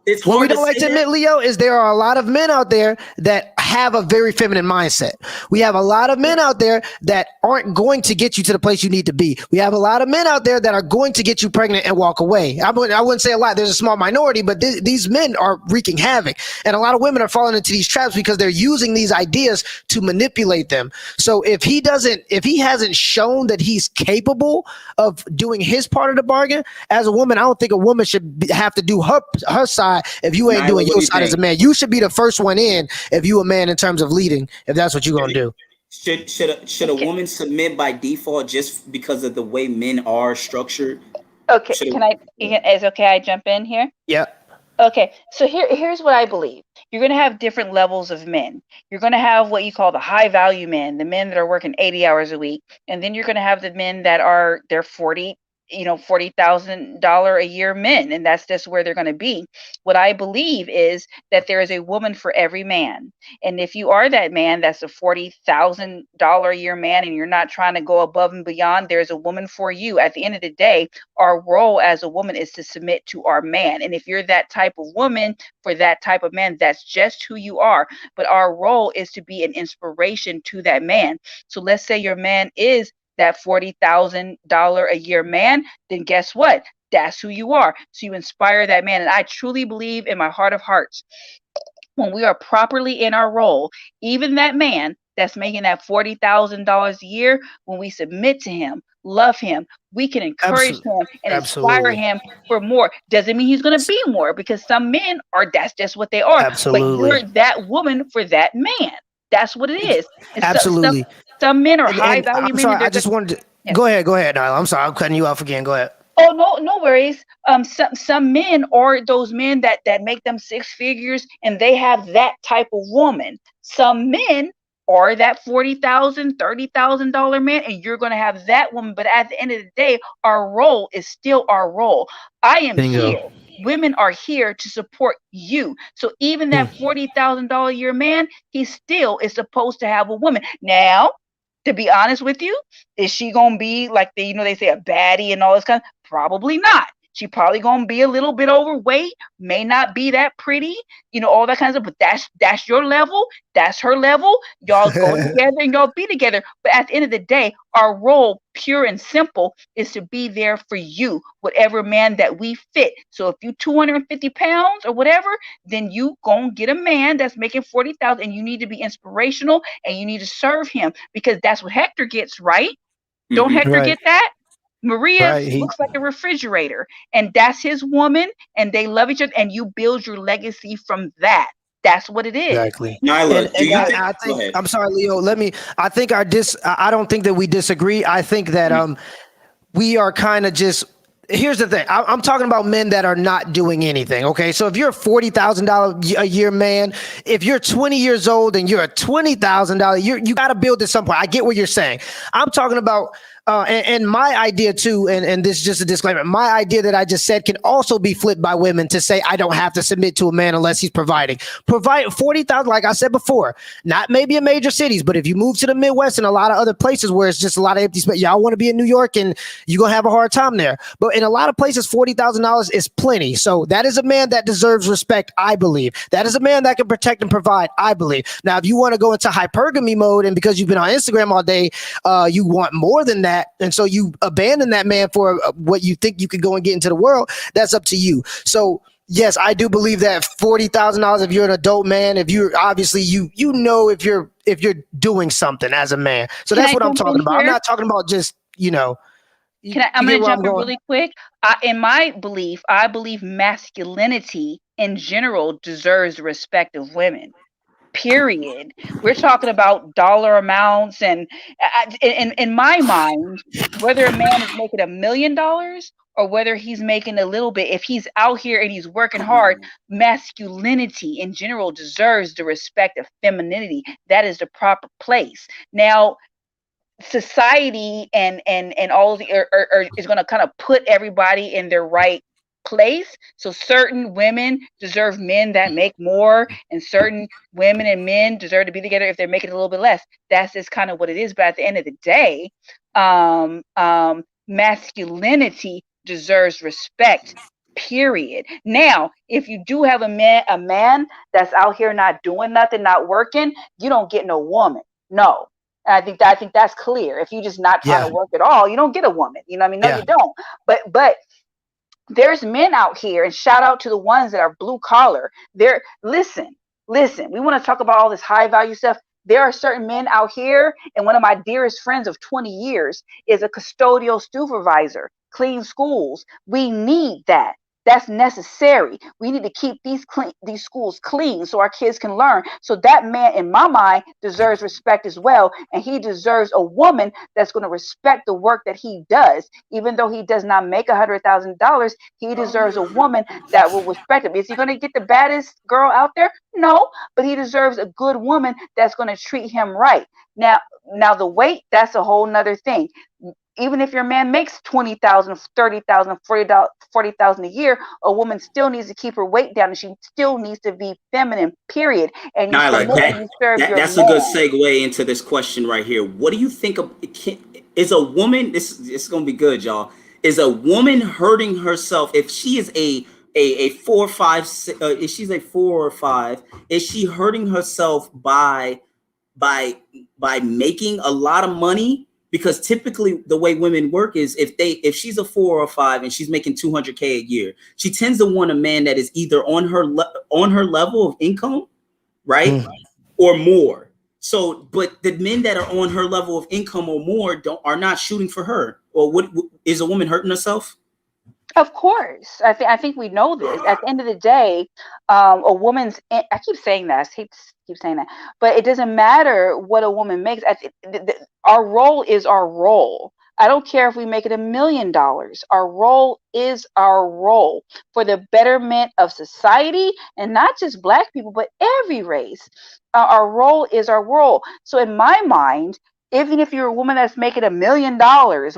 It's What we hard to don't like say to that. admit, Leo, is there are a lot of men out there that have a very feminine mindset. We have a lot of men out there that aren't going to get you to the place you need to be. We have a lot of men out there that are going to get you pregnant and walk away. I wouldn't say a lot. There's a small minority, but these men are wreaking havoc. And a lot of women are falling into these traps because they're using these ideas to manipulate them. So if he hasn't shown that he's capable of doing his part of the bargain, as a woman, I don't think a woman should have to do her side if you ain't Nyla, doing what your do you side as a think? man. You should be the first one in if you a man in terms of leading, if that's what you're gonna do. Should a Okay. woman submit by default just because of the way men are structured? Okay. Should Can I? Is okay? I jump in here. Yeah, Okay, so here's what I believe. You're going to have different levels of men. You're going to have what you call the high value men, the men that are working 80 hours a week, and then you're going to have the men that are they're 40, $40,000 a year men, and that's just where they're going to be. What I believe is that there is a woman for every man, and if you are that man, that's a $40,000 a year man, and you're not trying to go above and beyond. There's a woman for you. At the end of the day, our role as a woman is to submit to our man. And if you're that type of woman for that type of man, that's just who you are. But our role is to be an inspiration to that man. So let's say your man is that $40,000 a year man, then guess what? That's who you are. So you inspire that man. And I truly believe in my heart of hearts, when we are properly in our role, even that man that's making that $40,000 a year, when we submit to him, love him, we can encourage absolutely, him and inspire absolutely, him for more. Doesn't mean he's going to be more, because some men are, that's just what they are. But you're absolutely, that woman for that man. That's what it is. And absolutely. some men are high And value I'm men, sorry, and I they're good. just wanted to Yes. go ahead, Nyla. I'm sorry, I'm cutting you off again. Go ahead. Oh, no, no worries. Some men are those men that make them six figures, and they have that type of woman. Some men are that $30,000 man, and you're going to have that woman. But at the end of the day, our role is still our role. I am Bingo. here. Women are here to support you. So even that $40,000 a year man, he still is supposed to have a woman. Now, to be honest with you, is she gonna be like they say a baddie and all this kind of? Probably not. She probably gonna be a little bit overweight, may not be that pretty, all that kind of stuff. But that's your level, that's her level. Y'all go together and y'all be together. But at the end of the day, our role, pure and simple, is to be there for you, whatever man that we fit. So if you 250 pounds or whatever, then you gonna get a man that's making 40,000, and you need to be inspirational and you need to serve him, because that's what Hector gets, right? Don't Mhm. Hector Right, get that? Maria right. looks like a refrigerator, and that's his woman, and they love each other, and you build your legacy from that. That's what it is. Exactly. And Nyla, do and you I, think? I Go think ahead. I'm sorry, Leo. I think I don't think that we disagree. I think that we are kind of just. Here's the thing. I'm talking about men that are not doing anything. Okay, so if you're a $40,000 a year man, if you're 20 years old and you're a $20,000, you got to build at some point. I get what you're saying. I'm talking about. And my idea too, and this is just a disclaimer. My idea that I just said can also be flipped by women to say I don't have to submit to a man unless he's providing. Provide 40,000, like I said before, not maybe in major cities, but if you move to the Midwest and a lot of other places where it's just a lot of empty space, y'all want to be in New York and you're gonna have a hard time there. But in a lot of places, $40,000 is plenty. So that is a man that deserves respect, I believe. That is a man that can protect and provide, I believe. Now, if you want to go into hypergamy mode and because you've been on Instagram all day, you want more than that, and so you abandon that man for what you think you could go and get into the world, that's up to you. So yes, I do believe that $40,000, if you're an adult man, if you're obviously if you're doing something as a man. So Can that's I what I'm jump in talking about. I'm here? not talking about just I'm you going get to where jump I'm in going. really quick. In my belief, I believe masculinity in general deserves the respect of women. Period. We're talking about dollar amounts, and in my mind, whether a man is making $1 million or whether he's making a little bit, if he's out here and he's working hard, masculinity in general deserves the respect of femininity. That is the proper place. Now, society and all is going to kind of put everybody in their right place. So certain women deserve men that make more, and certain women and men deserve to be together if they're making a little bit less. That's just kind of what it is. But at the end of the day, masculinity deserves respect. Period. Now, if you do have a man that's out here not doing nothing, not working, you don't get no woman. No. And I think that's clear. If you're just not trying to work at all, you don't get a woman. You know what I mean? No, you don't. But there's men out here, and shout out to the ones that are blue collar. Listen, we want to talk about all this high value stuff. There are certain men out here, and one of my dearest friends of 20 years is a custodial supervisor, clean schools. We need that. That's necessary. We need to keep these schools clean so our kids can learn. So that man, in my mind, deserves respect as well, and he deserves a woman that's going to respect the work that he does. Even though he does not make $100,000, he deserves a woman that will respect him. Is he going to get the baddest girl out there? No, but he deserves a good woman that's going to treat him right. Now the weight, that's a whole nother thing. Even if your man makes $20,000, $30,000, $40,000 a year, a woman still needs to keep her weight down, and she still needs to be feminine. Period. And you Nyla, that's man. a good segue into this question right here. What do you think of? Is a woman? This is going to be good, y'all. Is a woman hurting herself if she is a 4 or 5? If she's a 4 or 5, is she hurting herself by making a lot of money? Because typically the way women work is if she's a 4 or 5 and she's making $200K a year, she tends to want a man that is either on her level of income, right, or more. So, but the men that are on her level of income or more are not shooting for her. Or what is a woman hurting herself? Of course, I think we know this. At the end of the day, a woman's. I keep saying that. I keep saying that, but it doesn't matter what a woman makes. Our role is our role. I don't care if we make it $1 million. Our role is our role for the betterment of society, and not just Black people, but every race. Our role is our role. So in my mind, even if you're a woman that's making $1 million,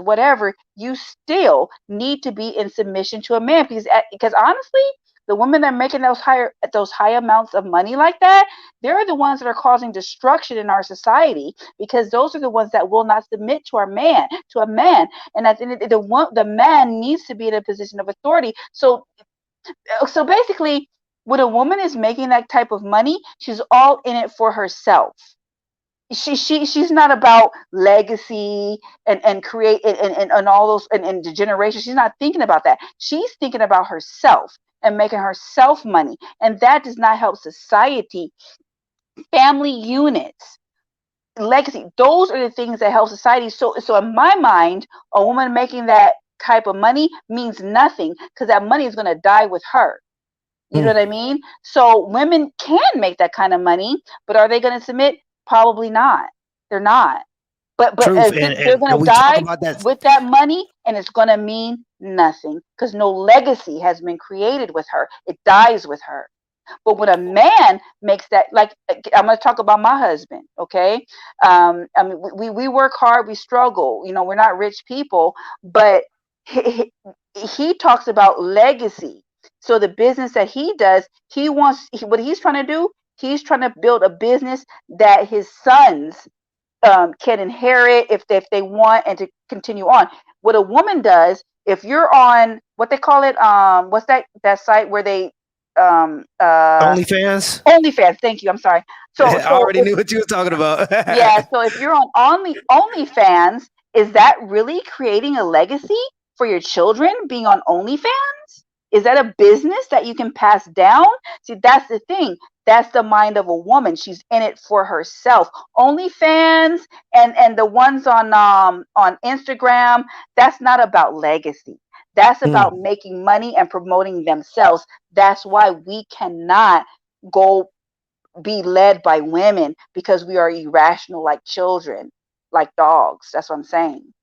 whatever, you still need to be in submission to a man, because honestly, the women that are making those high amounts of money like that, they're the ones that are causing destruction in our society, because those are the ones that will not submit to a man. And at the end of the man needs to be in a position of authority. So basically, when a woman is making that type of money, she's all in it for herself. She's not about legacy and create and all those and the generation. She's not thinking about that. She's thinking about herself and making herself money, and that does not help society. Family units, legacy, those are the things that help society. So in my mind, a woman making that type of money means nothing, because that money is going to die with her. You know what I mean? So women can make that kind of money, but are they going to submit? Probably not. They're not. But they're going to die with that money, and it's going to mean nothing, because no legacy has been created with her. It dies with her. But when a man makes that, like, I'm going to talk about my husband, okay? I mean, we work hard, we struggle. You know, we're not rich people, but he talks about legacy. So the business that he does, what he's trying to do, he's trying to build a business that his sons can inherit if they want, and to continue on. What a woman does, if you're on what they call it, what's that site where they OnlyFans. Thank you. I'm sorry. So I already knew what you were talking about. Yeah. So if you're on OnlyFans, is that really creating a legacy for your children, being on OnlyFans? Is that a business that you can pass down? See, that's the thing. That's the mind of a woman. She's in it for herself. OnlyFans and the ones on Instagram, that's not about legacy. That's about making money and promoting themselves. That's why we cannot go be led by women, because we are irrational like children, like dogs. That's what I'm saying.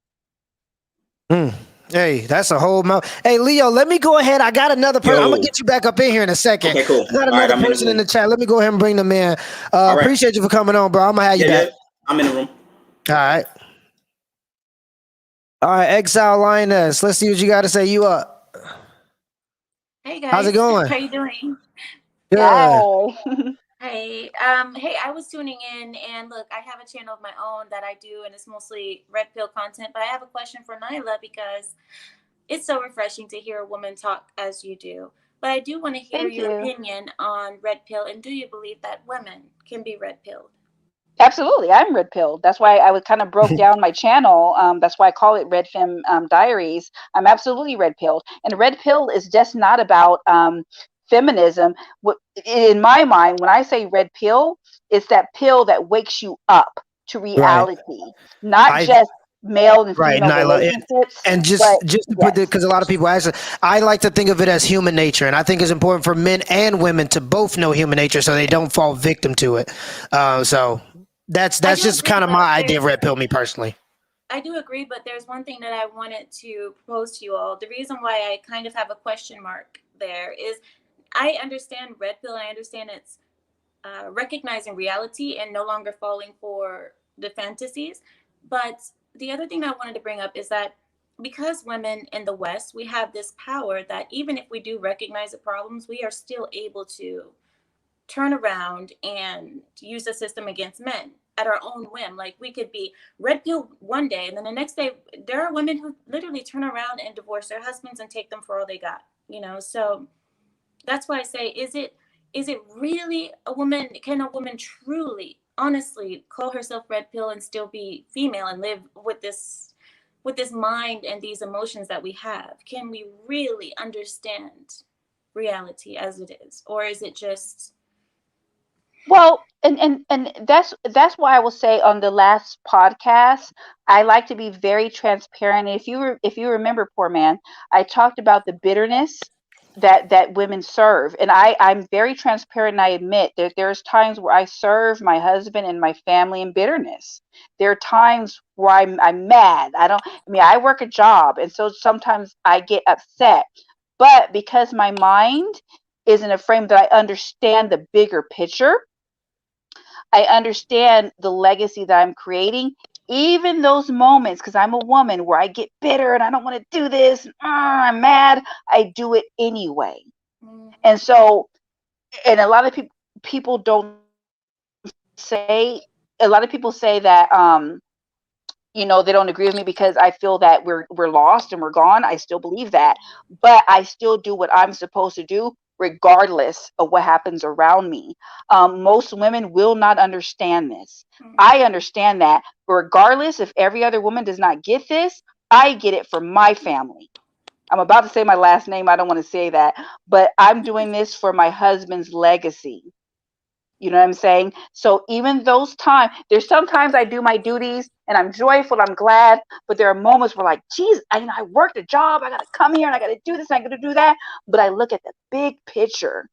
Hey, that's a whole mouth. Hey, Leo, let me go ahead. I got another person. I'm going to get you back up in here in a second. Okay, cool. I got another person in the chat. Let me go ahead and bring them in. Appreciate you for coming on, bro. I'm going to have you back. I'm in the room. All right. All right, Exile Lioness. Let's see what you got to say. You up. How's it guys. going? How you doing? Good. Hi. Hey, hey, I was tuning in, and look, I have a channel of my own that I do, and it's mostly red pill content. But I have a question for Nyla because it's so refreshing to hear a woman talk as you do. But I do want to hear Thank your you. opinion on red pill, and do you believe that women can be red pilled? Absolutely, I'm red pilled. That's why I would kind of broke down my channel. That's why I call it Red Femme Diaries. I'm absolutely red pilled, and red pill is just not about feminism. In my mind, when I say red pill, it's that pill that wakes you up to Right. reality, not I just male and right, female Nyla. relationships, And but just to put yes, it, because a lot of people ask, I like to think of it as human nature, and I think it's important for men and women to both know human nature so they don't fall victim to it. So I that's do just agree, kind of but my idea of there's red pill, me personally. I do agree, but there's one thing that I wanted to propose to you all. The reason why I kind of have a question mark there is I understand red pill. I understand it's recognizing reality and no longer falling for the fantasies. But the other thing I wanted to bring up is that because women in the West, we have this power that even if we do recognize the problems, we are still able to turn around and use the system against men at our own whim. Like we could be red pill one day, and then the next day, there are women who literally turn around and divorce their husbands and take them for all they got. So that's why I say, is it really a woman? Can a woman truly, honestly, call herself red pill and still be female and live with this mind and these emotions that we have? Can we really understand reality as it is, or is it just well, and that's why I will say on the last podcast, I like to be very transparent. If you remember, poor man, I talked about the bitterness that women serve, and I'm very transparent. And I admit that there's times where I serve my husband and my family in bitterness. There are times where I'm mad. I mean, I work a job, and so sometimes I get upset. But because my mind is in a frame that I understand the bigger picture, I understand the legacy that I'm creating. Even those moments, because I'm a woman where I get bitter and I don't want to do this, I'm mad, I do it anyway. mm, And so, and a lot of people don't say, a lot of people say that they don't agree with me because I feel that we're lost and we're gone. I still believe that, but I still do what I'm supposed to do regardless of what happens around me. Most women will not understand this. mm. I understand that, but regardless if every other woman does not get this, I get it for my family. I'm about to say my last name. I don't want to say that, but I'm doing this for my husband's legacy. You know what I'm saying? So even those times, there's sometimes I do my duties and I'm joyful, I'm glad, but there are moments where like, geez, I worked a job, I gotta come here and I gotta do this, and I gotta do that. But I look at the big picture.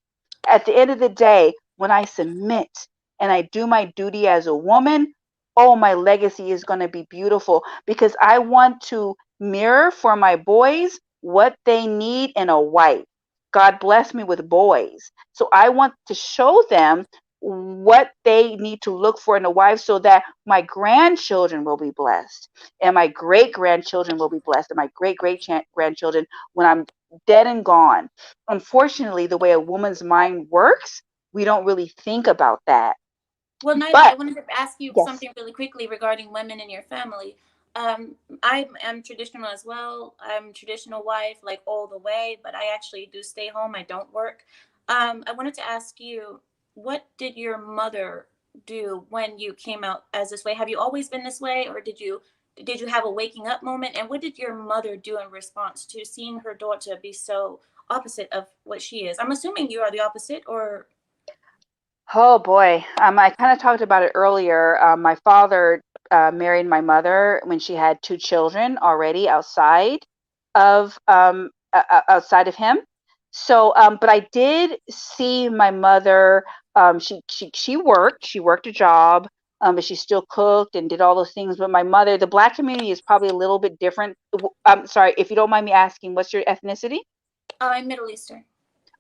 At the end of the day, when I submit and I do my duty as a woman, oh, my legacy is gonna be beautiful because I want to mirror for my boys what they need in a wife. God bless me with boys. So I want to show them what they need to look for in a wife so that my grandchildren will be blessed and my great grandchildren will be blessed and my great grandchildren when I'm dead and gone. Unfortunately, the way a woman's mind works, we don't really think about that. Well, Nyla, I But wanted to ask you yes, something really quickly regarding women in your family. I am traditional as well. I'm traditional wife, like all the way, but I actually do stay home. I don't work. I wanted to ask you, what did your mother do when you came out as this way? Have you always been this way, or did you have a waking up moment? And what did your mother do in response to seeing her daughter be so opposite of what she is? I'm assuming you are the opposite, or oh boy, I kind of talked about it earlier. My father married my mother when she had two children already outside of him. So, but I did see my mother. She worked a job, but she still cooked and did all those things. But my mother, the Black community is probably a little bit different. I'm sorry if you don't mind me asking, what's your ethnicity? I'm Middle Eastern.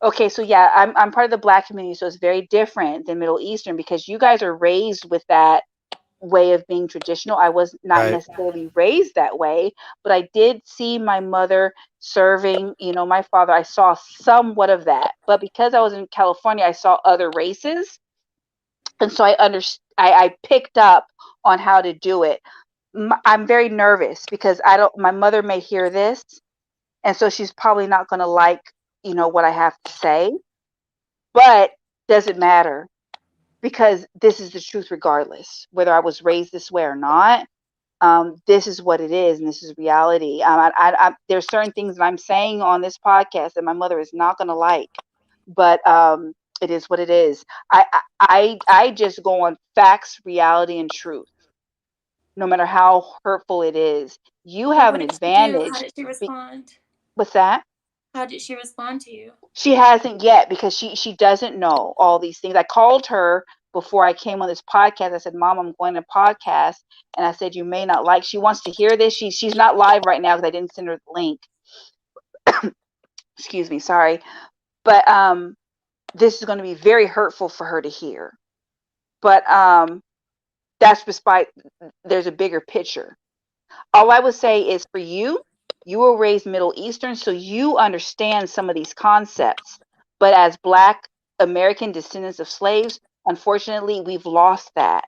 Okay, so yeah, I'm part of the Black community, so it's very different than Middle Eastern because you guys are raised with that way of being traditional. I was not Right. necessarily raised that way, but I did see my mother serving, my father. I saw somewhat of that. But because I was in California, I saw other races. And so I picked up on how to do it. I'm very nervous because my mother may hear this, and so she's probably not going to like, what I have to say, but doesn't matter because this is the truth regardless, whether I was raised this way or not. This is what it is, and this is reality. There's certain things that I'm saying on this podcast that my mother is not going to like, but it is what it is. I just go on facts, reality, and truth, no matter how hurtful it is. You So have what an did she do? How advantage. did she respond? What's that? How did she respond to you? She hasn't yet because she doesn't know all these things. I called her before I came on this podcast. I said, "Mom, I'm going to podcast," and I said, "You may not like." She wants to hear this. She's not live right now because I didn't send her the link. Excuse me, sorry, but this is going to be very hurtful for her to hear. But that's despite there's a bigger picture. All I would say is for you, you were raised Middle Eastern, so you understand some of these concepts. But as Black American descendants of slaves, unfortunately, we've lost that.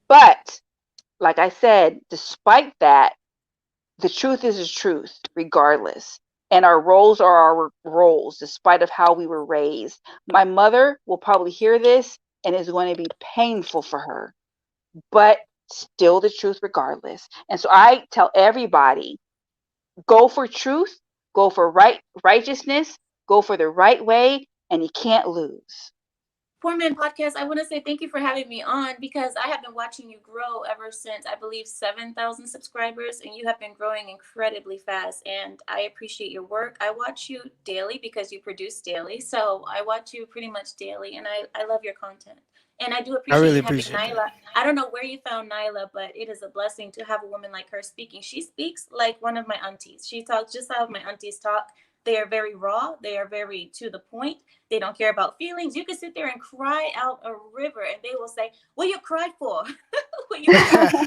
But like I said, despite that, the truth is the truth, regardless. And our roles are our roles, despite of how we were raised. My mother will probably hear this and it's going to be painful for her, but still the truth regardless. And so I tell everybody, go for truth, go for righteousness, go for the right way, and you can't lose. Poor Man Podcast, I want to say thank you for having me on because I have been watching you grow ever since, I believe, 7,000 subscribers, and you have been growing incredibly fast. And I appreciate your work. I watch you daily because you produce daily. So I watch you pretty much daily, and I love your content. And I do I appreciate really you having appreciate that. Nyla. I don't know where you found Nyla, but it is a blessing to have a woman like her speaking. She speaks like one of my aunties. She talks just how my aunties talk. They are very raw. They are very to the point. They don't care about feelings. You can sit there and cry out a river, and they will say, "What you cry for? What you cry for?"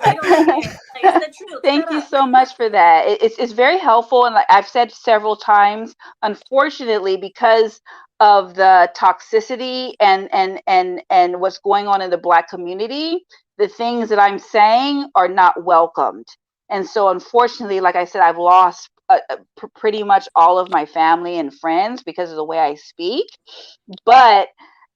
They don't care. Like, it's the truth. Thank Shut you up. so much for that. It's very helpful, and like I've said several times, unfortunately, because of the toxicity and what's going on in the Black community, the things that I'm saying are not welcomed. And so, unfortunately, like I said, I've lost pretty much all of my family and friends because of the way I speak. But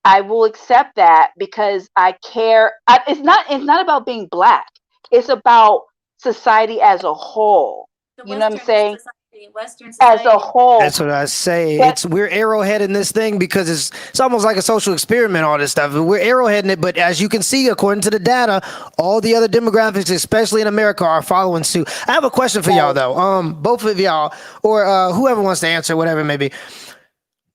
I will accept that because I care. It's not about being Black. It's about society as a whole. The You know what I'm Western saying? society, Western As a society. whole. That's what I say. But We're arrowheading this thing because it's almost like a social experiment. All this stuff we're arrowheading it, but as you can see, according to the data, all the other demographics, especially in America, are following suit. I have a question for y'all though. Both of y'all or whoever wants to answer, whatever it may be.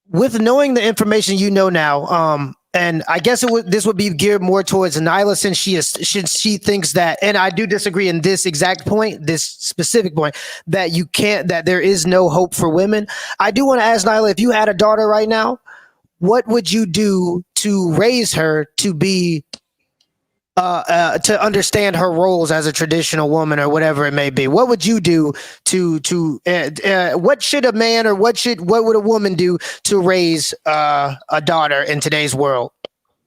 With knowing the information you know now, and I guess this would be geared more towards Nyla since she thinks that, and I do disagree in this exact point, this specific point, that there is no hope for women. I do want to ask Nyla, if you had a daughter right now, what would you do to raise her to be to understand her roles as a traditional woman or whatever it may be? What would you do what should a man or what would a woman do to raise a daughter in today's world?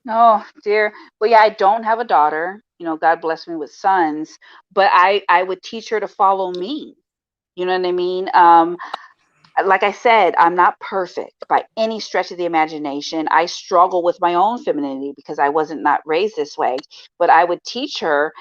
oh dear. Well, yeah, I don't have a daughter. God bless me with sons, but I would teach her to follow me. You know what I mean? Like I said, I'm not perfect by any stretch of the imagination. I struggle with my own femininity because I wasn't not raised this way. But I would teach her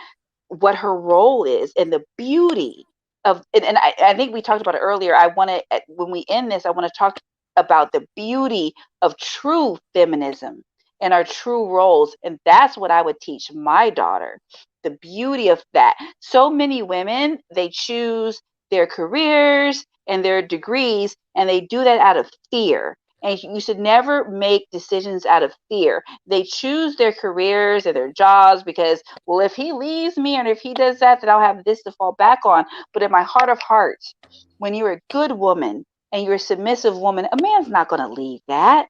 what her role is and the beauty of, and I think we talked about it earlier. I want to, when we end this, I want to talk about the beauty of true feminism and our true roles. And that's what I would teach my daughter, the beauty of that. So many women, they choose their careers and their degrees, and they do that out of fear. And you should never make decisions out of fear. They choose their careers and their jobs because, well, if he leaves me and if he does that, then I'll have this to fall back on. But in my heart of hearts, when you're a good woman and you're a submissive woman, a man's not going to leave that.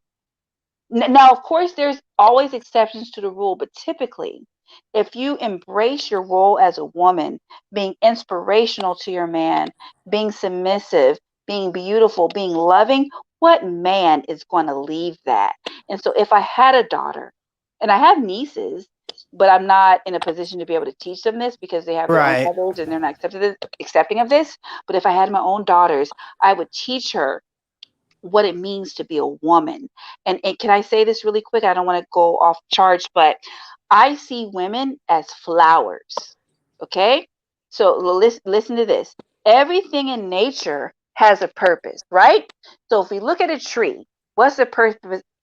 Now, of course, there's always exceptions to the rule, but typically, If you embrace your role as a woman, being inspirational to your man, being submissive, being beautiful, being loving, what man is going to leave that? And so if I had a daughter, and I have nieces, but I'm not in a position to be able to teach them this because they have their own Right. mothers and they're not accepting of this. But if I had my own daughters, I would teach her what it means to be a woman. And can I say this really quick? I don't want to go off charge, but I see women as flowers. Okay? So listen to this. Everything in nature has a purpose, right? So if we look at a tree, what's the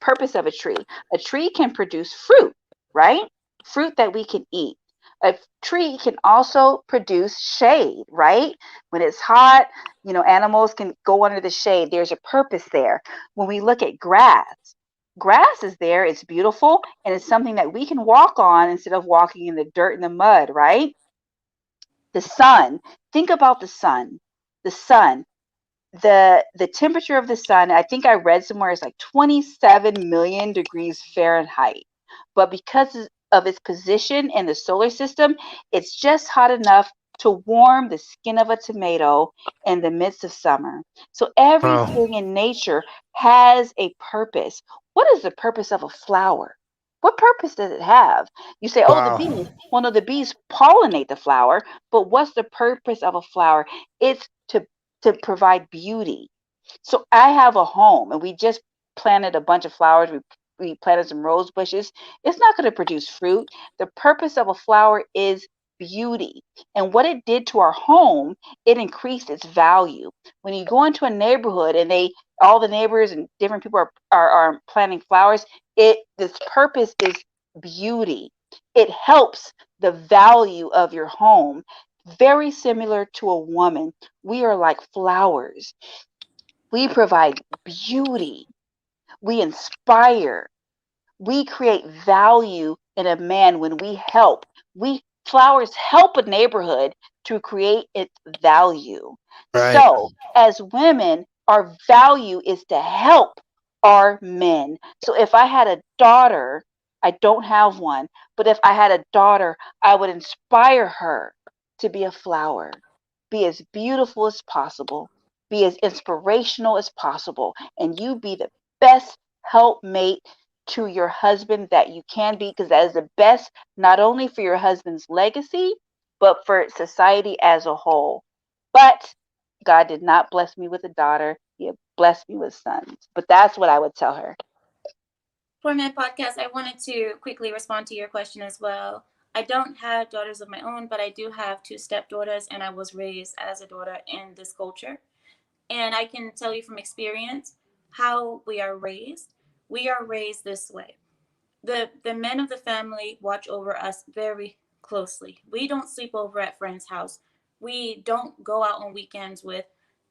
purpose of a tree? A tree can produce fruit, right? Fruit that we can eat. A tree can also produce shade, right? When it's hot, animals can go under the shade. There's a purpose there. When we look at grass, grass is there, it's beautiful, and it's something that we can walk on instead of walking in the dirt and the mud, right? The sun, think about the sun. The sun, the temperature of the sun, I think I read somewhere, is like 27 million degrees Fahrenheit. But because of its position in the solar system, it's just hot enough to warm the skin of a tomato in the midst of summer. So Oh, everything in nature has a purpose. What is the purpose of a flower? What purpose does it have? You say, oh, the wow. bees. Well, no, the bees pollinate the flower, but what's the purpose of a flower? It's to provide beauty. So I have a home and we just planted a bunch of flowers. We planted some rose bushes. It's not going to produce fruit. The purpose of a flower is beauty. And what it did to our home, it increased its value. When you go into a neighborhood and all the neighbors and different people are planting flowers, this purpose is beauty. It helps the value of your home. Very similar to a woman. We are like flowers. We provide beauty. We inspire. We create value in a man when we help. We flowers help a neighborhood to create its value. Right. So, as women, our value is to help our men. So, if I had a daughter, I don't have one, but if I had a daughter, I would inspire her to be a flower, be as beautiful as possible, be as inspirational as possible, and you be the best helpmate to your husband that you can be, because that is the best, not only for your husband's legacy, but for society as a whole. But God did not bless me with a daughter. He had blessed me with sons. But that's what I would tell her. Poor Man Podcast, I wanted to quickly respond to your question as well. I don't have daughters of my own, but I do have two stepdaughters, and I was raised as a daughter in this culture. And I can tell you from experience how we are raised. We are raised this way. The men of the family watch over us very closely. We don't sleep over at friends' house. We don't go out on weekends with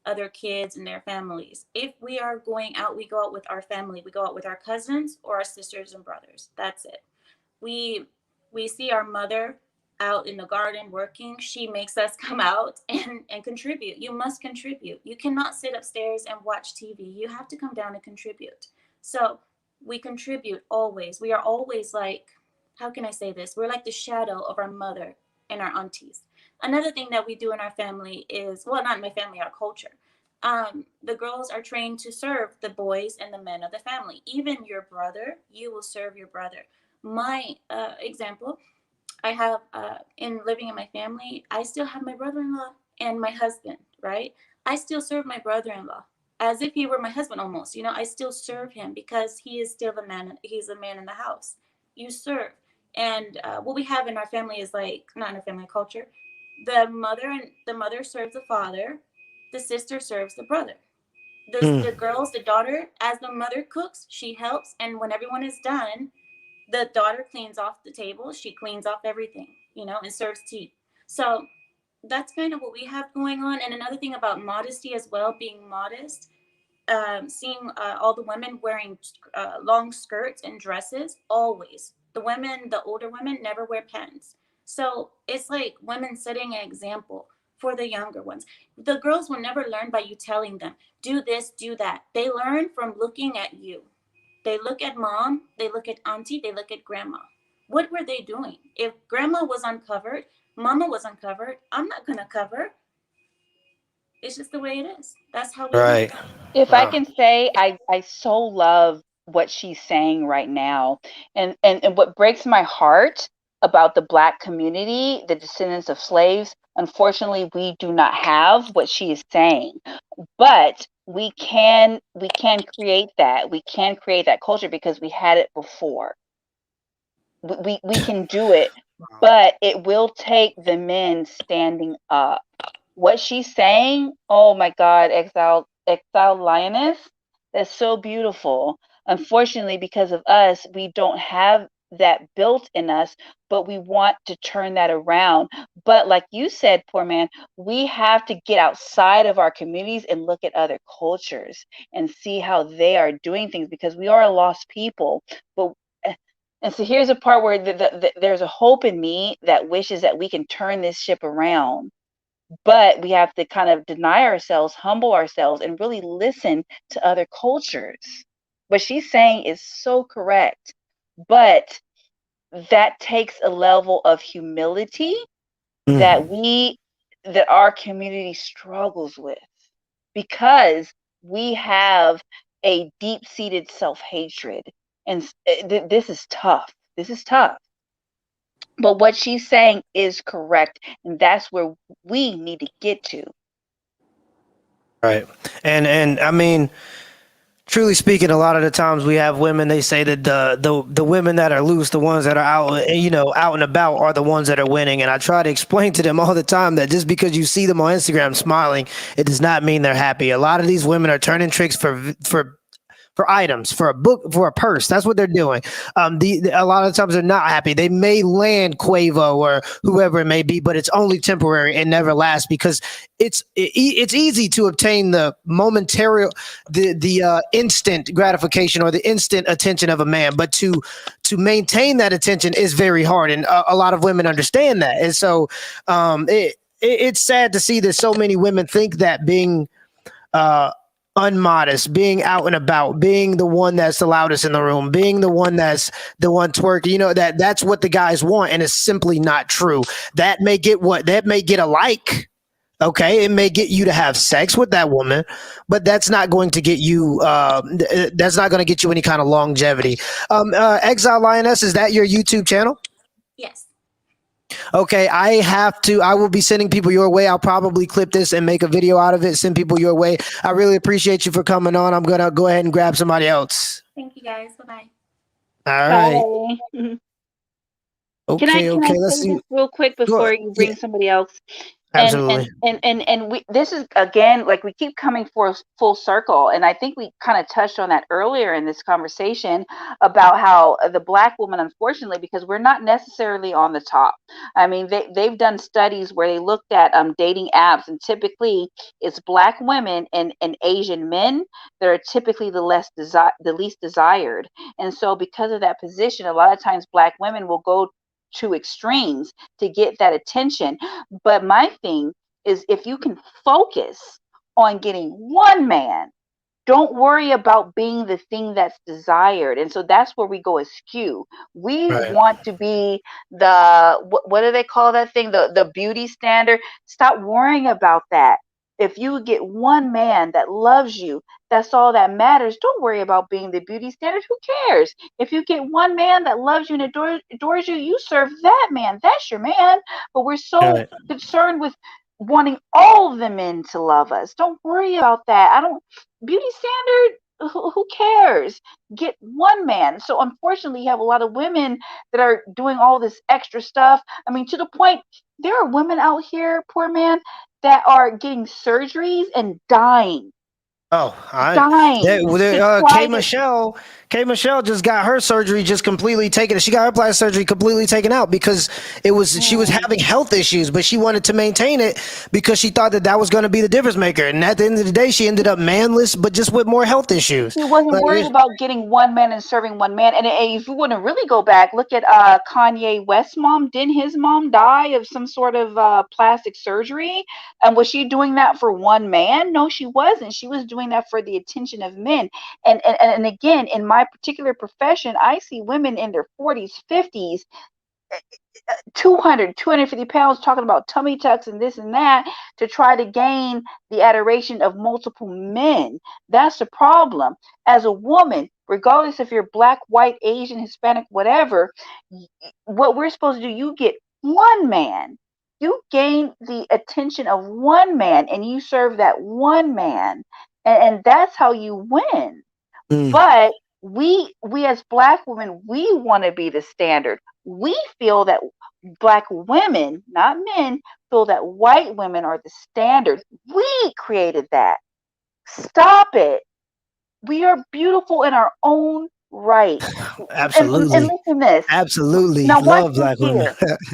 other kids and their families. If we are going out, we go out with our family. We go out with our cousins or our sisters and brothers. That's it. We we see our mother out in the garden working. She makes us come out and contribute. You must contribute. You cannot sit upstairs and watch TV. You have to come down and contribute. So we contribute always. We are always like, how can I say this? We're like the shadow of our mother and our aunties. Another thing that we do in our family is, well, not in my family, our culture. The girls are trained to serve the boys and the men of the family. Even your brother, you will serve your brother. My example, I have in living in my family, I still have my brother-in-law and my husband, right? I still serve my brother-in-law as if he were my husband almost. I still serve him because he is still the man. He's a man in the house. You serve. And what we have in our family is like, not in our family culture, the mother serves the father, the sister serves the brother. Mm. The girls, the daughter, as the mother cooks, she helps. And when everyone is done, the daughter cleans off the table, she cleans off everything, and serves tea. So that's kind of what we have going on. And another thing about modesty as well, being modest, seeing all the women wearing long skirts and dresses, always. The women, the older women, never wear pants. So it's like women setting an example for the younger ones. The girls will never learn by you telling them, do this, do that. They learn from looking at you. They look at mom, they look at auntie, they look at grandma. What were they doing? If grandma was uncovered, mama was uncovered, I'm not going to cover. It's just the way it is. That's how we live. Right. If I Wow. can say, I so love what she's saying right now. And what breaks my heart about the Black community, the descendants of slaves, unfortunately, we do not have what she is saying. But we can create that. We can create that culture because we had it before. We can do it, but it will take the men standing up. What she's saying, oh my God, exile lioness, that's so beautiful. Unfortunately, because of us, we don't have that built in us, but we want to turn that around. But like you said, poor man, we have to get outside of our communities and look at other cultures and see how they are doing things, because we are a lost people. But and so here's a part where there's a hope in me that wishes that we can turn this ship around, but we have to kind of deny ourselves, humble ourselves, and really listen to other cultures. What she's saying is so correct, but that takes a level of humility that Mm. we that our community struggles with, because we have a deep-seated self-hatred, and this is tough. This is tough. But what she's saying is correct, and that's where we need to get to. Right. And I mean, truly speaking, a lot of the times we have women. They say that the women that are loose, the ones that are out, out and about, are the ones that are winning. And I try to explain to them all the time that just because you see them on Instagram smiling, it does not mean they're happy. A lot of these women are turning tricks for items, for a book, for a purse. That's what they're doing. A lot of times they're not happy. They may land Quavo or whoever it may be, but it's only temporary and never lasts, because it's easy to obtain the momentary, the instant gratification or the instant attention of a man, but to maintain that attention is very hard, and a lot of women understand that, and so it's sad to see that so many women think that being uh, unmodest, being out and about, being the one that's the loudest in the room, being the one that's the one twerking, that's what the guys want, and it's simply not true. That may get a like. Okay, it may get you to have sex with that woman, but that's not going to get you. That's not going to get you any kind of longevity. Exile Lioness, is that your YouTube channel? Yes. Okay, I will be sending people your way. I'll probably clip this and make a video out of it, send people your way. I really appreciate you for coming on. I'm going to go ahead and grab somebody else. Thank you guys. Bye-bye. All right. Bye. Can I Okay, let's say see. this real quick Go. before you Yeah, bring somebody else? And absolutely. we, this is again, like, we keep coming for full circle, and I think we kind of touched on that earlier in this conversation about how the Black woman, unfortunately, because we're not necessarily on the top. I mean, they've done studies where they looked at dating apps, and typically it's Black women and Asian men that are typically the least desired. And so because of that position, a lot of times Black women will go to extremes to get that attention. But my thing is, if you can focus on getting one man, don't worry about being the thing that's desired. And so that's where we go askew. We Right. want to be the what do they call that thing? The beauty standard. Stop worrying about that. If you get one man that loves you, that's all that matters. Don't worry about being the beauty standard. Who cares? If you get one man that loves you and adores you, you serve that man. That's your man. But we're so Right. concerned with wanting all the men to love us. Don't worry about that. I don't Beauty standard, who cares? Get one man. So unfortunately, you have a lot of women that are doing all this extra stuff. I mean, to the point, there are women out here, poor man, that are getting surgeries and dying, Oh, dying to try to. K Michelle just got her surgery just completely taken. She got her plastic surgery completely taken out because she was Mm. having health issues, but she wanted to maintain it because she thought that was going to be the difference maker. And at the end of the day, she ended up manless, but just with more health issues. He wasn't Like, worried about getting one man and serving one man. And if you want to really go back, look at Kanye West's mom. Didn't his mom die of some sort of plastic surgery? And was she doing that for one man? No, she wasn't. She was doing that for the attention of men. And again, in my my particular profession, I see women in their 40s, 50s, 250 pounds, talking about tummy tucks and this and that to try to gain the adoration of multiple men. That's the problem. As a woman, regardless if you're black, white, Asian, Hispanic, whatever, what we're supposed to do, you get one man. You gain the attention of one man and you serve that one man. And that's how you win. Mm. But we as black women, we want to be the standard. We feel that black women, not men, feel that white women are the standard. We created that. Stop it. We are beautiful in our own right. And Absolutely. listen to this. Absolutely. Now watch Love this black women.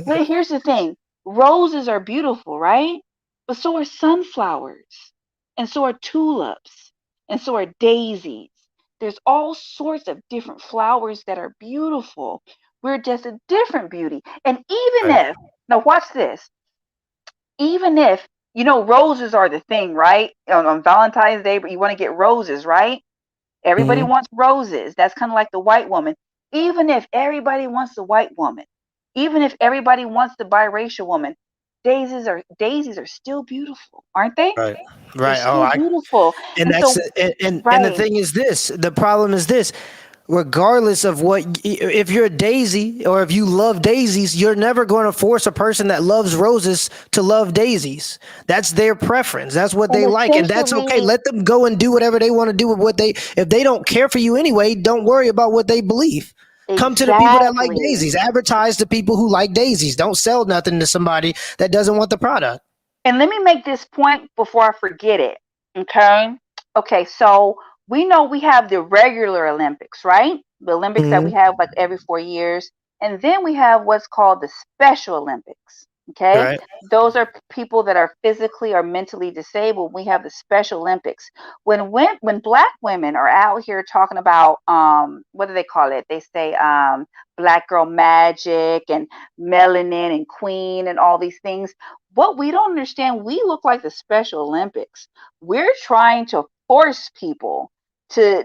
here. Here's the thing. Roses are beautiful, right? But so are sunflowers. And so are tulips. And so are daisies. There's all sorts of different flowers that are beautiful. We're just a different beauty. And even Right. if, now watch this, even if, roses are the thing, right? On Valentine's Day, but you want to get roses, right? Everybody Mhm. wants roses. That's kind of like the white woman. Even if everybody wants the white woman, even if everybody wants the biracial woman, daisies are still beautiful, aren't they? Right. They're Right. Oh, still beautiful. and And that's so, and the right, thing is this, the problem is this, regardless of if you're a daisy or if you love daisies, you're never going to force a person that loves roses to love daisies. That's their preference, that's what and they like, and that's okay. essentially, Let them go and do whatever they want to do with if they don't care for you anyway, don't worry about what they believe. Come to the people that like exactly. daisies, advertise to people who like daisies, don't sell nothing to somebody that doesn't want the product. And let me make this point before I forget it. Okay. Okay. So we know we have the regular Olympics, right? The Olympics that we Hmm. have like every 4 years. And then we have what's called the Special Olympics. Okay. Right. Those are people that are physically or mentally disabled. We have the Special Olympics. When black women are out here talking about what do they call it? They say black girl magic and melanin and queen and all these things. What we don't understand, we look like the Special Olympics. We're trying to force people to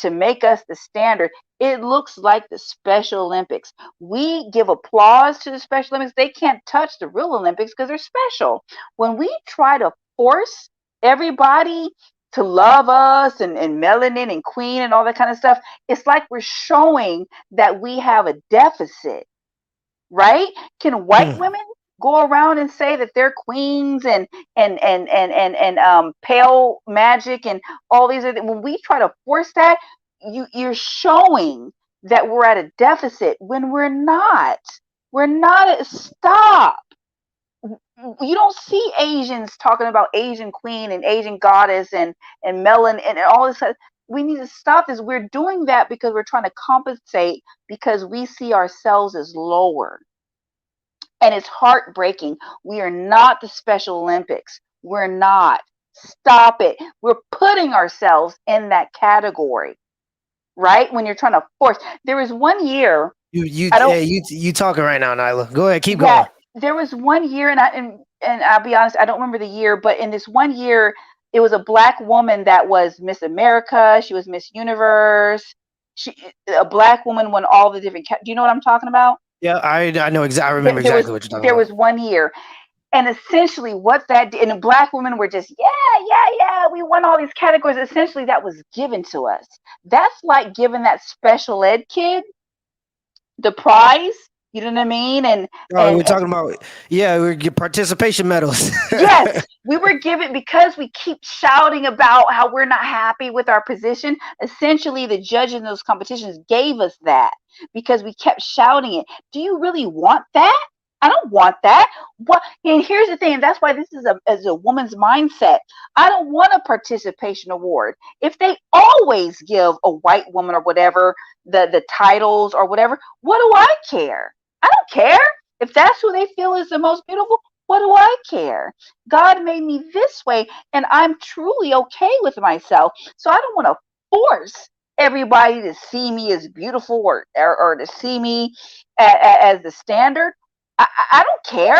make us the standard. It looks like the Special Olympics. We give applause to the Special Olympics. They can't touch the real Olympics because they're special. When we try to force everybody to love us and melanin and queen and all that kind of stuff, it's like we're showing that we have a deficit, right? Can white Hmm. women go around and say that they're queens and pale magic and all these other, when we try to force that, you're showing that we're at a deficit when we're not. We're not. Stop. You don't see Asians talking about Asian queen and Asian goddess and melon and all this. We need to stop this. We're doing that because we're trying to compensate because we see ourselves as lower. And it's heartbreaking. We are not the Special Olympics. We're not. Stop it. We're putting ourselves in that category, right? When you're trying to force. There was one year, I don't, You talking right now, Nyla. Go ahead, keep yeah, going. there was one year, and I'll be honest, I don't remember the year, but in this one year, it was a black woman that was Miss America. She was Miss Universe. She, a black woman won all the different. Do you know what I'm talking about? Yeah, I know exactly. I There, remember there was exactly what you're talking there about. was one year, and essentially what that did, and the black women were just yeah, we won all these categories. Essentially, that was given to us. That's like giving that special ed kid the prize. You know what I mean? Oh, And we're talking about, yeah, we get participation medals. yes, we were given because we keep shouting about how we're not happy with our position. Essentially, the judges in those competitions gave us that because we kept shouting it. Do you really want that? I don't want that. What? And here's the thing. That's why this is as a woman's mindset. I don't want a participation award. If they always give a white woman or whatever the titles or whatever, what do I care? I don't care. If that's who they feel is the most beautiful, what do I care? God made me this way, and I'm truly okay with myself. So I don't want to force everybody to see me as beautiful or to see me as the standard. I don't care.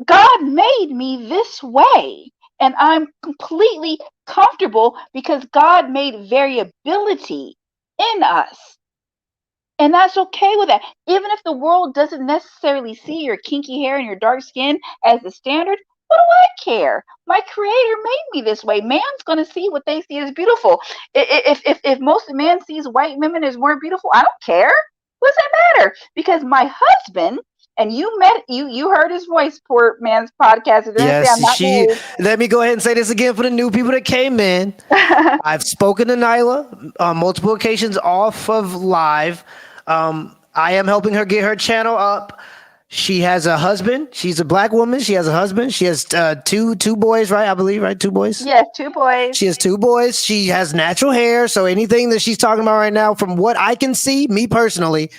God made me this way, and I'm completely comfortable because God made variability in us. And that's okay with that. Even if the world doesn't necessarily see your kinky hair and your dark skin as the standard, what do I care? My creator made me this way. Man's going to see what they see as beautiful. If most of man sees white women as more beautiful, I don't care. What does that matter? Because my husband, and you heard his voice, Poor Man's Podcast. They're going to say I'm Yes, not married. let me go ahead and say this again for the new people that came in. I've spoken to Nyla on multiple occasions off of live. I am helping her get her channel up. She has a husband. She's a black woman. She has a husband. She has two boys, right? I believe, right? 2 boys? Yes, 2 boys. She has 2 boys. She has natural hair. So anything that she's talking about right now, from what I can see, me personally,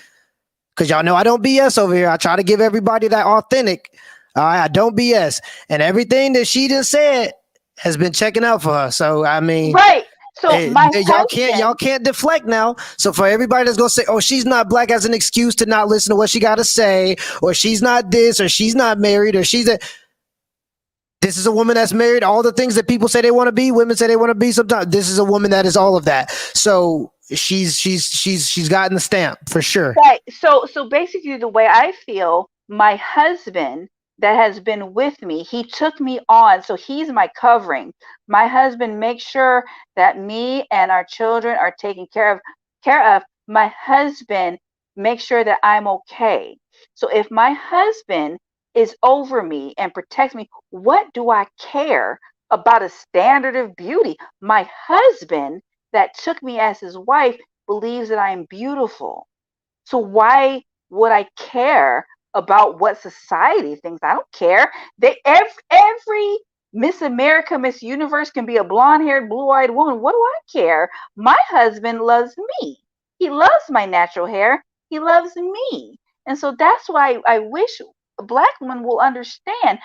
because y'all know I don't BS over here. I try to give everybody that authentic. All right, I don't BS. And everything that she just said has been checking out for her. So, I mean. Right. So y'all can't deflect now. So for everybody that's gonna say, "Oh, she's not black," as an excuse to not listen to what she got to say, or she's not this, or she's not married, or this is a woman that's married. All the things that people say they want to be, women say they want to be. Sometimes this is a woman that is all of that. So she's gotten the stamp for sure. Right. So basically, the way I feel, my husband that has been with me, he took me on, so he's my covering. My husband makes sure that me and our children are taken care of. My husband makes sure that I'm okay. So if my husband is over me and protects me, what do I care about a standard of beauty? My husband that took me as his wife believes that I am beautiful. So why would I care about what society thinks? I don't care. Every Miss America, Miss Universe can be a blonde-haired, blue-eyed woman. What do I care? My husband loves me. He loves my natural hair. He loves me. And so that's why I wish a black woman will understand.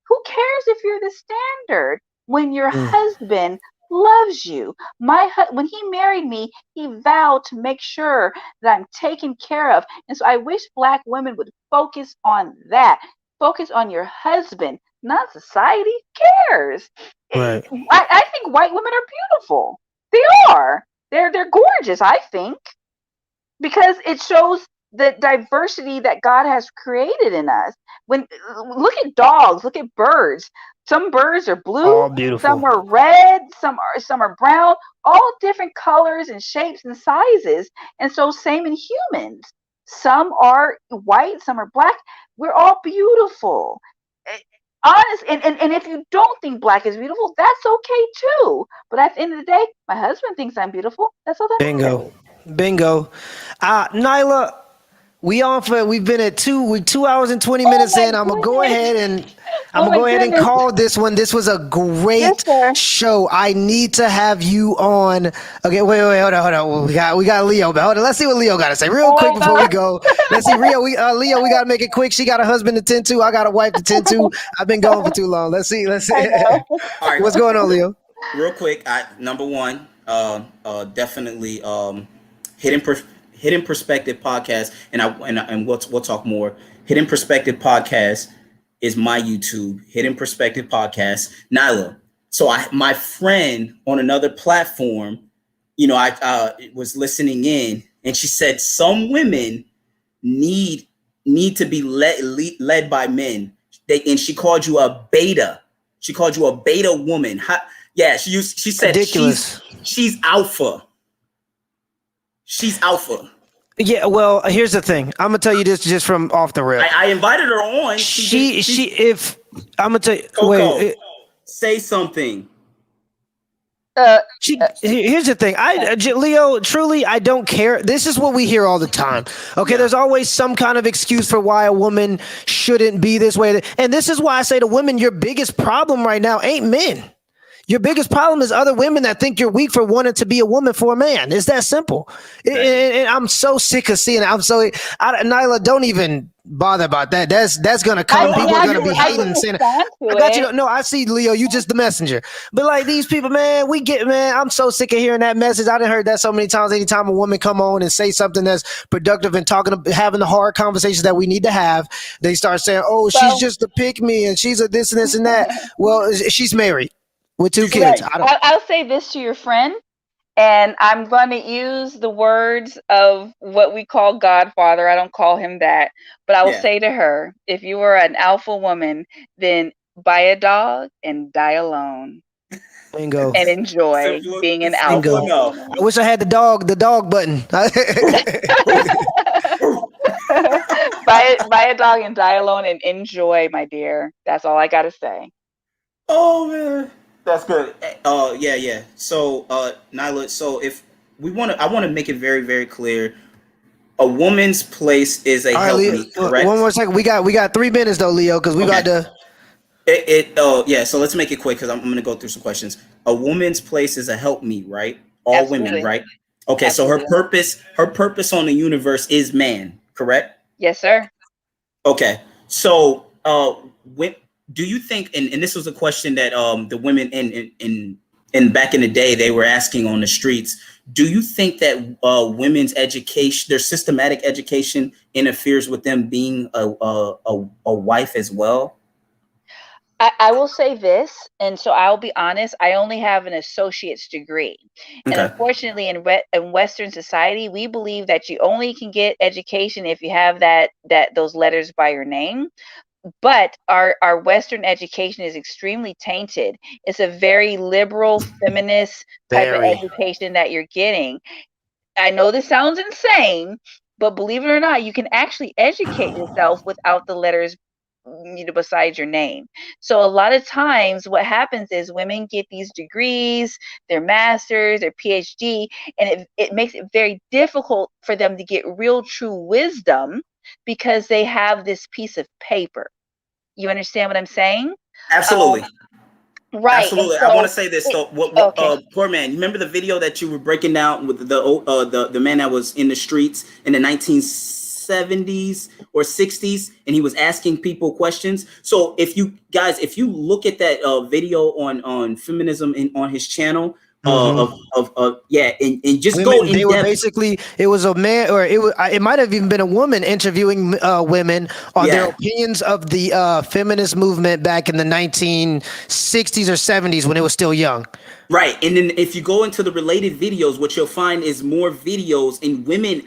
Who cares if you're the standard when your husband loves you? When he married me, he vowed to make sure that I'm taken care of. And so I wish black women would focus on that. Focus on your husband, not society. Who cares? Right. I think white women are beautiful. They are. They're gorgeous, I think, because it shows the diversity that God has created in us. Look at dogs, look at birds. Some birds are blue, all beautiful. Some are red, some are brown, all different colors and shapes and sizes. And so same in humans. Some are white, some are black. We're all beautiful. Honest, and if you don't think black is beautiful, that's okay too. But at the end of the day, my husband thinks I'm beautiful. That's all that matters. Bingo. Nyla, we've been at 2 hours and 20 minutes in. I'm gonna go ahead and call this one. This was a great show. I need to have you on. Okay, wait, hold on. We got Leo. Hold on, let's see what Leo got to say real quick before we go. Let's see, Leo. Leo, we gotta make it quick. She got a husband to tend to. I got a wife to tend to. I've been gone for too long. Let's see. All right, what's going on, Leo? Real quick, number one, definitely Hidden Perspective Podcast, and we'll talk more. Hidden Perspective Podcast is my YouTube. Hidden Perspective Podcast, Nyla. So my friend on another platform, I was listening in, and she said some women need to be led by men. And she called you a beta. She called you a beta woman. She said ridiculous. She's alpha. She's alpha. Yeah, well, here's the thing. I'm gonna tell you this just from off the rip. I invited her on. If I'm gonna tell you, Coco, say something. Here's the thing. Leo, truly, I don't care. This is what we hear all the time. Okay, there's always some kind of excuse for why a woman shouldn't be this way, and this is why I say to women, your biggest problem right now ain't men. Your biggest problem is other women that think you're weak for wanting to be a woman for a man. It's that simple. And I'm so sick of seeing it. Nyla, don't even bother about that. That's gonna come. People are gonna be hating and saying, "I got you." No, I see, Leo. You just the messenger. But like these people, man, I'm so sick of hearing that message. I done heard that so many times. Anytime a woman come on and say something that's productive and having the hard conversations that we need to have, they start saying, "Oh, she's just a pick me and she's a this and this and that." Well, she's married with 2 kids. Right. I'll say this to your friend, And I'm going to use the words of what we call Godfather. I don't call him that, but I will Yeah. say to her, if you are an alpha woman, then buy a dog and die alone Bingo. and enjoy Simple, being an simple alpha Bingo. enough. I woman. wish I had the dog button. Buy a dog and die alone and enjoy, my dear. That's all I got to say. Oh man, that's good. Yeah, yeah. So, Nyla, so if we want to, I want to make it very, very clear. A woman's place is a All right, Leo. helpmeet, One correct? more second. We got 3 minutes though, Leo, because we Okay. about to. Oh yeah. So let's make it quick because I'm going to go through some questions. A woman's place is a helpmeet, right? All women, Absolutely. right? Okay. So Absolutely. her purpose on the universe is man, correct? Yes, sir. Okay. So, when do you think? And this was a question that the women in back in the day they were asking on the streets. Do you think that women's education, their systematic education, interferes with them being a wife as well? I will say this, and so I'll be honest, I only have an associate's degree. And Okay. unfortunately, in Western society, we believe that you only can get education if you have those letters by your name. But our Western education is extremely tainted. It's a very liberal, feminist type of Very. education that you're getting. I know this sounds insane, but believe it or not, you can actually educate yourself without the letters, beside your name. So a lot of times what happens is women get these degrees, their masters, their PhD, and it makes it very difficult for them to get real true wisdom because they have this piece of paper. You understand what I'm saying? Absolutely. Right. And Absolutely. I want so to say this. it, So, what, okay. poor man. You remember the video that you were breaking down with the man that was in the streets in the 1970s or 60s, and he was asking people questions. So, if you guys, if you look at that video on feminism on his channel, Mm-hmm. yeah, and just go Women, they in were depth. basically, it was a man, or it might have even been a woman interviewing women on their Yeah. opinions of the feminist movement back in the 1960s or 70s when it was still young. Right, and then if you go into the related videos, what you'll find is more videos in women.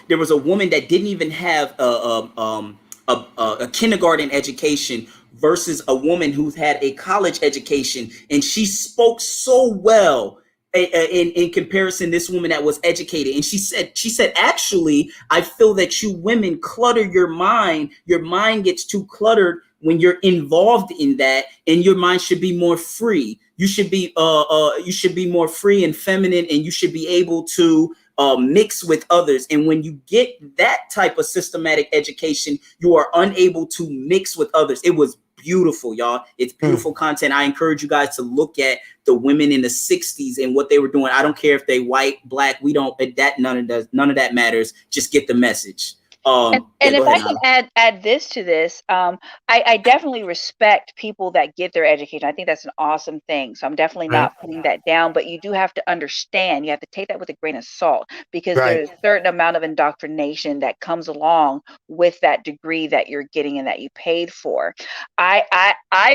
There was a woman that didn't even have a kindergarten education versus a woman who's had a college education, and she spoke so well in comparison. This woman that was educated, and she said actually, I feel that you women clutter your mind. Your mind gets too cluttered when you're involved in that, and your mind should be more free. You should be more free and feminine, and you should be able to mix with others. And when you get that type of systematic education, you are unable to mix with others. It was beautiful, y'all. It's beautiful content. I encourage you guys to look at the women in the 60s and what they were doing. I don't care if they white, black, we don't, that none of that matters. Just get the message. Yeah, And go if ahead, I can Nala. add this to this, I definitely respect people that get their education. I think that's an awesome thing. So I'm definitely Right. not putting that down, but you do have to understand, you have to take that with a grain of salt because Right. there's a certain amount of indoctrination that comes along with that degree that you're getting and that you paid for. I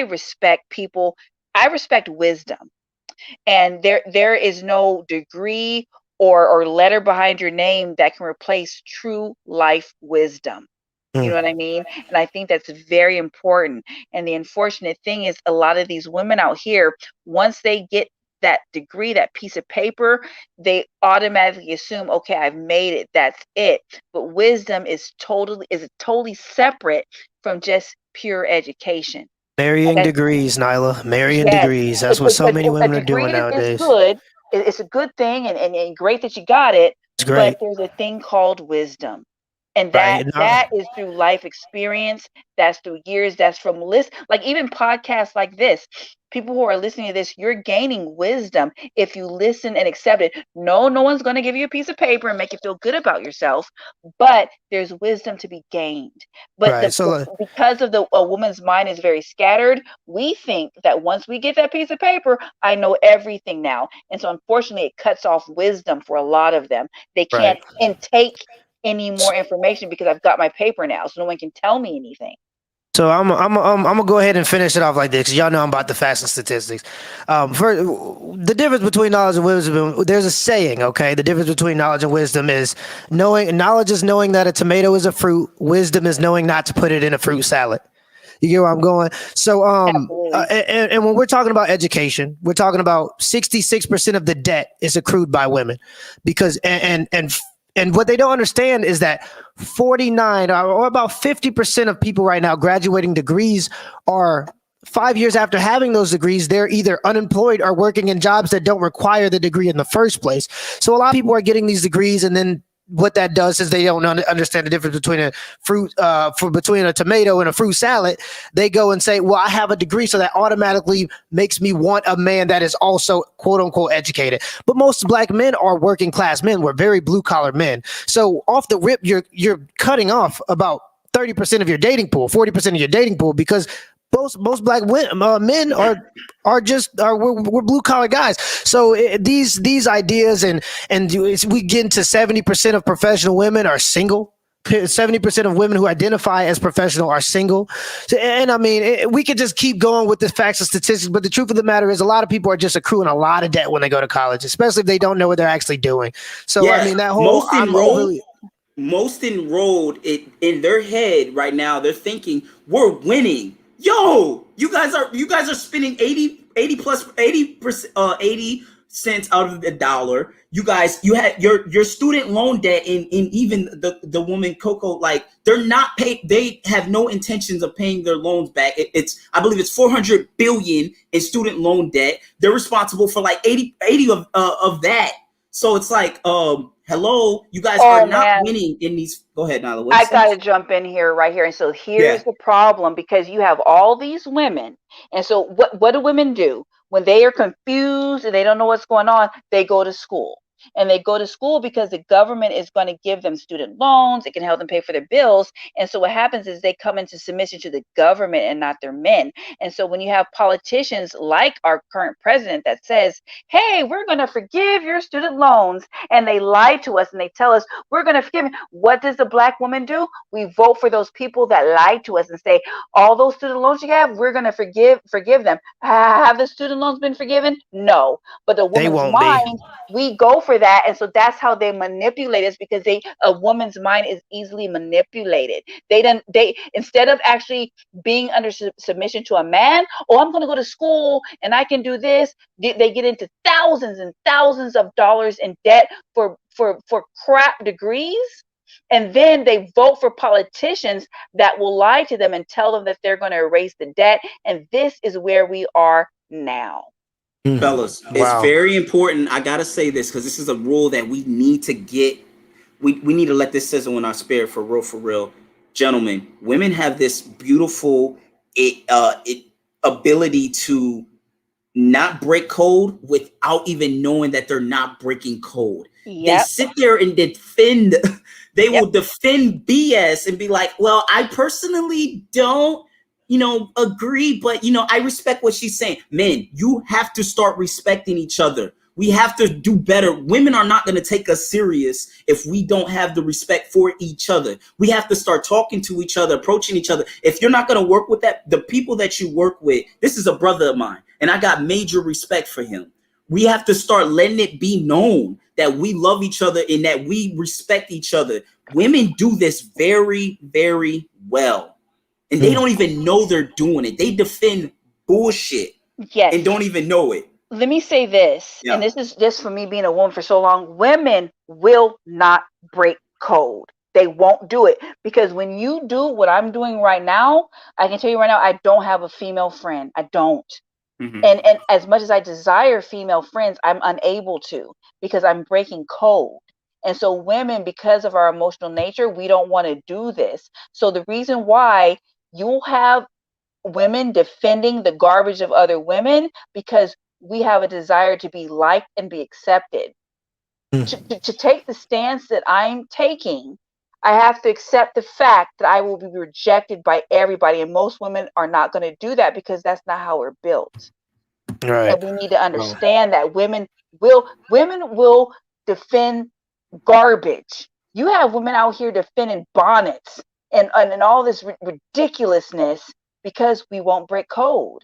respect people, I respect wisdom. And there is no degree or letter behind your name that can replace true life wisdom. You know what I mean? And I think that's very important. And the unfortunate thing is a lot of these women out here, once they get that degree, that piece of paper, they automatically assume, okay, I've made it, that's it. But wisdom is totally separate from just pure education. Marrying Like degrees, Nyla. Marrying Yes, degrees. That's what so many a women are degree doing is nowadays. good. It's a good thing and great that you got it, It's but great. there's a thing called wisdom. And Right. that is through life experience, that's through years, that's from like even podcasts like this. People who are listening to this, you're gaining wisdom if you listen and accept it. No one's going to give you a piece of paper and make you feel good about yourself, but there's wisdom to be gained. But Right. So, because of the a woman's mind is very scattered, we think that once we get that piece of paper, I know everything now. And so unfortunately, it cuts off wisdom for a lot of them. They can't right. intake any more information because I've got my paper now, so no one can tell me anything. So I'm gonna go ahead and finish it off like this, 'cause y'all know I'm about the facts and statistics. For the difference between knowledge and wisdom, there's a saying. Okay, the difference between knowledge and wisdom is knowing. Knowledge is knowing that a tomato is a fruit. Wisdom is knowing not to put it in a fruit salad. You get where I'm going? So, Absolutely. and when we're talking about education, we're talking about 66% of the debt is accrued by women, because and what they don't understand is that 49 or about 50% of people right now graduating degrees are 5 years after having those degrees, they're either unemployed or working in jobs that don't require the degree in the first place. So a lot of people are getting these degrees, and then what that does is they don't understand the difference between a between a tomato and a fruit salad. They go and say, well, I have a degree, so that automatically makes me want a man that is also quote unquote educated. But most black men are working class men. We're very blue collar men. So off the rip, you're cutting off about 30% of your dating pool, 40% of your dating pool, because most black men we're blue collar guys. So these ideas we get into 70% of professional women are single. 70% of women who identify as professional are single. And I mean, we could just keep going with the facts and statistics, but the truth of the matter is a lot of people are just accruing a lot of debt when they go to college, especially if they don't know what they're actually doing. So I mean, that whole most enrolled in their head right now, they're thinking we're winning. Yo, you guys are spending 80% 80 cents out of the dollar. You guys, you had your student loan debt, and even the woman Coco, like they're not paid. They have no intentions of paying their loans back. It's I believe it's 400 billion in student loan debt. They're responsible for like 80 of that. So it's like, hello, you guys are not winning in these. Go ahead, Nyla. I got to jump in here right here. And so here's the problem, because you have all these women. And so what do women do? When they are confused and they don't know what's going on, they go to school. And they go to school because the government is going to give them student loans. It can help them pay for their bills. And so what happens is they come into submission to the government and not their men. And so when you have politicians like our current president that says, hey, we're going to forgive your student loans, and they lie to us and they tell us we're going to forgive you, what does the black woman do? We vote for those people that lie to us and say, all those student loans you have, we're going to forgive them. Have the student loans been forgiven? No. But the woman's mind, we go for that. And so that's how they manipulate us, because a woman's mind is easily manipulated. They instead of actually being under submission to a man, I'm going to go to school and I can do this, they get into thousands and thousands of dollars in debt for crap degrees. And then they vote for politicians that will lie to them and tell them that they're going to erase the debt. And this is where we are now. Fellas, it's very important. I gotta say this because this is a rule that we need to get. We need to let this sizzle in our spirit for real, for real. Gentlemen, women have this beautiful ability to not break code without even knowing that they're not breaking code. Yep. They sit there and defend. They will defend BS and be like, well, I personally don't agree, but I respect what she's saying. Men, you have to start respecting each other. We have to do better. Women are not going to take us serious if we don't have the respect for each other. We have to start talking to each other, approaching each other. If you're not going to work with the people that you work with, this is a brother of mine, and I got major respect for him. We have to start letting it be known that we love each other and that we respect each other. Women do this very, very well. And they don't even know they're doing it. They defend bullshit and don't even know it. Let me say this, and this is just for me being a woman for so long. Women will not break code. They won't do it, because when you do what I'm doing right now, I can tell you right now, I don't have a female friend. I don't. Mm-hmm. And as much as I desire female friends, I'm unable to, because I'm breaking code. And so women, because of our emotional nature, we don't want to do this. So the reason why you'll have women defending the garbage of other women, because we have a desire to be liked and be accepted. To take the stance that I'm taking, I have to accept the fact that I will be rejected by everybody. And most women are not going to do that, because that's not how we're built. Right. And we need to understand that women will defend garbage. You have women out here defending bonnets. and all this ridiculousness because we won't break code.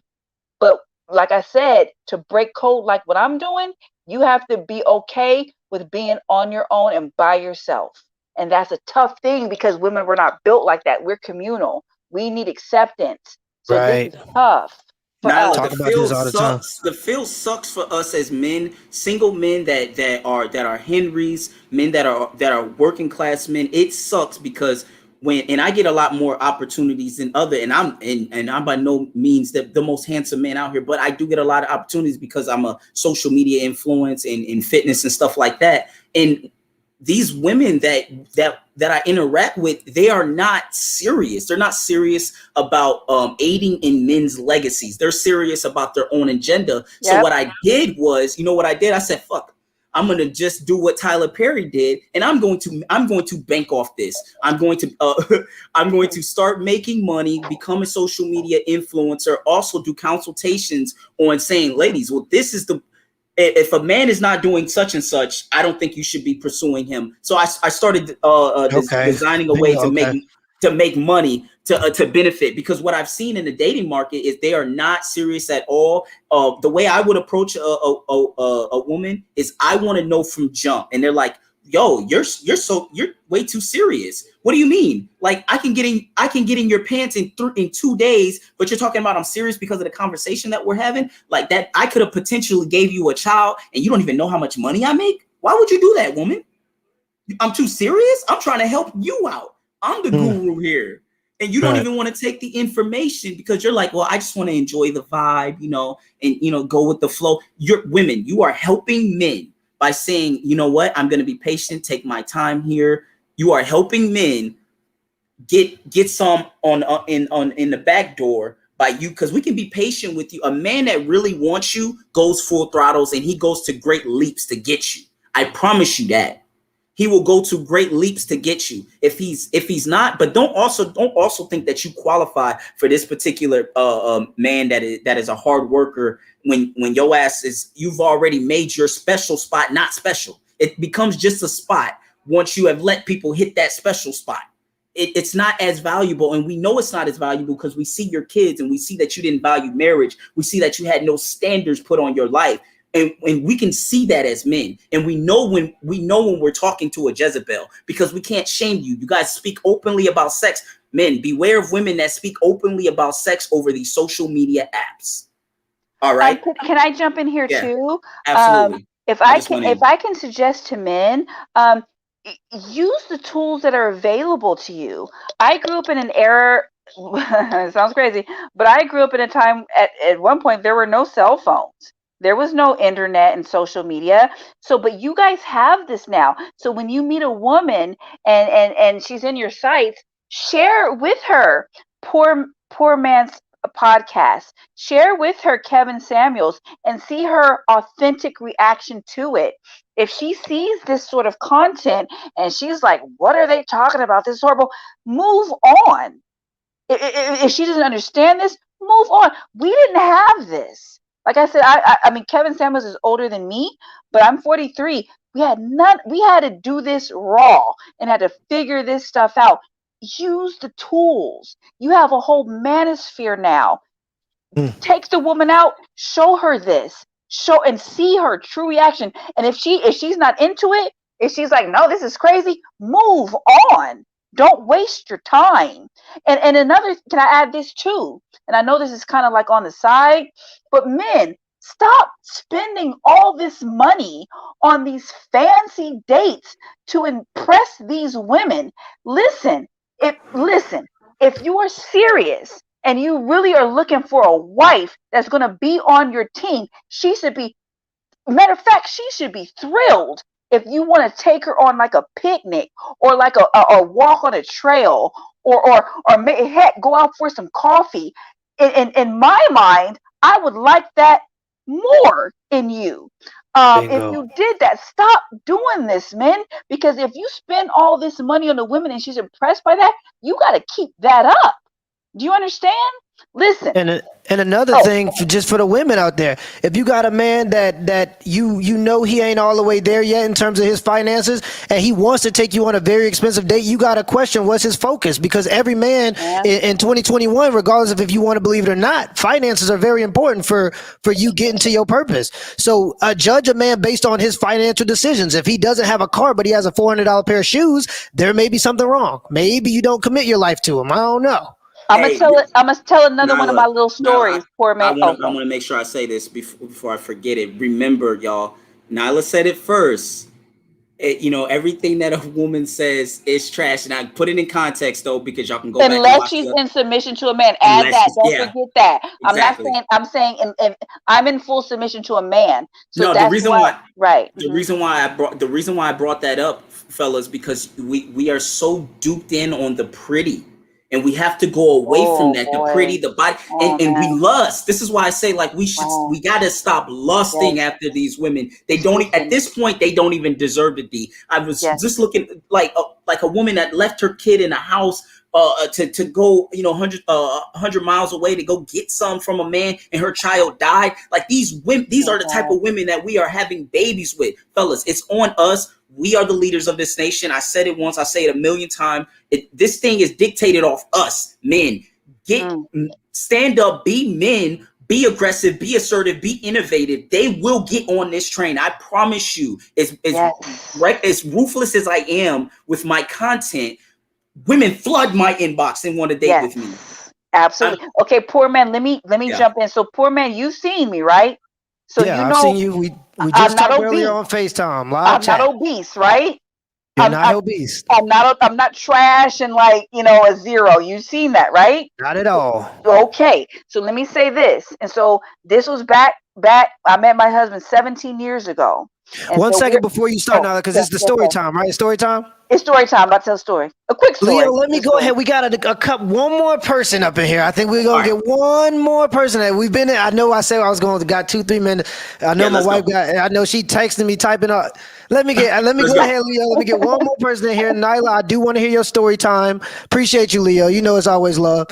But like I said, to break code like what I'm doing, you have to be okay with being on your own and by yourself. And that's a tough thing because women were not built like that. We're communal. We need acceptance. So this Right. is tough for Nyla, us. the Talk about feel this all the time. sucks. The feel sucks for us as men, single men that are Henrys, men that are working class men. It sucks because and I get a lot more opportunities than other, and I'm by no means the most handsome man out here, but I do get a lot of opportunities because I'm a social media influence and fitness and stuff like that. And these women that I interact with, they are not serious. They're not serious about aiding in men's legacies. They're serious about their own agenda. So Yep. what I did was, you know what I did? I said, fuck, I'm gonna just do what Tyler Perry did, and I'm going to bank off this. I'm going to start making money, become a social media influencer, also do consultations on saying, ladies, well, this is the if a man is not doing such and such, I don't think you should be pursuing him. So I started designing a way to make money to benefit, because what I've seen in the dating market is they are not serious at all. The way I would approach a woman is I want to know from jump, and they're like, yo, you're way too serious. What do you mean? Like I can get in your pants in 2 days, but you're talking about I'm serious because of the conversation that we're having. Like that, I could have potentially gave you a child, and you don't even know how much money I make. Why would you do that, woman? I'm too serious. I'm trying to help you out. I'm the guru here, and you don't even want to take the information because you're like, well, I just want to enjoy the vibe, and go with the flow. You are helping men by saying, you know what, I'm going to be patient, take my time here. You are helping men get some in the back door by you, because we can be patient with you. A man that really wants you goes full throttles, and he goes to great leaps to get you. I promise you that. He will go to great leaps to get you. If he's not, but don't also think that you qualify for this particular man that is a hard worker when your ass is, you've already made your special spot not special. It becomes just a spot once you have let people hit that special spot. It's not as valuable, and we know it's not as valuable because we see your kids, and we see that you didn't value marriage. We see that you had no standards put on your life. And we can see that as men, and we know when we're talking to a Jezebel, because we can't shame you. You guys speak openly about sex. Men, beware of women that speak openly about sex over these social media apps. All right. Can I jump in here too? Absolutely. If I can suggest to men, use the tools that are available to you. I grew up in an era. It sounds crazy, but I grew up in a time at one point there were no cell phones. There was no internet and social media. So, but you guys have this now. So when you meet a woman and she's in your sights, share with her Poor.Mans.Podcast. Share with her Kevin Samuels and see her authentic reaction to it. If she sees this sort of content and she's like, what are they talking about? This is horrible. Move on. If she doesn't understand this, move on. We didn't have this. Like I said, I mean, Kevin Samuels is older than me, but I'm 43. We had to do this raw and had to figure this stuff out. Use the tools. You have a whole manosphere now. Take the woman out, show her this, show and see her true reaction. And if she's not into it, if she's like, no, this is crazy, move on. Don't waste your time. And another, can I add this too? And I know this is kind of like on the side, but men, stop spending all this money on these fancy dates to impress these women. Listen, if you are serious and you really are looking for a wife that's going to be on your team, matter of fact, she should be thrilled if you want to take her on like a picnic or like a walk on a trail or heck, go out for some coffee. In my mind, I would like that more in you. If you did that, stop doing this, men, because if you spend all this money on the women and she's impressed by that, you got to keep that up. Do you understand? Listen. And another thing, just for the women out there, if you got a man that you know he ain't all the way there yet in terms of his finances, and he wants to take you on a very expensive date, you got to question what's his focus, because every man in 2021, regardless of if you want to believe it or not, finances are very important for you getting to your purpose. So judge a man based on his financial decisions. If he doesn't have a car but he has a $400 pair of shoes, there may be something wrong. Maybe you don't commit your life to him. I don't know. I'm gonna tell another one of my little stories. Poor man. I want to make sure I say this before I forget it. Remember, y'all, Nyla said it first. Everything that a woman says is trash, and I put it in context though, because y'all can go back and watch she's in submission to a man. Add that. Don't forget that. Exactly. I'm saying I'm in full submission to a man. So no, that's the reason why the reason why I brought that up, fellas, because we are so duped in on the pretty. And we have to go away from that, the pretty, the body, and we lust. This is why I say, like, we got to stop lusting after these women. They don't, at this point, they don't even deserve to be. I was just looking like a woman that left her kid in a house to go, 100 miles away to go get some from a man, and her child died. Like, these women, these are the type of women that we are having babies with. Fellas, it's on us. We are the leaders of this nation. I said it once, I say it a million times. This thing is dictated off us, men. Stand up, be men, be aggressive, be assertive, be innovative. They will get on this train. I promise you. As ruthless as I am with my content, women flood my inbox and want to date with me. Absolutely. Okay, Poor Man, let me jump in. So, Poor Man, you've seen me, right? So I've seen you. We just talked earlier on FaceTime. Live chat. I'm not obese, right? You're not obese. I'm not trash and a zero. You've seen that, right? Not at all. Okay. So let me say this. And so this was back. I met my husband 17 years ago. One second before you start now, because it's the story time, right? Story time? It's story time. I'm about to tell a story. A quick story. Leo, let me go ahead. We got one more person up in here. I think we're going to get one more person. We've been in. I know I said I was going to got 2-3 minutes. I know my wife I know she texting me, typing up. Let me go ahead, Leo. Let me get one more person in here. Nyla, I do want to hear your story time. Appreciate you, Leo. You know it's always love.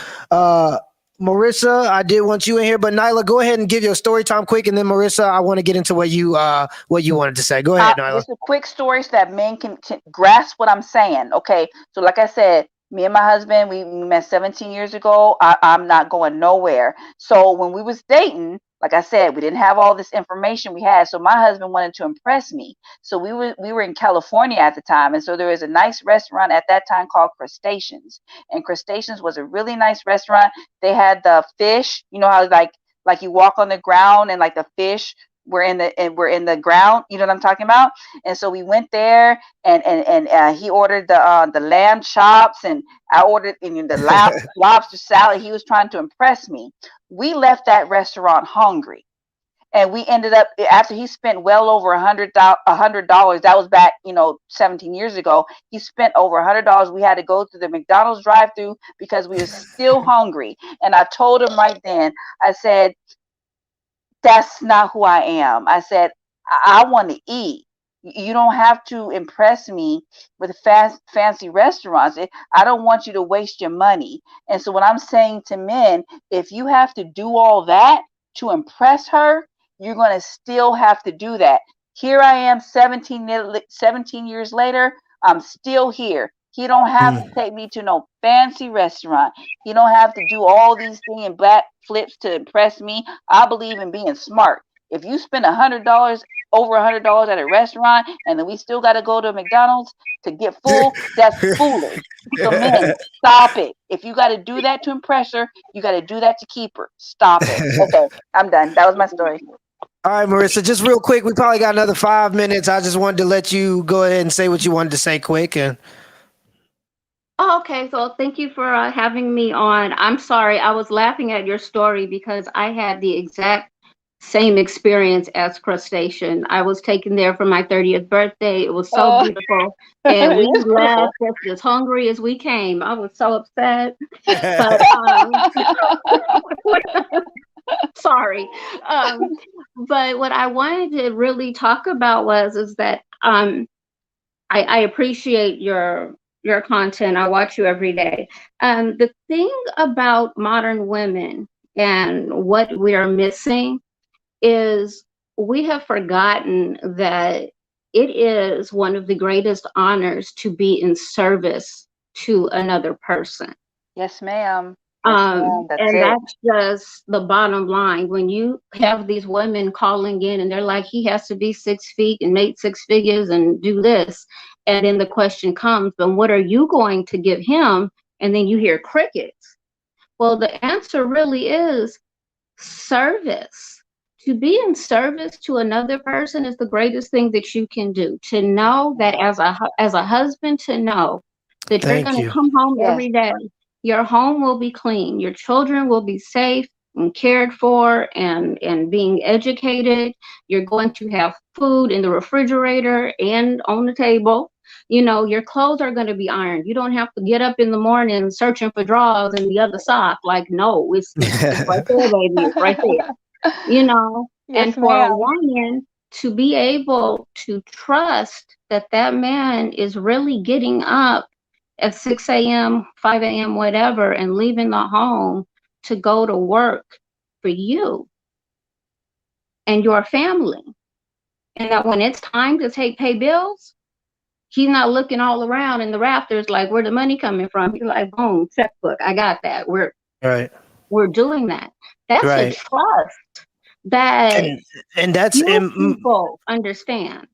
Marissa, I did want you in here, but Nyla, go ahead and give your story time quick, and then Marissa, I want to get into what you wanted to say. Go ahead, Nyla. Just a quick story so that men can grasp what I'm saying. Okay, so like I said, me and my husband, we met 17 years ago. I'm not going nowhere. So when we was dating, like I said, we didn't have all this information we had. So my husband wanted to impress me. So we were in California at the time. And so there was a nice restaurant at that time called Crustaceans. And Crustaceans was a really nice restaurant. They had the fish, you know how like you walk on the ground and like the fish we're in the ground, you know what I'm talking about? And so we went there, and he ordered the lamb chops, and I ordered the lobster salad. He was trying to impress me. We left that restaurant hungry, and we ended up, after he spent well over $100. That was back 17 years ago. He spent over $100. We had to go to the McDonald's drive-thru because we were still hungry. And I told him right then, I said, that's not who I am. I said, I want to eat. You don't have to impress me with fancy restaurants. I don't want you to waste your money. And so what I'm saying to men, if you have to do all that to impress her, you're going to still have to do that. Here I am 17 years later. I'm still here. He don't have to take me to no fancy restaurant. He don't have to do all these things and back flips to impress me. I believe in being smart. If you spend $100, over $100 at a restaurant, and then we still got to go to McDonald's to get full, that's foolish. So men, stop it. If you got to do that to impress her, you got to do that to keep her. Stop it. Okay, I'm done. That was my story. All right, Marissa, just real quick. We probably got another 5 minutes. I just wanted to let you go ahead and say what you wanted to say quick. Okay, so thank you for having me on. I'm sorry, I was laughing at your story because I had the exact same experience as Crustacean. I was taken there for my 30th birthday. It was so beautiful. And we left as hungry as we came. I was so upset. But sorry. But what I wanted to really talk about is that I appreciate your your content. I watch you every day. The thing about modern women and what we are missing is we have forgotten that it is one of the greatest honors to be in service to another person. Yes, ma'am. Yes, ma'am. That's And it. that's just the bottom line. When you have these women calling in and they're like, he has to be 6 feet and make 6 figures and do this. And then the question comes, but what are you going to give him? And then you hear crickets. Well, the answer really is service. To be in service to another person is the greatest thing that you can do. To know that as a husband, to know that you're Thank going to you. come home Yes. every day, your home will be clean, your children will be safe and cared for and being educated. You're going to have food in the refrigerator and on the table. You know, your clothes are going to be ironed. You don't have to get up in the morning searching for drawers in the other sock. Like, no, it's right there, baby. It's right there. You know, and Yes, for a ma'am. woman to be able to trust that that man is really getting up at 6 a.m., 5 a.m., whatever, and leaving the home to go to work for you and your family. And that when it's time to pay bills, he's not looking all around in the rafters like, where the money coming from? He's like, boom, checkbook, I got that. Right. We're doing that. That's a Right. trust that And that's few people understand.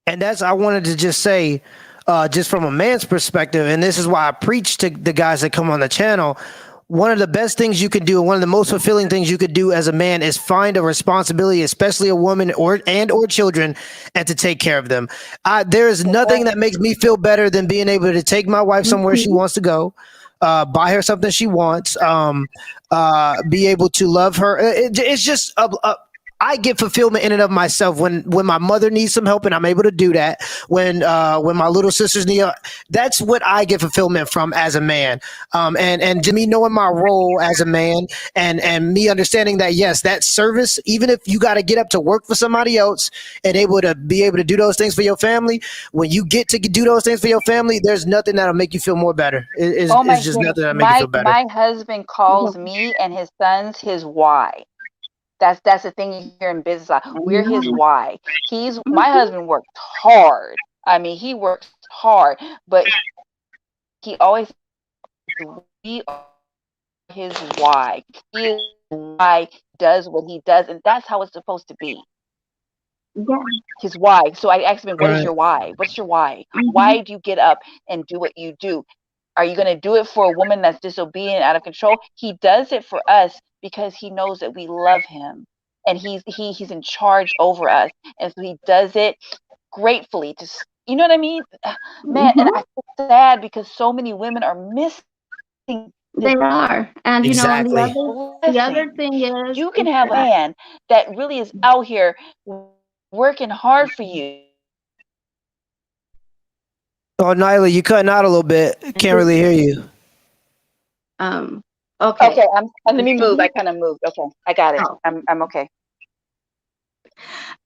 and that's I wanted to just say, just from a man's perspective, and this is why I preach to the guys that come on the channel. One of the best things you can do, one of the most fulfilling things you could do as a man, is find a responsibility, especially a woman or children, and to take care of them. There is nothing that makes me feel better than being able to take my wife somewhere she Mhm. wants to go, buy her something she wants, be able to love her. It's just I get fulfillment in and of myself when my mother needs some help and I'm able to do that. When my little sisters need, that's what I get fulfillment from as a man. And just me knowing my role as a man and me understanding that yes, that service, even if you got to get up to work for somebody else and be able to do those things for your family, when you get to do those things for your family, there's nothing that'll make you feel more better. Oh my It's just goodness. nothing that'll make you feel better. My husband calls me and his sons his why. That's the thing you hear in business. We're his why. My husband worked hard. I mean, he works hard, but he always we are his why. He is why does what he does, and that's how it's supposed to be. Yeah. His why. So I asked him, "What is Right. your why? What's your why? Mhm. Why do you get up and do what you do? Are you going to do it for a woman that's disobedient, out of control?" He does it for us because he knows that we love him, and he's in charge over us, and so he does it gratefully. You know what I mean, man? And Mhm. I feel sad because so many women are missing They this are. And you know, and Exactly. the other blessing. thing You can is have a that man that really is out here working hard for you. Oh, Nyla, you cutting out a little bit. Can't really hear you. um Okay, okay. let me move. I kind of moved. Okay, I got it. Oh. I'm okay.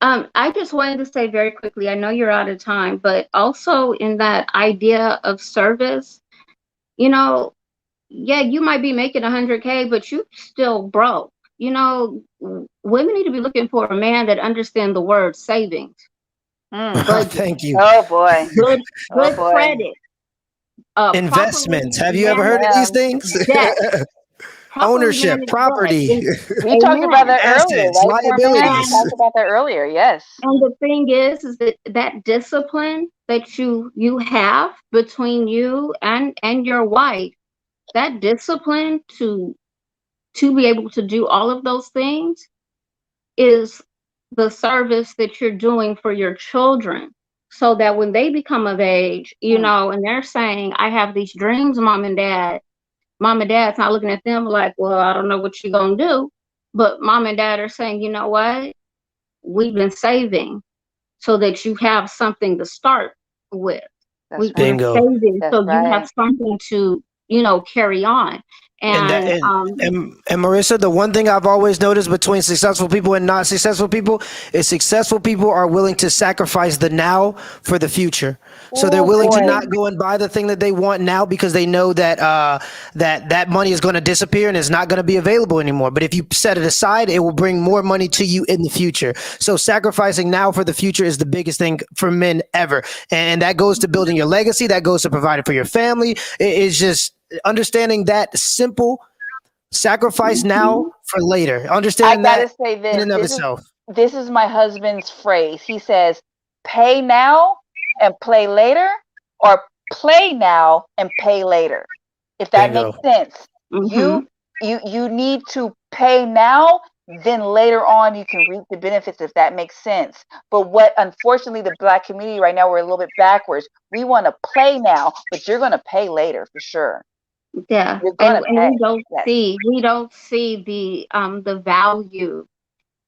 I just wanted to say very quickly, I know you're out of time, but also in that idea of service, you know, yeah, you might be making 100K, but you still broke. You know, women need to be looking for a man that understands the word savings, Mm. budget, Thank you. Oh boy. good Oh good boy. credit, properly Investments. Have you ever Yes, heard of managed these ma'am. things? debt, properly Ownership, managed debt property, is We talked about amen. that earlier, assets, right? Poor man. We liabilities. talked about that earlier. Yes. And the thing is that that discipline that you have between you and your wife, that discipline to be able to do all of those things is the service that you're doing for your children, so that when they become of age, you Mm. know, and they're saying, I have these dreams, mom and dad's not looking at them like, well, I don't know what you're gonna do. But mom and dad are saying, you know what, we've been saving so that you have something to start with. That's We're right. Bingo. saving That's so you have right. something to, you know, carry on. And that And and Marissa, the one thing I've always noticed between successful people and not successful people is successful people are willing to sacrifice the now for the future. So they're Oh willing to boy. not go and buy the thing that they want now because they know that that money is going to disappear and it's not going to be available anymore. But if you set it aside, it will bring more money to you in the future. So sacrificing now for the future is the biggest thing for men ever, and that goes to building your legacy. That goes to providing for your family. It's just understanding that simple sacrifice now for later. I Understanding gotta that say in this. and of itself. This is my husband's phrase. He says, "Pay now and play later," or "Play now and pay later." If that makes Bingo. sense, mhm. you need to pay now. Then later on, you can reap the benefits. If that makes sense. But what, unfortunately, the Black community right now, we're a little bit backwards. We want to play now, but you're going to pay later for sure. Yeah, You're going and to pay. Yes, we don't see the value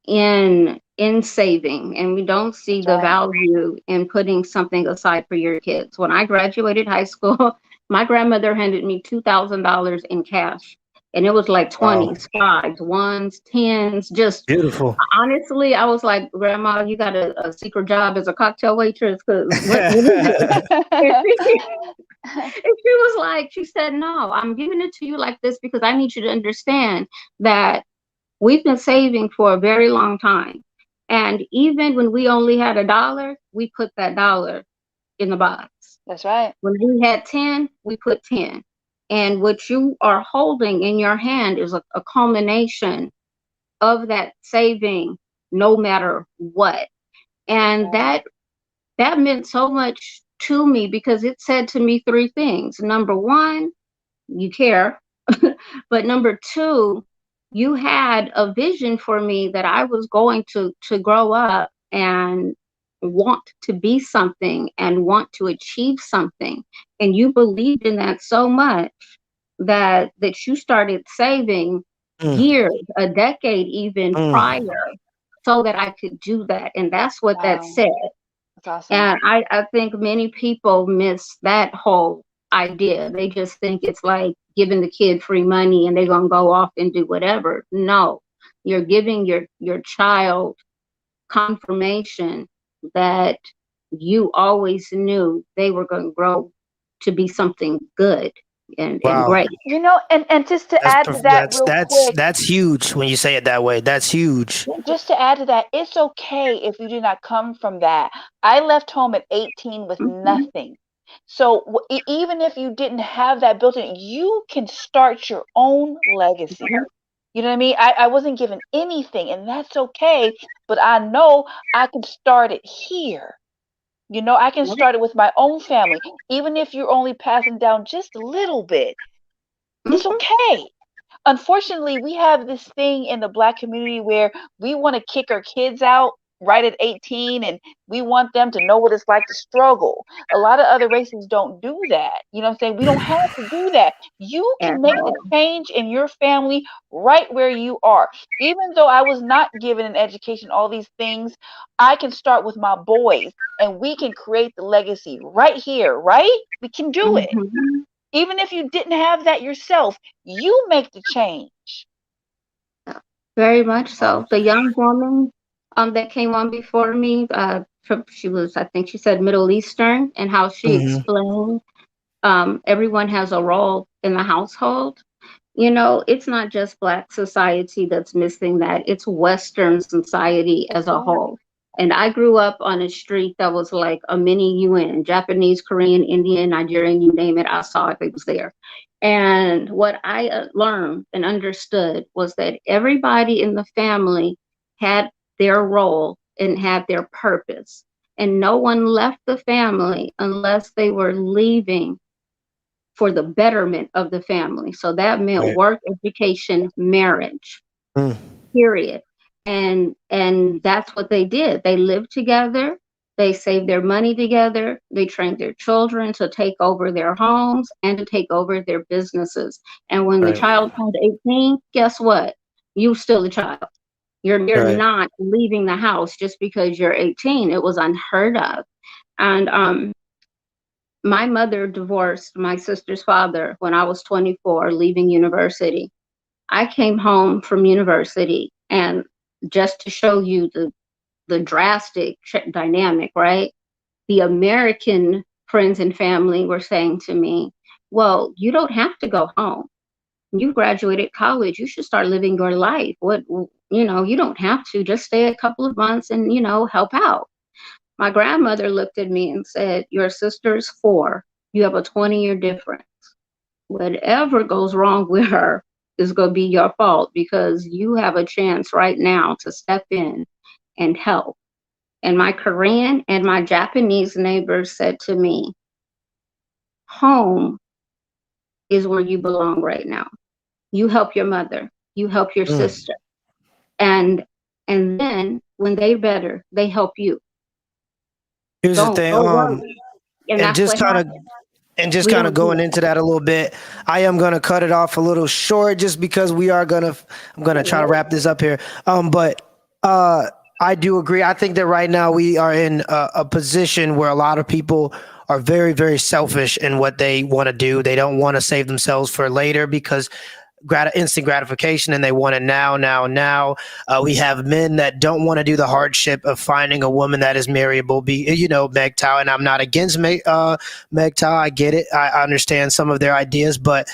in saving, and we don't see that's the right. value in putting something aside for your kids. When I graduated high school, my grandmother handed me $2,000 in cash, and it was like Wow. 20s, fives, ones, tens. Just Beautiful. honestly, I was like, Grandma, you got a secret job as a cocktail waitress? Because what is it? And she was like, she said, no, I'm giving it to you like this because I need you to understand that we've been saving for a very long time. And even when we only had $1, we put that dollar in the box. That's right. When we had 10, we put 10. And what you are holding in your hand is a culmination of that saving, no matter what. That's And right. that meant so much to me because it said to me three things. Number one, you care. But number two, you had a vision for me that I was going to grow up and want to be something and want to achieve something. And you believed in that so much that you started saving Mm, years, a decade even mm. prior, so that I could do that. And that's what that Wow. said. That's awesome. And I think many people miss that whole idea. They just think it's like giving the kid free money and they're gonna go off and do whatever. No, you're giving your child confirmation that you always knew they were going to grow to be something good and Wow. great. And just to add to that real quick, That's huge when you say it that way. That's huge. just to add to that, it's okay if you did not come from that. I left home at 18 with Mhm. nothing. So even if you didn't have that built in, you can start your own legacy. You know what I mean? I wasn't given anything, and that's okay. But I know I can start it here. I can start it with my own family. Even if you're only passing down just a little bit, it's Mhm. okay. Unfortunately, we have this thing in the Black community where we want to kick our kids out right at 18, and we want them to know what it's like to struggle. A lot of other races don't do that. You know what I'm saying? We don't have to do that. You At can make the all. change in your family right where you are. Even though I was not given an education, all these things, I can start with my boys and we can create the legacy right here, right? We can do it. Mhm. Even if you didn't have that yourself, you make the change. Very much Wow. so. The young woman that came on before me, she was, I think she said Middle Eastern, and how she Hmm. explained everyone has a role in the household. It's not just Black society that's missing that, it's Western society as a Yeah. whole. And I grew up on a street that was like a mini UN, Japanese, Korean, Indian, Nigerian, you name it, I saw it, it was there. And what I learned and understood was that everybody in the family had their role and had their purpose. And no one left the family unless they were leaving for the betterment of the family. So that meant Right. work, education, marriage, Mm, period. And that's what they did. They lived together, they saved their money together, they trained their children to take over their homes and to take over their businesses. And when the right. child turned 18, guess what? You still a child. You're Right. not leaving the house just because you're 18. It was unheard of. And my mother divorced my sister's father when I was 24, leaving university. I came home from university, and just to show you the drastic dynamic, right? The American friends and family were saying to me, well, you don't have to go home. You graduated college. You should start living your life. You don't have to just stay a couple of months and, help out. My grandmother looked at me and said, your sister's 4. You have a 20-year difference. Whatever goes wrong with her is going to be your fault, because you have a chance right now to step in and help. And my Korean and my Japanese neighbors said to me, home is where you belong right now. You help your mother, you help your sister. And then when they're better, they help you. Here's the thing, Don't worry. And that's just what kind of happened. just kind of going into that a little bit, I am going to cut it off a little short just because I'm going to try to wrap this up here. But I do agree. I think that right now we are in a position where a lot of people are very, very selfish in what they want to do. They don't want to save themselves for later because instant gratification, and they want it now. We have men that don't want to do the hardship of finding a woman that is marriable. MGTOW, and I'm not against MGTOW. I get it. I understand some of their ideas, but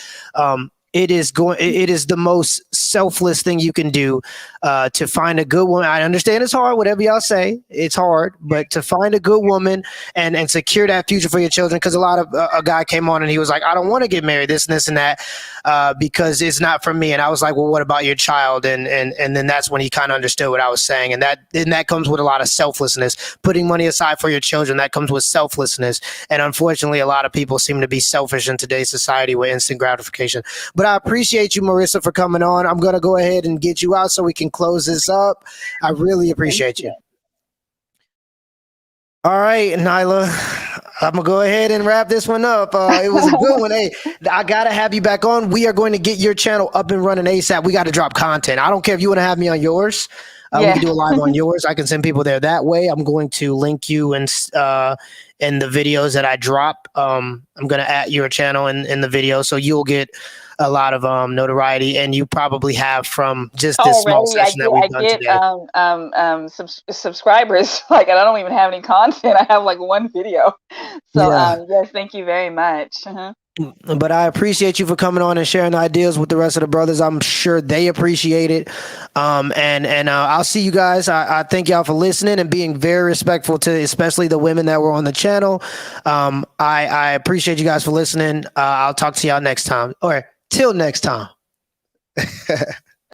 it is the most selfless thing you can do to find a good woman. I understand it's hard, whatever y'all say, it's hard, but to find a good woman and secure that future for your children. Because a guy came on and he was like, I don't want to get married, this and this and that, because it's not for me. And I was like, well, what about your child? And then that's when he kind of understood what I was saying. And that comes with a lot of selflessness, putting money aside for your children. That comes with selflessness. And unfortunately, a lot of people seem to be selfish in today's society with instant gratification. But I appreciate you, Marissa, for coming on. I'm going to go ahead and get you out so we can close this up. I really appreciate you. All right, Nyla, I'm going to go ahead and wrap this one up. It was a good one. Hey, I got to have you back on. We are going to get your channel up and running ASAP. We got to drop content. I don't care if you want to have me on yours. We can do a live on yours. I can send people there that way. I'm going to link you in the videos that I drop. I'm going to add your channel in the video, so you'll get a lot of notoriety, and you probably have from just this small session that we've done today. Subscribers. Like, I don't even have any content. I have like one video. So yes, thank you very much. But I appreciate you for coming on and sharing ideas with the rest of the brothers. I'm sure they appreciate it. And I'll see you guys. I thank y'all for listening and being very respectful to especially the women that were on the channel. I appreciate you guys for listening. I'll talk to y'all next time, or till next time.